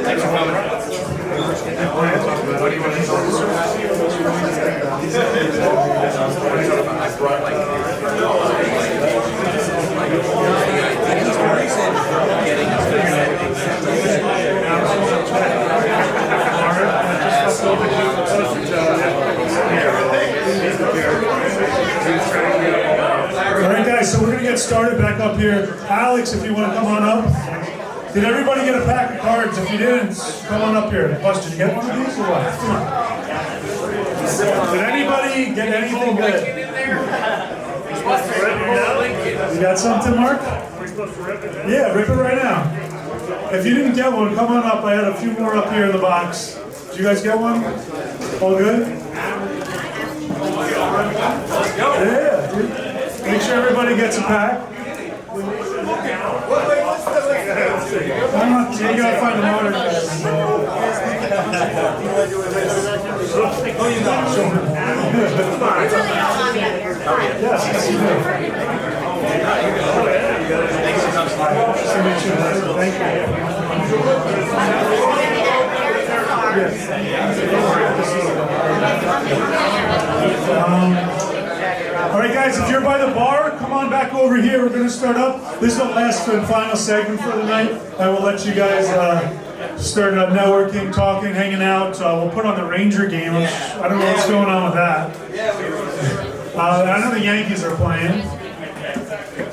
Thanks for coming. What do you want to do? All right, guys, so we're going to get started back up here. Alex, if you want to come on up. Did everybody get a pack of cards? If you didn't, come on up here. Bus, did you get one of these or what? Come on. Did anybody get anything good? You got something, Mark? Yeah, rip it right now. If you didn't get one, come on up. I had a few more up here in the box. Did you guys get one? All good? Yeah, dude. Make sure everybody gets a pack. Yeah, you gotta find a motor. Yes, you do. Thank you. All right, guys, if you're by the bar, come on back over here. We're going to start up. This is the last and final segment for the night. I will let you guys start networking, talking, hanging out. We'll put on the Ranger game, which I don't know what's going on with that. I know the Yankees are playing.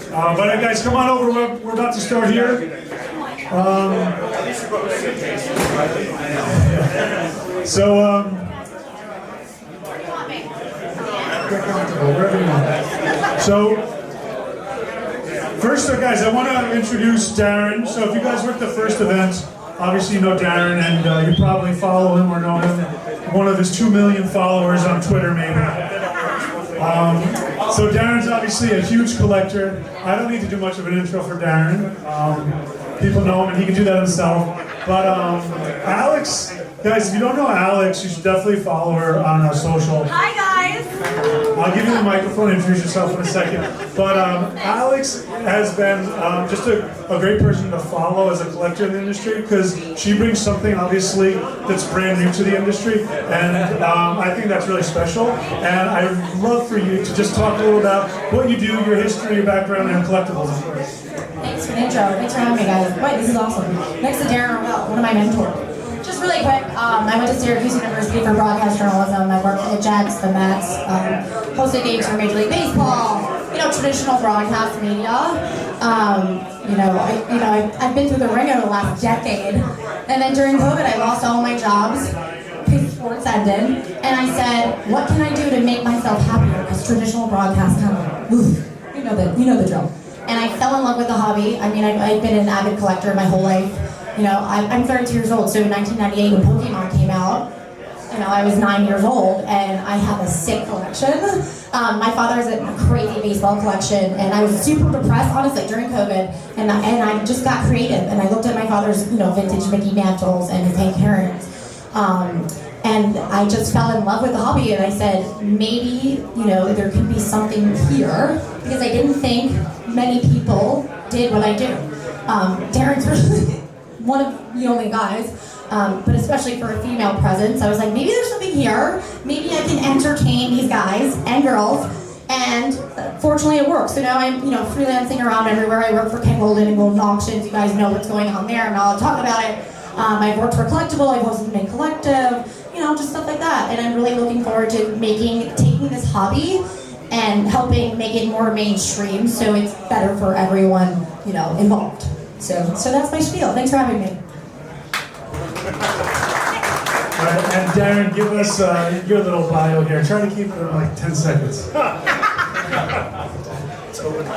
But guys, come on over. We're about to start here. So, first, guys, I want to introduce Darren. So, if you guys were at the first event, obviously you know Darren, and you probably follow him or know him. One of his 2 million followers on Twitter, maybe. So, Darren's obviously a huge collector. I don't need to do much of an intro for Darren. People know him, and he can do that himself. But Alex, guys, if you don't know Alex, you should definitely follow her on social. Hi, guys. I'll give you the microphone and introduce yourself in a second. But Alex has been just a great person to follow as a collector in the industry because she brings something, obviously, that's brand new to the industry. And I think that's really special. And I'd love for you to just talk a little about what you do, your history, your background, and collectibles, of course. Thanks for the intro. Thanks for having me, guys. Wait, this is awesome. Next to Darren Orwell, one of my mentors. Just really quick, I went to Syracuse University for broadcast journalism. I worked at Jets, the Mets, hosted games for Major League Baseball, traditional broadcast media. I've been through the ringer the last decade. And then during COVID, I lost all my jobs. Sports ended. And I said, what can I do to make myself happier? Because traditional broadcast kind of, you know the drill. And I fell in love with the hobby. I mean, I've been an avid collector my whole life. I'm 32 years old, so in 1998 when Pokemon came out, I was 9 years old, and I have a sick collection. My father has a crazy baseball collection, and I was super depressed, honestly, during COVID, and I just got creative, and I looked at my father's, vintage Mickey Mantles and his Hank Aaron's, and I just fell in love with the hobby, and I said, maybe, there could be something here, because I didn't think many people did what I do. Darren's really one of the only guys, but especially for a female presence, I was like, maybe there's something here. Maybe I can entertain these guys and girls, and fortunately it works. So now I'm, freelancing around everywhere. I work for Ken Golden and Golden Auctions. You guys know what's going on there. I'm not allowed to talk about it. I've worked for Collectible. I've hosted Make Collective. Just stuff like that. And I'm really looking forward to taking this hobby and helping make it more mainstream, so it's better for everyone, involved. So that's my spiel. Thanks for having me. And Darren, give us your little bio here. Try to keep it in like 10 seconds.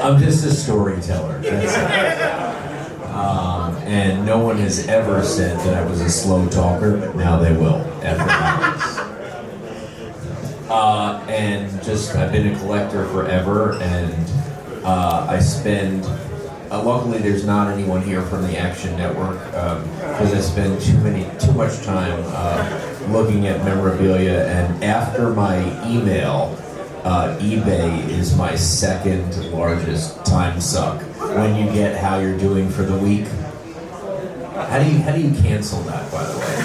I'm just a storyteller. That's it. And no one has ever said that I was a slow talker, but now they will after this. I've been a collector forever, and I spend. Luckily, there's not anyone here from the Action Network because I spend too much time looking at memorabilia. And after my email, eBay is my second largest time suck. When you get how you're doing for the week, how do you cancel that? By the way,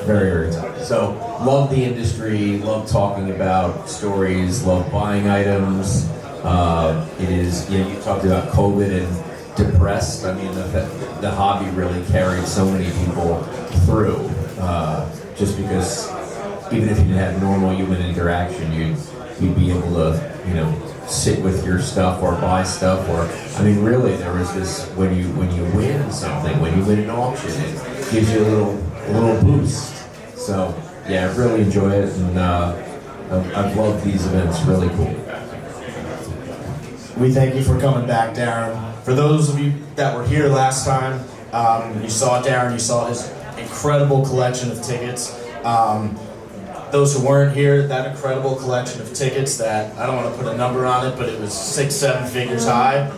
very tough. So love the industry, love talking about stories, love buying items. It is, you talked about COVID and depressed. I mean, the hobby really carried so many people through, just because even if you didn't have normal human interaction, you'd be able to, sit with your stuff or buy stuff, or, I mean, really, there was this, when you win something, when you win an auction, it gives you a little boost. So, yeah, I really enjoy it, and I've loved these events, really cool. We thank you for coming back, Darren. For those of you that were here last time, you saw Darren, you saw his incredible collection of tickets. Those who weren't here, that incredible collection of tickets that, I don't want to put a number on it, but it was 6-7 figures high.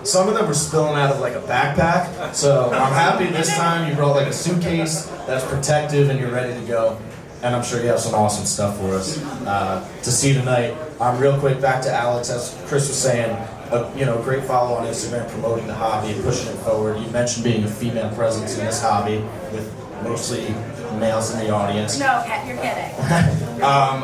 Some of them were spilling out of like a backpack, so I'm happy this time you brought like a suitcase that's protective and you're ready to go. And I'm sure you have some awesome stuff for us to see tonight. Real quick, back to Alex, as Chris was saying, great follow on Instagram promoting the hobby and pushing it forward. You mentioned being a female presence in this hobby with mostly males in the audience. No, you're kidding.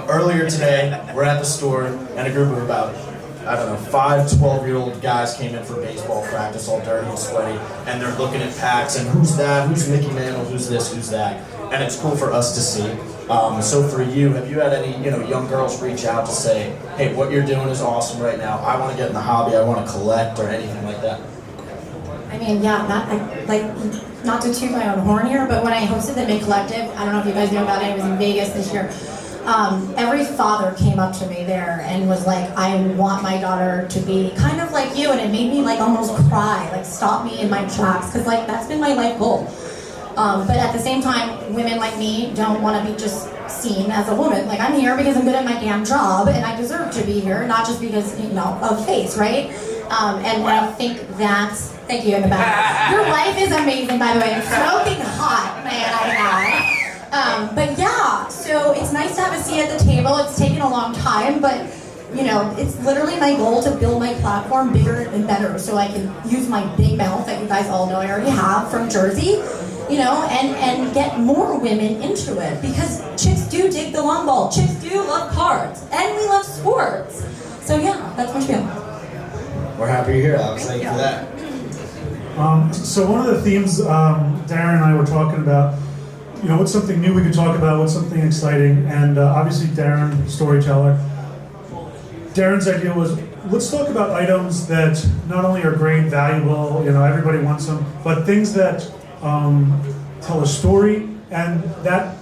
Earlier today, we're at the store, and a group of about, 5 12-year-old guys came in for baseball practice, all dirty and sweaty, and they're looking at packs, and who's that, who's Mickey Mantle, who's this, who's that, and it's cool for us to see. So for you, have you had any, young girls reach out to say, hey, what you're doing is awesome right now, I want to get in the hobby, I want to collect, or anything like that? I mean, yeah, not to toot my own horn here, but when I hosted the Mid Collective, I don't know if you guys know about it, I was in Vegas this year. Every father came up to me there and was like, I want my daughter to be kind of like you, and it made me almost cry, stop me in my tracks, because that's been my life goal. But at the same time, women like me don't want to be just seen as a woman. I'm here because I'm good at my damn job, and I deserve to be here, not just because, of face, right? And I think that's, thank you in the back. Your wife is amazing, by the way. Smoking hot, man, I have. But yeah, so it's nice to have a seat at the table. It's taken a long time, but it's literally my goal to build my platform bigger and better so I can use my big mouth that you guys all know I already have from Jersey, and get more women into it, because chicks do dig the long ball. Chicks do love cards, and we love sports. So yeah, that's my spiel. We're happy you're here, Alex. Thank you for that. So one of the themes Darren and I were talking about, what's something new we could talk about, what's something exciting, and obviously Darren, storyteller. Darren's idea was, let's talk about items that not only are great, valuable, everybody wants them, but things that tell a story and that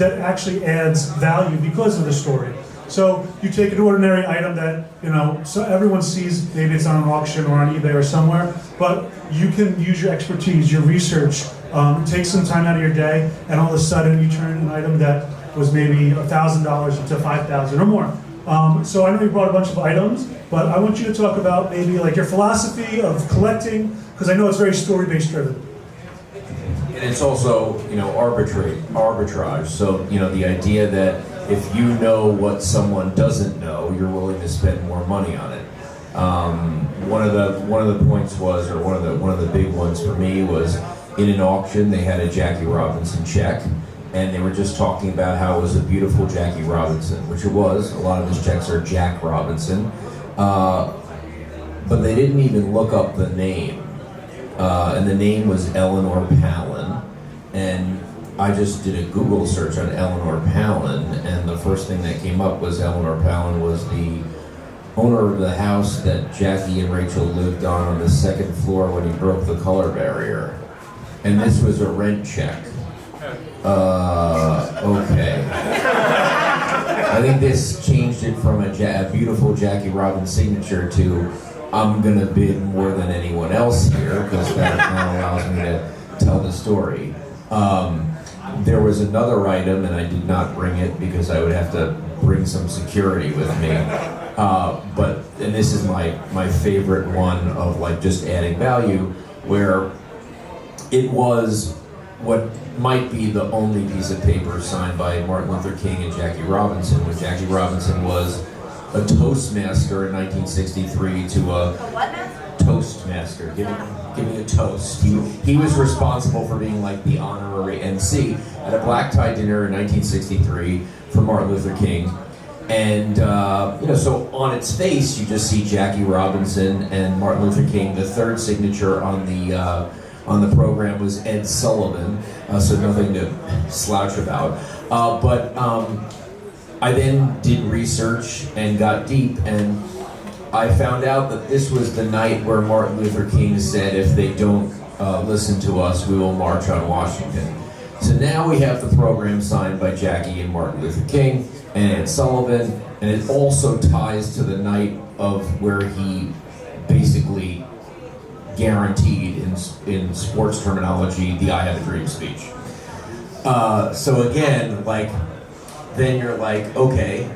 actually adds value because of the story. So you take an ordinary item that, so everyone sees, maybe it's on an auction or on eBay or somewhere, but you can use your expertise, your research, take some time out of your day, and all of a sudden you turn an item that was maybe $1,000 into $5,000 or more. So I know you brought a bunch of items, but I want you to talk about maybe your philosophy of collecting, because I know it's very story-based driven. And it's also, arbitrage. So, the idea that if you know what someone doesn't know, you're willing to spend more money on it. One of the points was, or one of the big ones for me was, in an auction they had a Jackie Robinson check, and they were just talking about how it was a beautiful Jackie Robinson, which it was. A lot of his checks are Jack Robinson, but they didn't even look up the name, and the name was Eleanor Palin, and I just did a Google search on Eleanor Palin, and the first thing that came up was Eleanor Palin was the owner of the house that Jackie and Rachel lived on the second floor when he broke the color barrier. And this was a rent check. Okay. I think this changed it from a beautiful Jackie Robinson signature to, I'm gonna bid more than anyone else here, because that now allows me to tell the story. There was another item, and I did not bring it because I would have to bring some security with me. And this is my favorite one of just adding value, where it was what might be the only piece of paper signed by Martin Luther King and Jackie Robinson, when Jackie Robinson was a Toastmaster in 1963 to a Toastmaster, giving a toast. He was responsible for being the honorary MC at a black tie dinner in 1963 for Martin Luther King. And so on its face, you just see Jackie Robinson and Martin Luther King. The third signature on the program was Ed Sullivan, so nothing to slouch about. But I then did research and got deep, and I found out that this was the night where Martin Luther King said, if they don't listen to us, we will march on Washington. So now we have the program signed by Jackie and Martin Luther King and Ed Sullivan, and it also ties to the night of where he basically guaranteed, in sports terminology, the I Have a Dream speech. So again, then you're okay,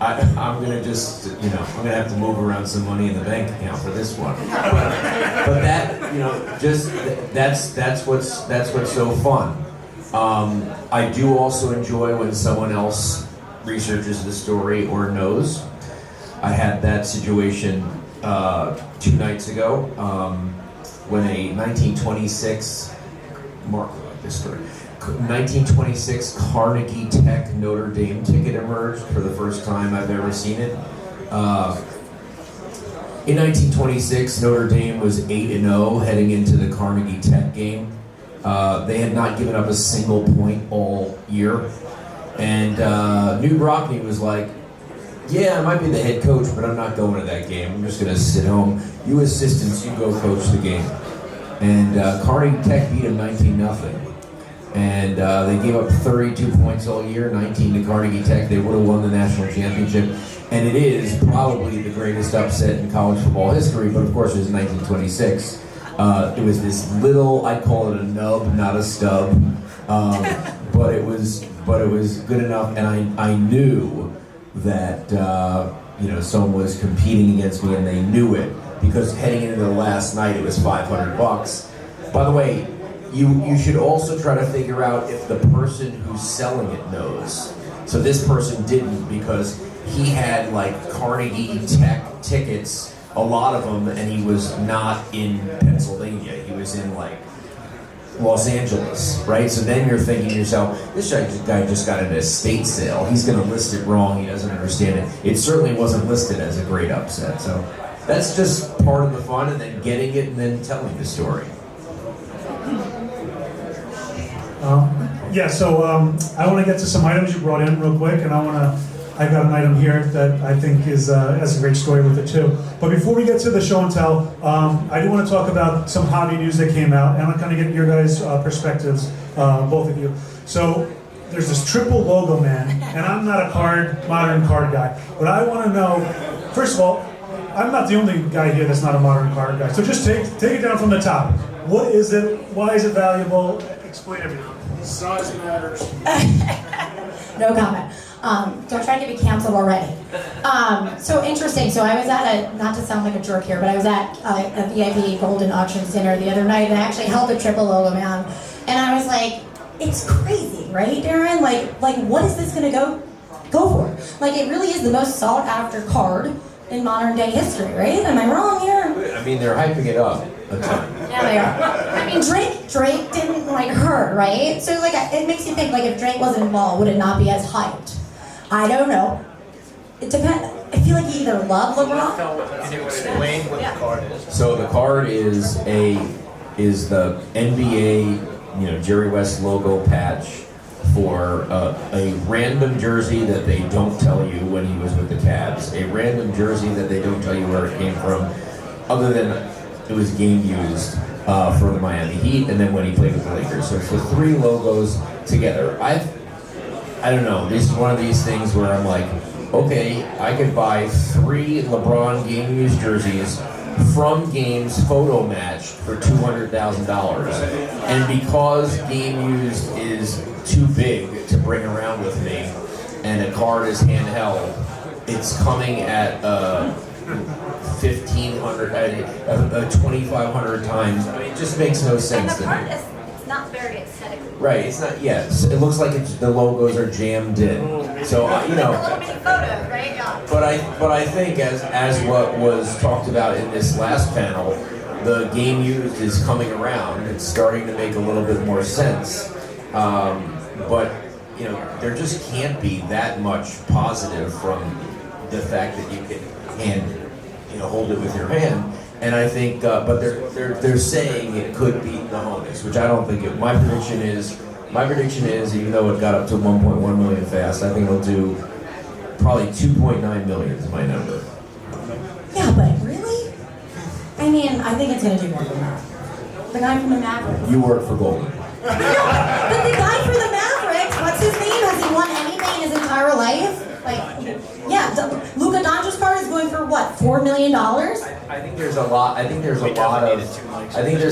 I'm gonna just, I'm gonna have to move around some money in the bank account for this one. But that, that's what's so fun. I do also enjoy when someone else researches the story or knows. I had that situation 2 nights ago when a 1926 this story. 1926 Carnegie Tech Notre Dame ticket emerged for the first time I've ever seen it. In 1926, Notre Dame was 8-0 heading into the Carnegie Tech game. They had not given up a single point all year. And New Brockney was like, yeah, I might be the head coach, but I'm not going to that game. I'm just going to sit home. You assistants, you go coach the game. And Carnegie Tech beat them 19-0. And they gave up 32 points all year, 19 to Carnegie Tech. They would have won the national championship. And it is probably the greatest upset in college football history, but of course it was 1926. It was this little, I'd call it a nub, not a stub. But it was good enough, and I knew that someone was competing against me, and they knew it, because heading into the last night it was $500. By the way, you should also try to figure out if the person who's selling it knows. So this person didn't, because he had like Carnegie Tech tickets, a lot of them, and he was not in Pennsylvania. He was in like Los Angeles, right? So then you're thinking to yourself, this guy just got an estate sale. He's going to list it wrong. He doesn't understand it. It certainly wasn't listed as a great upset. So that's just part of the fun, and then getting it and then telling the story. So I want to get to some items you brought in real quick, and I've got an item here that I think has a great story with it too. But before we get to the show and tell, I do want to talk about some hobby news that came out, and I'm kind of get your guys' perspectives, both of you. So there's this triple logo man, and I'm not a modern card guy, but I want to know, first of all, I'm not the only guy here that's not a modern card guy. So just take it down from the top. What is it? Why is it valuable? Explain everything. Size matters. No comment. Don't try to be canceled already. So interesting. So I was at not to sound like a jerk here, but I was at a VIP Golden Auctions dinner the other night, and I actually held a triple logo man, and I was like, it's crazy, right, Darren? Like what is this gonna go for? Like, it really is the most sought after card in modern day history, right? Am I wrong here? I mean, they're hyping it up a ton. Yeah, they are. I mean, Drake didn't like her, right? So like, it makes you think, like, if Drake wasn't involved, would it not be as hyped? I don't know. It depends. I feel like you either love LeBron. Can you explain what the card is? So the card is the NBA, Jerry West logo patch for a random jersey that they don't tell you when he was with the Cavs, a random jersey that they don't tell you where it came from, other than it was game used for the Miami Heat, and then when he played with the Lakers. So it's the three logos together. I don't know, this is one of these things where I'm like, okay, I could buy 3 LeBron game used jerseys from games photo matched for $200,000. And because game used is too big to bring around with me, and a card is handheld, it's coming at 1,500, 2,500 times. I mean, it just makes no sense to me. It's not very aesthetically. Right, it's not, it looks like the logos are jammed in. So, But I think as what was talked about in this last panel, the game used is coming around. It's starting to make a little bit more sense. But there just can't be that much positive from the fact that you can hold it with your hand. And I think, but they're saying it could beat the Honus, which I don't think it. My prediction is, even though it got up to 1.1 million fast, I think it'll do probably 2.9 million is my number. Yeah, but really? I mean, I think it's gonna do more than that. The guy from the Mavericks. You work for Golden. But the guy from the Mavericks, what's his name? Has he won anything in his entire life? Luka Doncic's card is going for what? $4 million? I think there's a lot. I think there's a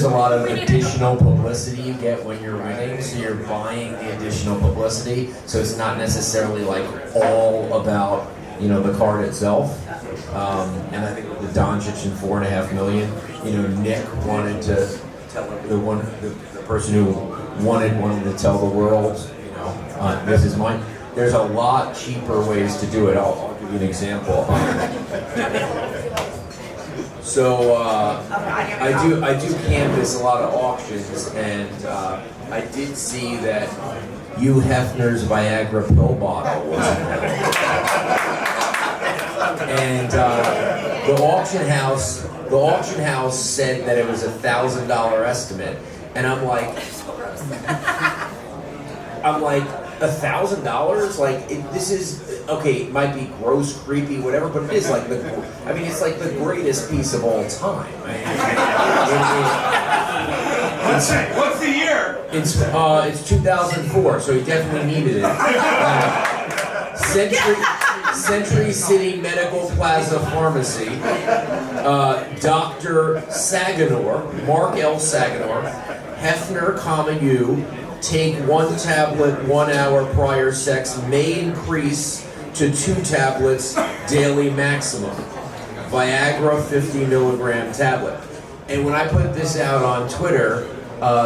lot of additional publicity you get when you're winning. So you're buying the additional publicity. So it's not necessarily like all about the card itself. And I think the Doncic and $4.5 million. Nick wanted to tell the person who wanted to tell the world. This is mine. There's a lot cheaper ways to do it. I'll give you an example. So I do canvas a lot of auctions, and I did see that Hugh Hefner's Viagra pill bottle was in there. And the auction house said that it was $1,000 estimate, and I'm like, $1,000? Like, this is, okay, it might be gross, creepy, whatever, but it is like it's like the greatest piece of all time. What's the year? It's 2004, so he definitely needed it. Century City Medical Plaza Pharmacy, Dr. Saganor, Mark L. Saganor, Hefner, U. Take 1 tablet 1 hour prior sex may increase to 2 tablets daily maximum. Viagra 50 milligram tablet. And when I put this out on Twitter,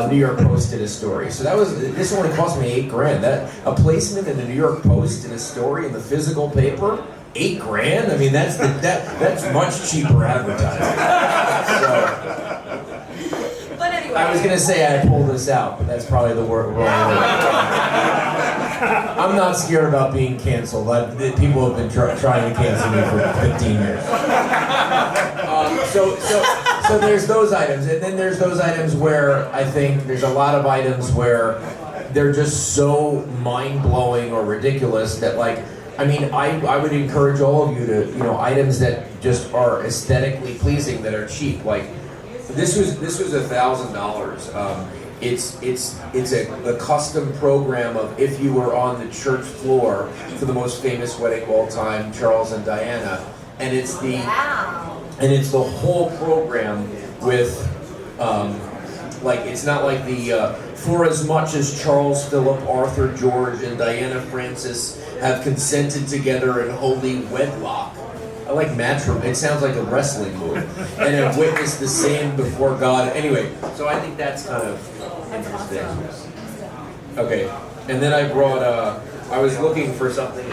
New York Post did a story. So this only cost me $8,000. That a placement in the New York Post in a story in the physical paper, $8,000. I mean, that's much cheaper advertising. So, I was gonna say I pulled this out, but that's probably the wrong word. I'm not scared about being canceled. People have been trying to cancel me for 15 years. So there's those items, and then there's those items where I think there's a lot of items where they're just so mind-blowing or ridiculous that, like, I mean, I would encourage all of you to, items that just are aesthetically pleasing that are cheap. Like, this was $1,000. It's a custom program of if you were on the church floor for the most famous wedding of all time, Charles and Diana, and it's the whole program with it's not like the for as much as Charles Philip, Arthur George, and Diana Francis have consented together in holy wedlock. I like matrimony. It sounds like a wrestling move. And have witnessed the same before God. Anyway, so I think that's kind of interesting. Okay, and then I brought. I was looking for something.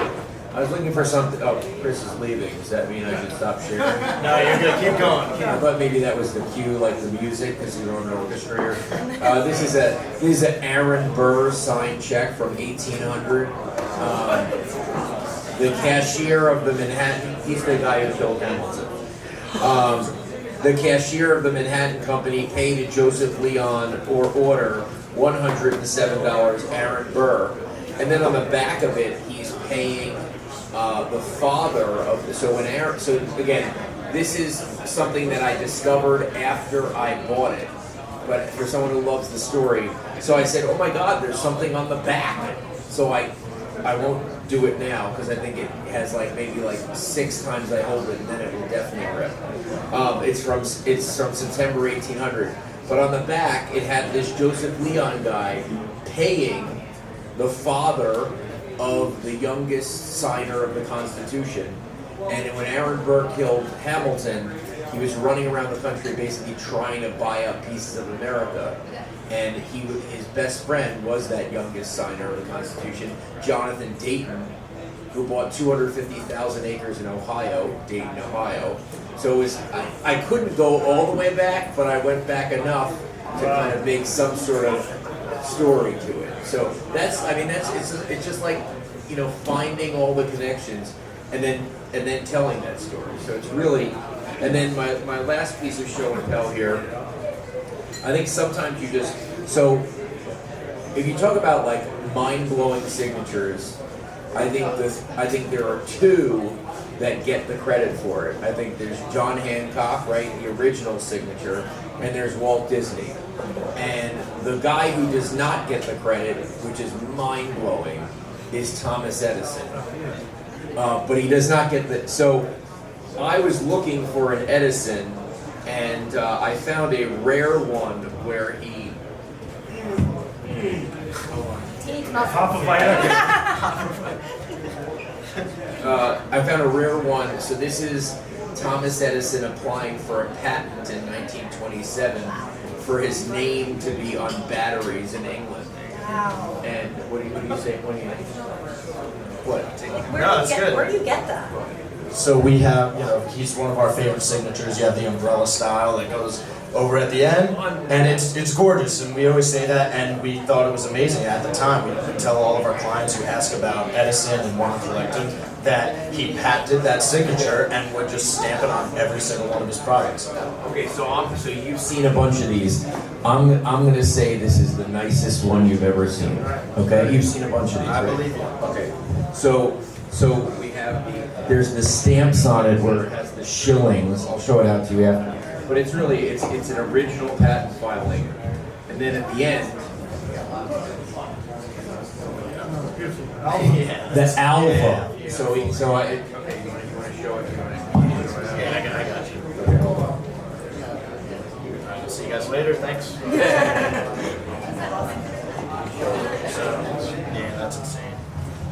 Oh, Chris is leaving. Does that mean I should stop sharing? No, you're good. Keep going. I thought maybe that was the cue, like the music, because you're on an orchestra here. This is an Aaron Burr signed check from 1800. The cashier of the Manhattan, he's the guy who killed Hamilton. The cashier of the Manhattan Company paid Joseph Leon or order $107, Aaron Burr. And then on the back of it, he's paying the father of the, so again, this is something that I discovered after I bought it. But for someone who loves the story, so I said, oh my God, there's something on the back. So I won't do it now because I think it has maybe 6 times I hold it and then it will definitely rip. It's from September 1800. But on the back, it had this Joseph Leon guy paying the father of the youngest signer of the Constitution. And when Aaron Burr killed Hamilton, he was running around the country basically trying to buy up pieces of America. And his best friend was that youngest signer of the Constitution, Jonathan Dayton, who bought 250,000 acres in Ohio, Dayton, Ohio. So it was, I couldn't go all the way back, but I went back enough to kind of make some sort of story to it. So it's just like, finding all the connections and then telling that story. So it's really, and then my last piece of show and tell here, I think sometimes you just, so if you talk about mind-blowing signatures, I think there are 2 that get the credit for it. I think there's John Hancock, right, the original signature, and there's Walt Disney. And the guy who does not get the credit, which is mind-blowing, is Thomas Edison. But he does not get the, so I was looking for an Edison, and I found a rare one where he... I found a rare one. So this is Thomas Edison applying for a patent in 1927 for his name to be on batteries in England. Wow. And what do you say? What do you think? What? Where do you get that? So we have, he's one of our favorite signatures. You have the umbrella style that goes over at the end, and it's gorgeous, and we always say that, and we thought it was amazing at the time. We could tell all of our clients who ask about Edison and want to collect him that he patented that signature and would just stamp it on every single one of his products. Okay, so you've seen a bunch of these. I'm gonna say this is the nicest one you've ever seen. Okay, you've seen a bunch of these. I right? believe you. Okay, so we have there's the stamps on it where it has the shillings. I'll show it out to you after. But it's really it's an original patent filing, and then at the end. The Alva. Yeah. So okay, you want to show it? Yeah, I got you. I'll see you guys later. Thanks. So, yeah, that's insane.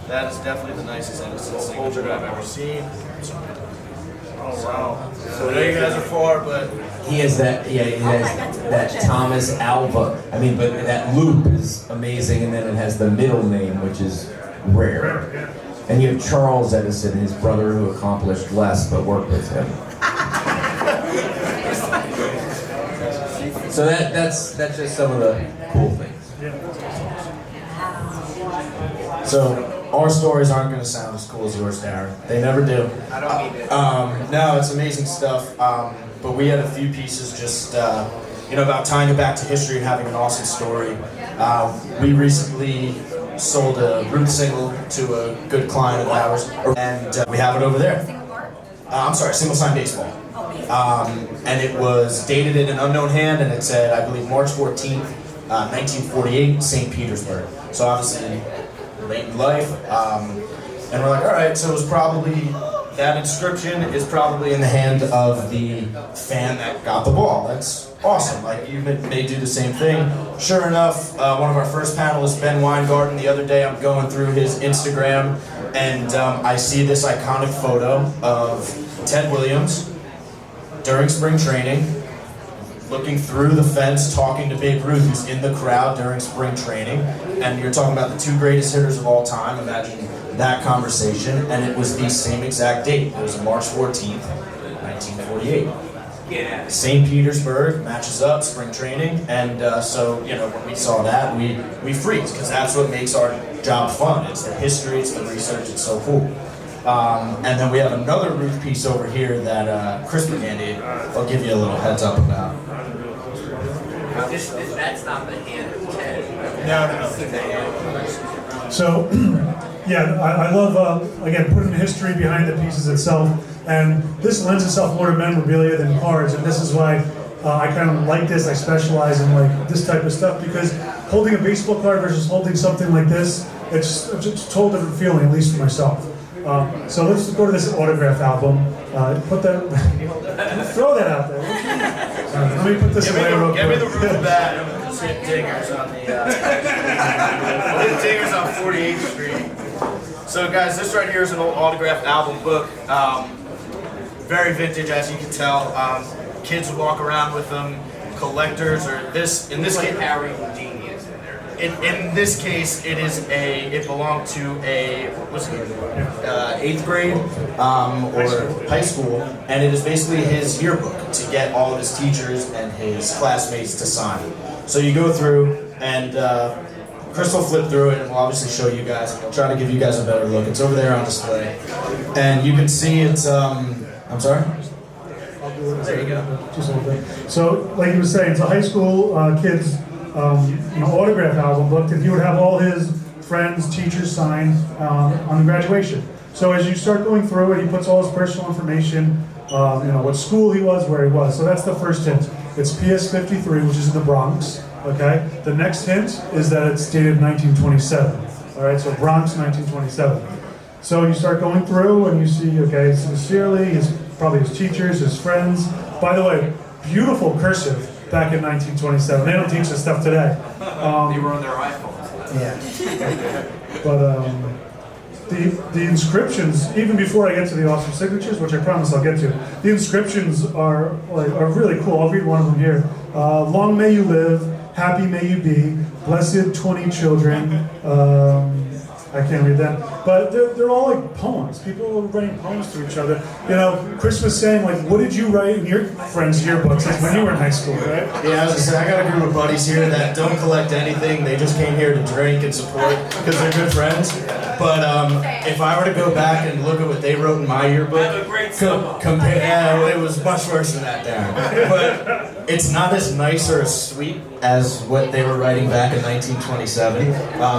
That is definitely the nicest Edison signature I've ever seen. Oh wow! So I know you guys are far, but He has that, he has that Thomas Alva. I mean, but that loop is amazing, and then it has the middle name, which is rare. And you have Charles Edison, his brother, who accomplished less but worked with him. So that's just some of the cool things. So our stories aren't going to sound as cool as yours, Darren. They never do. I don't need it. No, it's amazing stuff. But we had a few pieces just, about tying it back to history and having an awesome story. We recently sold a root single to a good client of ours, and we have it over there. I'm sorry, single sign baseball. And it was dated in an unknown hand, and it said, I believe, March 14th, 1948, St. Petersburg. So obviously, late in life. And we're like, all right, so it was probably, that inscription is probably in the hand of the fan that got the ball. That's awesome. Like, you may do the same thing. Sure enough, one of our first panelists, Ben Weingarten, the other day I'm going through his Instagram, and I see this iconic photo of Ted Williams during spring training, looking through the fence, talking to Babe Ruth, who's in the crowd during spring training, and you're talking about the two greatest hitters of all time. Imagine that conversation, and it was the same exact date. It was March 14th, 1948. Yeah. St. Petersburg matches up, spring training, and so, when we saw that, we freaked, because that's what makes our job fun. It's the history, it's the research, it's so cool. And then we have another Ruth piece over here that Chris Burgandy will give you a little heads up about. That's not the hand of Ted. No. So, yeah, I love, again, putting history behind the pieces itself, and this lends itself more to memorabilia than cards, and this is why I kind of like this. I specialize in this type of stuff, because holding a baseball card versus holding something like this, it's a total different feeling, at least for myself. So let's go to this autograph album. Put that, throw that out there. Let me put this away real quick. Give me the Ruth bat, and we'll just hit dingers on the, we'll hit dingers on 48th Street. So guys, this right here is an old autographed album book. Very vintage, as you can tell. Kids would walk around with them, collectors, or in this case, Harry Houdini is in there. in this case, it belonged to a, 8th grade, or high school, and it is basically his yearbook to get all of his teachers and his classmates to sign. So you go through, and Chris will flip through it, and we'll obviously show you guys. I'll try to give you guys a better look. It's over there on display. And you can see it's, I'm sorry? There you go. Just a little bit. So, like he was saying, it's a high school kids autograph album book, and he would have all his friends, teachers sign on graduation. So as you start going through it, he puts all his personal information, what school he was, where he was. So that's the first hint. It's PS 53, which is in the Bronx. Okay. The next hint is that it's dated 1927. All right. So Bronx, 1927. So you start going through, and you see, okay, sincerely, probably his teachers, his friends. By the way, beautiful cursive back in 1927. They don't teach this stuff today. They were on their iPhones. Yeah. But the inscriptions, even before I get to the awesome signatures, which I promise I'll get to, the inscriptions are really cool. I'll read one of them here. Long may you live, happy may you be, blessed 20 children. I can't read them. But they're all like poems. People are writing poems to each other. You know, Chris was saying, like, what did you write in your friends' yearbooks like, when you were in high school, right? Yeah, I was gonna say, I got a group of buddies here that don't collect anything. They just came here to drink and support because they're good friends. But if I were to go back and look at what they wrote in my yearbook, compare, it was much worse than that, Darren. But it's not as nice or as sweet as what they were writing back in 1927.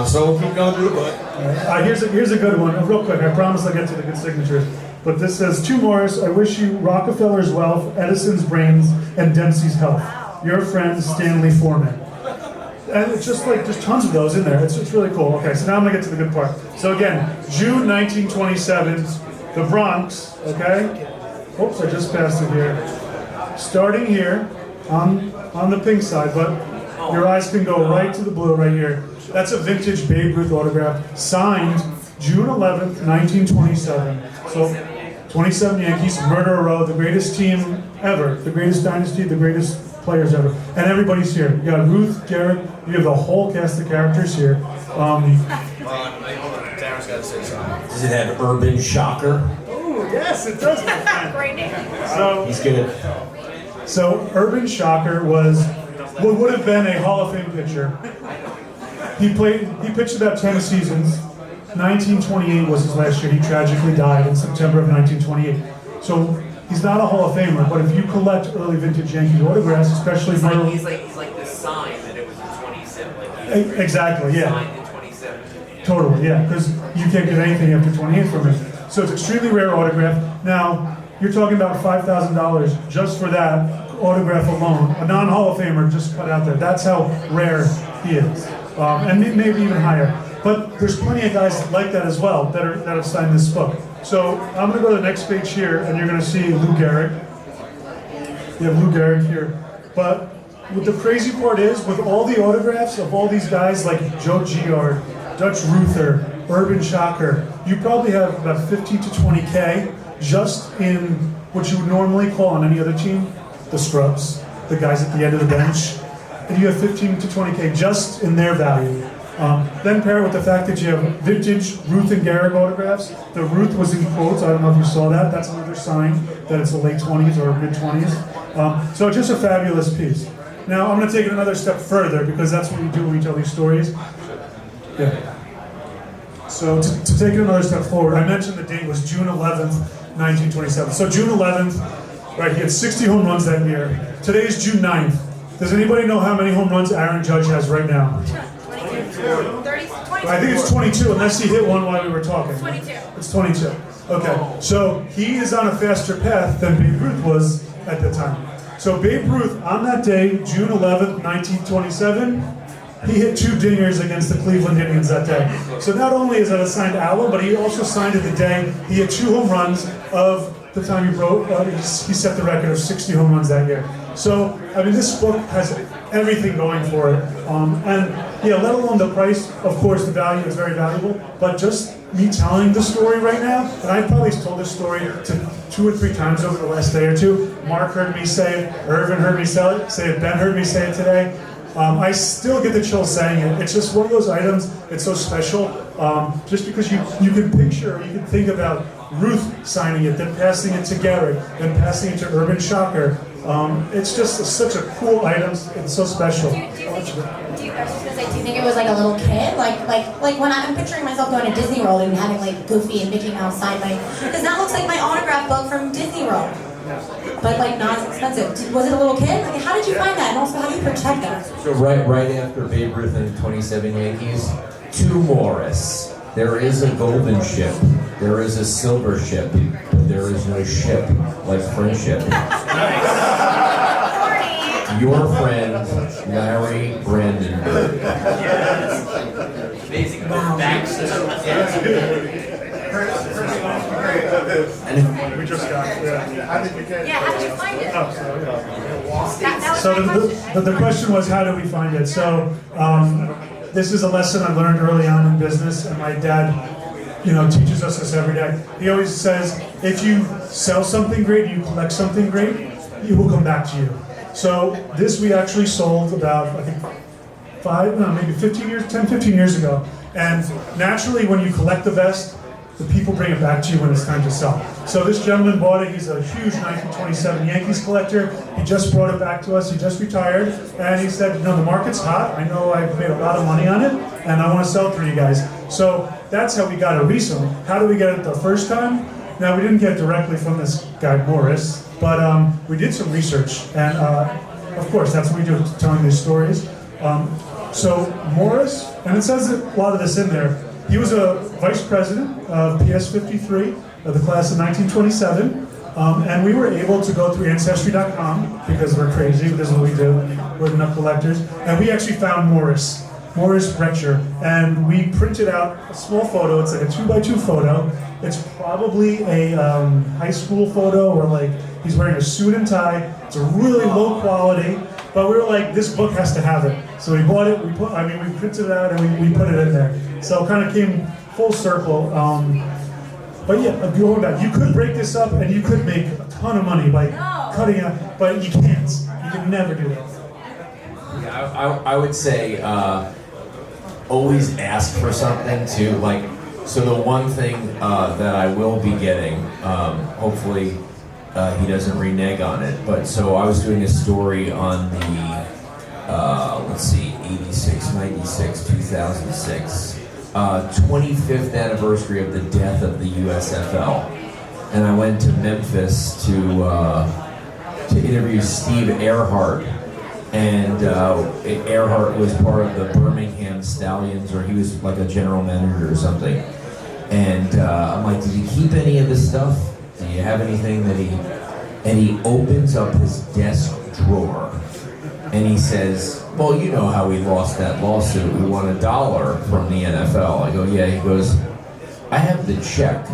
So we'll keep going through the book. Here's a good one, real quick. I promise I'll get to the good signatures. But this says, to Morris, I wish you Rockefeller's wealth, Edison's brains, and Dempsey's health. Your friend, Stanley Foreman. And it's just like, there's tons of those in there. It's really cool. Okay, so now I'm gonna get to the good part. So again, June 1927, the Bronx, okay? Oops, I just passed it here. Starting here, on the pink side, but your eyes can go right to the blue right here. That's a vintage Babe Ruth autograph, signed June 11th, 1927. So 27 Yankees, Murder Row, the greatest team ever, the greatest dynasty, the greatest players ever. And everybody's here. You got Ruth, Garrett, you have the whole cast of characters here. Darren's got to say something. Does it have Urban Shocker? Ooh, yes, it does. Great name. So, He's good. So Urban Shocker was what would have been a Hall of Fame pitcher. He pitched about 10 seasons. 1928 was his last year. He tragically died in September of 1928. So he's not a Hall of Famer, but if you collect early vintage Yankee autographs, especially he's like the sign that it was in 27. Like exactly, yeah. Signed in 27. Totally, yeah, because you can't get anything after 28 from him. So it's extremely rare autograph. Now, you're talking about $5,000 just for that autograph alone. A non-Hall of Famer just put out there. That's how rare he is, and maybe even higher. But there's plenty of guys like that as well that have signed this book. So I'm going to go to the next page here, and you're going to see Lou Gehrig. You have Lou Gehrig here. But what the crazy part is, with all the autographs of all these guys like Joe Giard, Dutch Ruther, Urban Shocker, you probably have about 50 to 20K just in what you would normally call on any other team, the scrubs, the guys at the end of the bench. And you have 15 to 20K just in their value. Then pair it with the fact that you have vintage Ruth and Gehrig autographs. The Ruth was in quotes, I don't know if you saw that. That's another sign that it's the late 20s or mid 20s. So just a fabulous piece. Now I'm going to take it another step further because that's what we do when we tell these stories. Yeah. So to take it another step forward, I mentioned the date was June 11th, 1927. So June 11th, right, he had 60 home runs that year. Today is June 9th. Does anybody know how many home runs Aaron Judge has right now? 22. I think it's 22, unless he hit one while we were talking. 22. It's 22. Okay, so he is on a faster path than Babe Ruth was at the time. So Babe Ruth, on that day, June 11th, 1927, he hit 2 dingers against the Cleveland Indians that day. So not only is that a signed album, but he also signed it the day he hit 2 home runs of the time he broke. He set the record of 60 home runs that year. So, I mean, this book has everything going for it. And yeah, let alone the price, of course, the value is very valuable, but just me telling the story right now, and I've probably told this story to 2 or 3 times over the last day or two. Mark heard me say it, Irvin heard me say it, Ben heard me say it today. I still get the chills saying it. It's just one of those items, it's so special. Just because you can picture, you can think about Ruth signing it, then passing it to Gehrig, then passing it to Urban Shocker. It's just such a cool item. It's so special. Do you think it was like a little kid? Like when I'm picturing myself going to Disney World and having like Goofy and Mickey Mouse sign my, because that looks like my autograph book from Disney World. But like not as expensive. Was it a little kid? Like, how did you find that? And also, how do you protect that? So right after Babe Ruth and the 27 Yankees, to Morris, there is a golden ship, there is a silver ship, but there is no ship like friendship. Your friend, Larry Brandenburg. Amazing backstory. We just got it. Yeah, how did you find it? Oh, sorry. That was So my question. the question was, how do we find it? So this is a lesson I learned early on in business, and my dad, teaches us this every day. He always says, if you sell something great, you collect something great, it will come back to you. So this we actually sold about, I think, 10, 15 years ago. And naturally, when you collect the vest, the people bring it back to you when it's time to sell. So this gentleman bought it. He's a huge 1927 Yankees collector. He just brought it back to us. He just retired. And he said, you know, the market's hot. I know I've made a lot of money on it, and I want to sell it for you guys. So that's how we got it recently. How did we get it the first time? Now, we didn't get it directly from this guy, Morris, but we did some research. And of course, that's what we do, telling these stories. So Morris, and it says a lot of this in there, he was a vice president of PS 53 of the class of 1927, and we were able to go through Ancestry.com, because we're crazy, this is what we do, we're enough collectors, and we actually found Morris Brecher, and we printed out a small photo. It's like a 2x2 photo. It's probably a high school photo, or like he's wearing a suit and tie. It's a really low quality, but we were like, this book has to have it. So we bought it, we printed it out, and we put it in there. So it kind of came full circle. But yeah, going back, you could break this up and you could make a ton of money by cutting it, but you can't. You can never do that. Yeah, I would say always ask for something too. Like, so the one thing that I will be getting, hopefully he doesn't renege on it, but so I was doing a story on the, let's see, 86, 96, 2006, 25th anniversary of the death of the USFL. And I went to Memphis to interview Steve Earhart. And Earhart was part of the Birmingham Stallions, or he was like a general manager or something. And I'm like, did you keep any of this stuff? Do you have anything that he... And he opens up his desk drawer, and he says, well, you know how we lost that lawsuit. We won $1 from the NFL. I go, yeah. He goes, I have the check.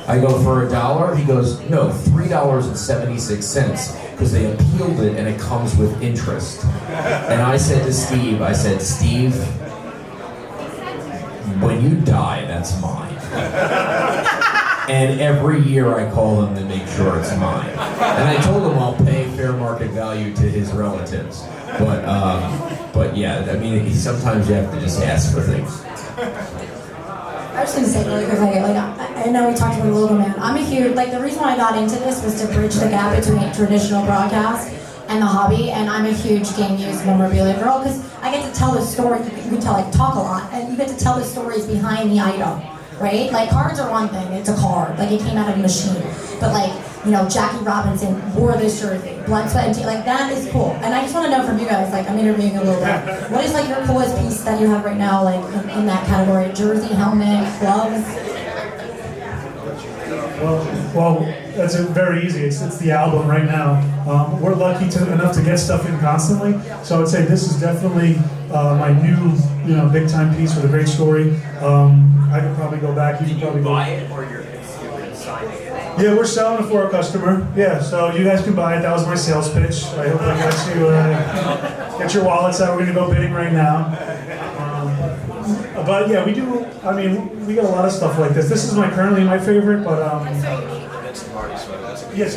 I go, for $1? He goes, no, $3.76, because they appealed it and it comes with interest. And I said to Steve, Steve, when you die, that's mine. And every year I call him to make sure it's mine. And I told him I'll pay fair market value to his relatives. But yeah, I mean, sometimes you have to just ask for things. I was going to say really quickly, I know we talked about a little man. I'm a huge, the reason why I got into this was to bridge the gap between traditional broadcast and the hobby, and I'm a huge game use memorabilia girl, because I get to tell the story, you can talk a lot, and you get to tell the stories behind the item, right? Like, cards are one thing, it's a card, it came out of a machine, but Jackie Robinson wore this jersey, blood, sweat, and tears, that is cool. And I just want to know from you guys, I'm interviewing a little bit, what is your coolest piece that you have right now, in that category? Jersey, helmet, gloves? Well, that's very easy. It's the album right now. We're lucky enough to get stuff in constantly, so I would say this is definitely my new, big time piece with a great story. I could probably go back. You could probably buy it, or you're signing it? Yeah, we're selling it for a customer. Yeah, so you guys can buy it. That was my sales pitch. I hope I got you get your wallets out. We're gonna go bidding right now. But yeah, we do. I mean, we got a lot of stuff like this. This is currently my favorite, but yes.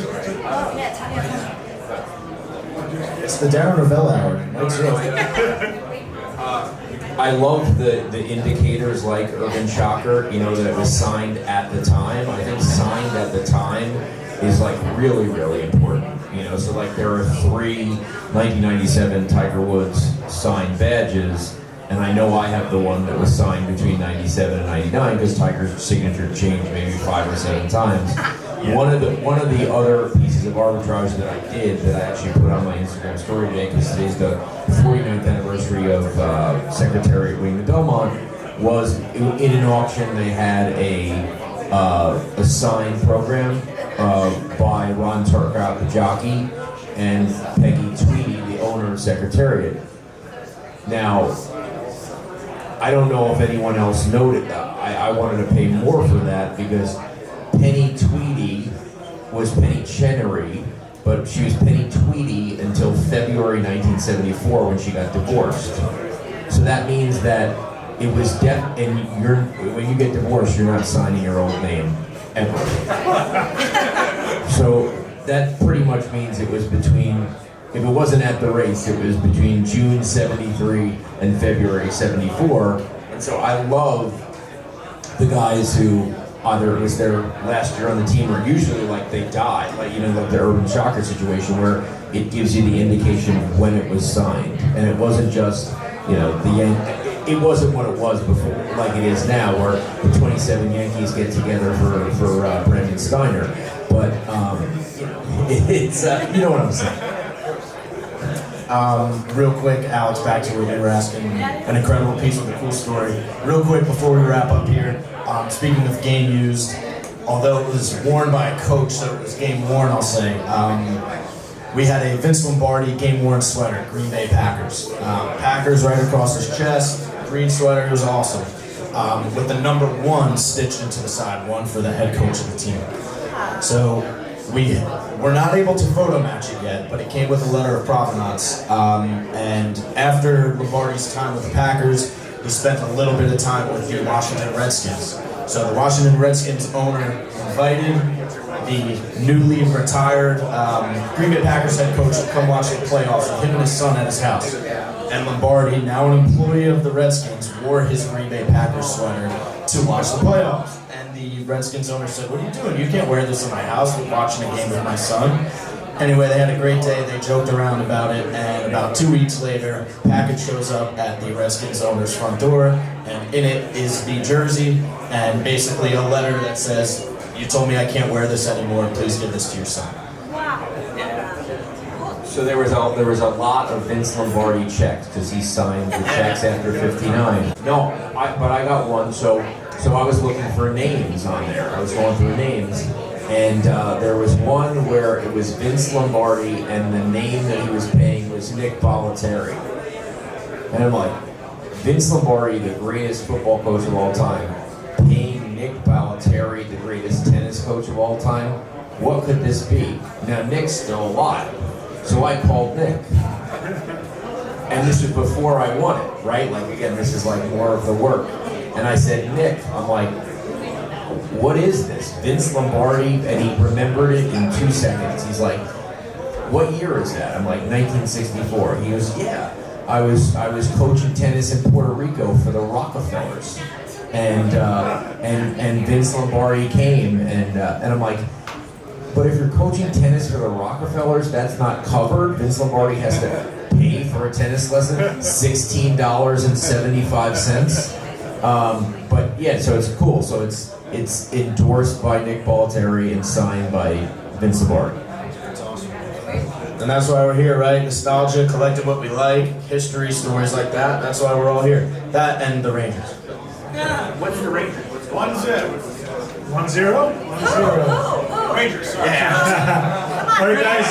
It's the Darren Ravel hour. Mike's right. I love the indicators like Urban Shocker, that it was signed at the time. I think signed at the time is really, really important. So there are 3 1997 Tiger Woods signed badges, and I know I have the one that was signed between 97 and 99 because Tiger's signature changed maybe 5 or 7 times. Yeah. One of the other pieces of arbitrage that I did that I actually put on my Instagram story today, because today's the 49th anniversary of Secretary of Wing the Belmont, was in an auction. They had a signed program by Ron Turcotte, the jockey, and Peggy Tweedy, the owner of Secretariat. Now, I don't know if anyone else noted that. I wanted to pay more for that because Penny Tweedy was Penny Chenery, but she was Penny Tweedy until February 1974 when she got divorced. So that means that it was and when you get divorced, you're not signing your old name ever. So that pretty much means it was between, if it wasn't at the race, it was between June 73 and February 74. And so I love the guys who either it was their last year on the team or usually like they died, like like the Urban Shocker situation where it gives you the indication of when it was signed, and it wasn't just it wasn't what it was before, like it is now, where the 27 Yankees get together for Brendan Steiner, but it's you know what I'm saying. Real quick, Alex, back to what you were asking, an incredible piece with a cool story. Real quick before we wrap up here, speaking of game used, although it was worn by a coach, so it was game worn, I'll say, we had a Vince Lombardi game worn sweater, Green Bay Packers. Packers right across his chest, green sweater, it was awesome. With the number 1 stitched into the side, 1 for the head coach of the team. So we're not able to photo match it yet, but it came with a letter of provenance. And after Lombardi's time with the Packers, he spent a little bit of time with the Washington Redskins. So the Washington Redskins owner invited the newly retired Green Bay Packers head coach to come watch the playoffs with him and his son at his house. And Lombardi, now an employee of the Redskins, wore his Green Bay Packers sweater to watch the playoffs. And the Redskins owner said, "What are you doing? You can't wear this in my house. We're watching a game with my son." Anyway, they had a great day. They joked around about it, and about 2 weeks later, package shows up at the Redskins owner's front door, and in it is the jersey and basically a letter that says, "You told me I can't wear this anymore. Please give this to your son." So there was a lot of Vince Lombardi checks because he signed the checks after 59. No, but I got one. So I was looking for names on there. I was going through names, and there was one where it was Vince Lombardi, and the name that he was paying was Nick Bollettieri. And I'm like, Vince Lombardi, the greatest football coach of all time, paying Nick Bollettieri, the greatest tennis coach of all time. What could this be? Now Nick's still alive. So I called Nick. And this was before I won it, right? Like, again, this is like more of the work. And I said, "Nick," I'm like, "what is this? Vince Lombardi?" And he remembered it in 2 seconds. He's like, "What year is that?" I'm like, 1964. He goes, "Yeah, I was coaching tennis in Puerto Rico for the Rockefellers." And Vince Lombardi came, and I'm like, "But if you're coaching tennis for the Rockefellers, that's not covered. Vince Lombardi has to pay for a tennis lesson, $16.75. But yeah, so it's cool. So it's endorsed by Nick Bollettieri and signed by Vince Lombardi. That's awesome. And that's why we're here, right? Nostalgia, collecting what we like, history, stories like that. That's why we're all here. That and the Rangers. What's the Rangers? 1-0. 1-0? 1-0. Rangers, sorry. All right, guys.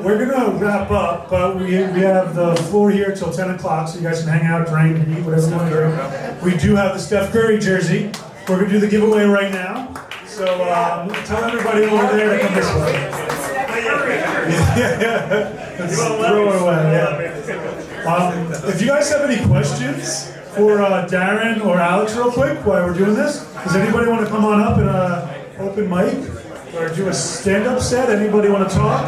We're gonna wrap up, but we have the floor here till 10 o'clock, so you guys can hang out, drink, eat, whatever you want to do. We do have the Steph Curry jersey. We're gonna do the giveaway right now. So tell everybody over there to come this way. Let's throw it away. Yeah. If you guys have any questions for Darren or Alex, real quick, while we're doing this, does anybody want to come on up and open mic or do a stand-up set? Anybody want to talk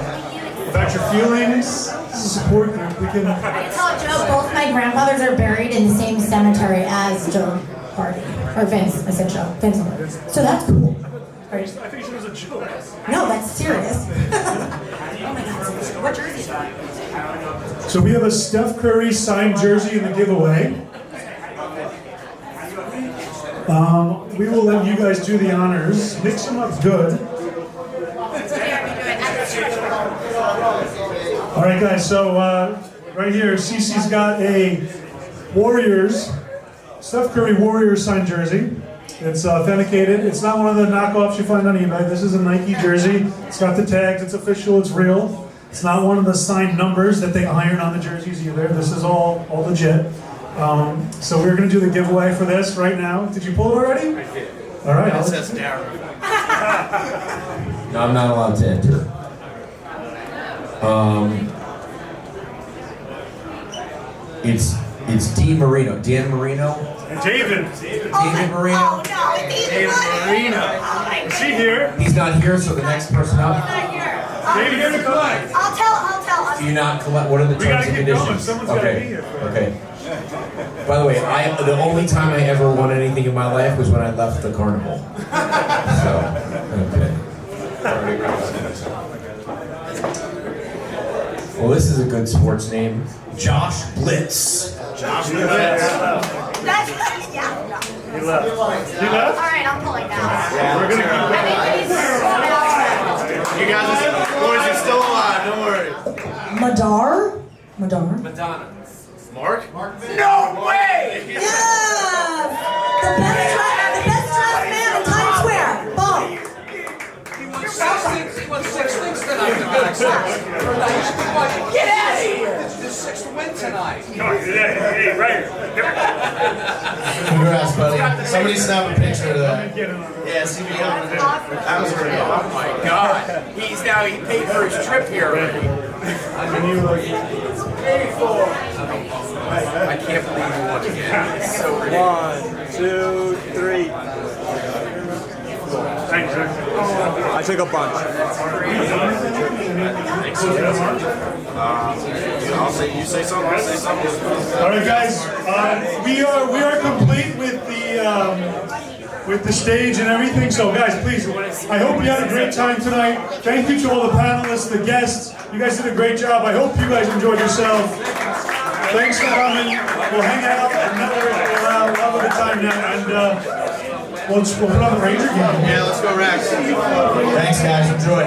about your feelings? This is a support group. We can. I can tell a joke. Both my grandfathers are buried in the same cemetery as Joe Hardy or Vince. I said Joe. Vince. So that's cool. I think it was a joke. No, that's serious. Oh my God! What jersey is that? So we have a Steph Curry signed jersey in the giveaway. We will let you guys do the honors. Mix them up good. All right, guys. So right here, Cece's got a Warriors, Steph Curry Warriors signed jersey. It's authenticated. It's not one of the knockoffs you find on eBay. This is a Nike jersey. It's got the tags. It's official. It's real. It's not one of the signed numbers that they iron on the jerseys either. This is all legit. So we're going to do the giveaway for this right now. Did you pull it already? I did. All right. It says Darren. No, I'm not allowed to enter. It's Dean Marino. Dan Marino? David. David Marino? Oh no, David Marino. Is he here? He's not here, so the next person up. not here. David, here to collect. I'll tell. Do you not collect? What are the We terms gotta and keep going. conditions? Someone's gotta Okay. be here. Okay. By the way, the only time I ever won anything in my life was when I left the carnival. So, okay. Well, this is a good sports name. Josh Blitz. Josh Blitz. That's yeah. He left. All right, I'm pulling now. We're gonna keep You guys, boys are still alive. Don't worry. Madar? Madonna. Mark? No way! Yes! The best dressed man in Times Square. Boom. He won six things tonight. Get out of here! This is his sixth win tonight. Hey, right. Congrats, buddy. Somebody snap a picture of that. Yeah, see me on the That was pretty Oh my God! He paid for his trip here already. I can't believe you won again. It's so ridiculous. 1, 2, 3. Thanks, sir. I took a bunch. I'll say, you say something, I'll say something. All right, guys. We are complete with the stage and everything. So, guys, please. I hope you had a great time tonight. Thank you to all the panelists, the guests. You guys did a great job. I hope you guys enjoyed yourself. Thanks for coming. We'll hang out and network. We'll have a good time now, and we'll put on the Ranger game. Yeah, let's go Rex. Thanks, guys. Enjoy.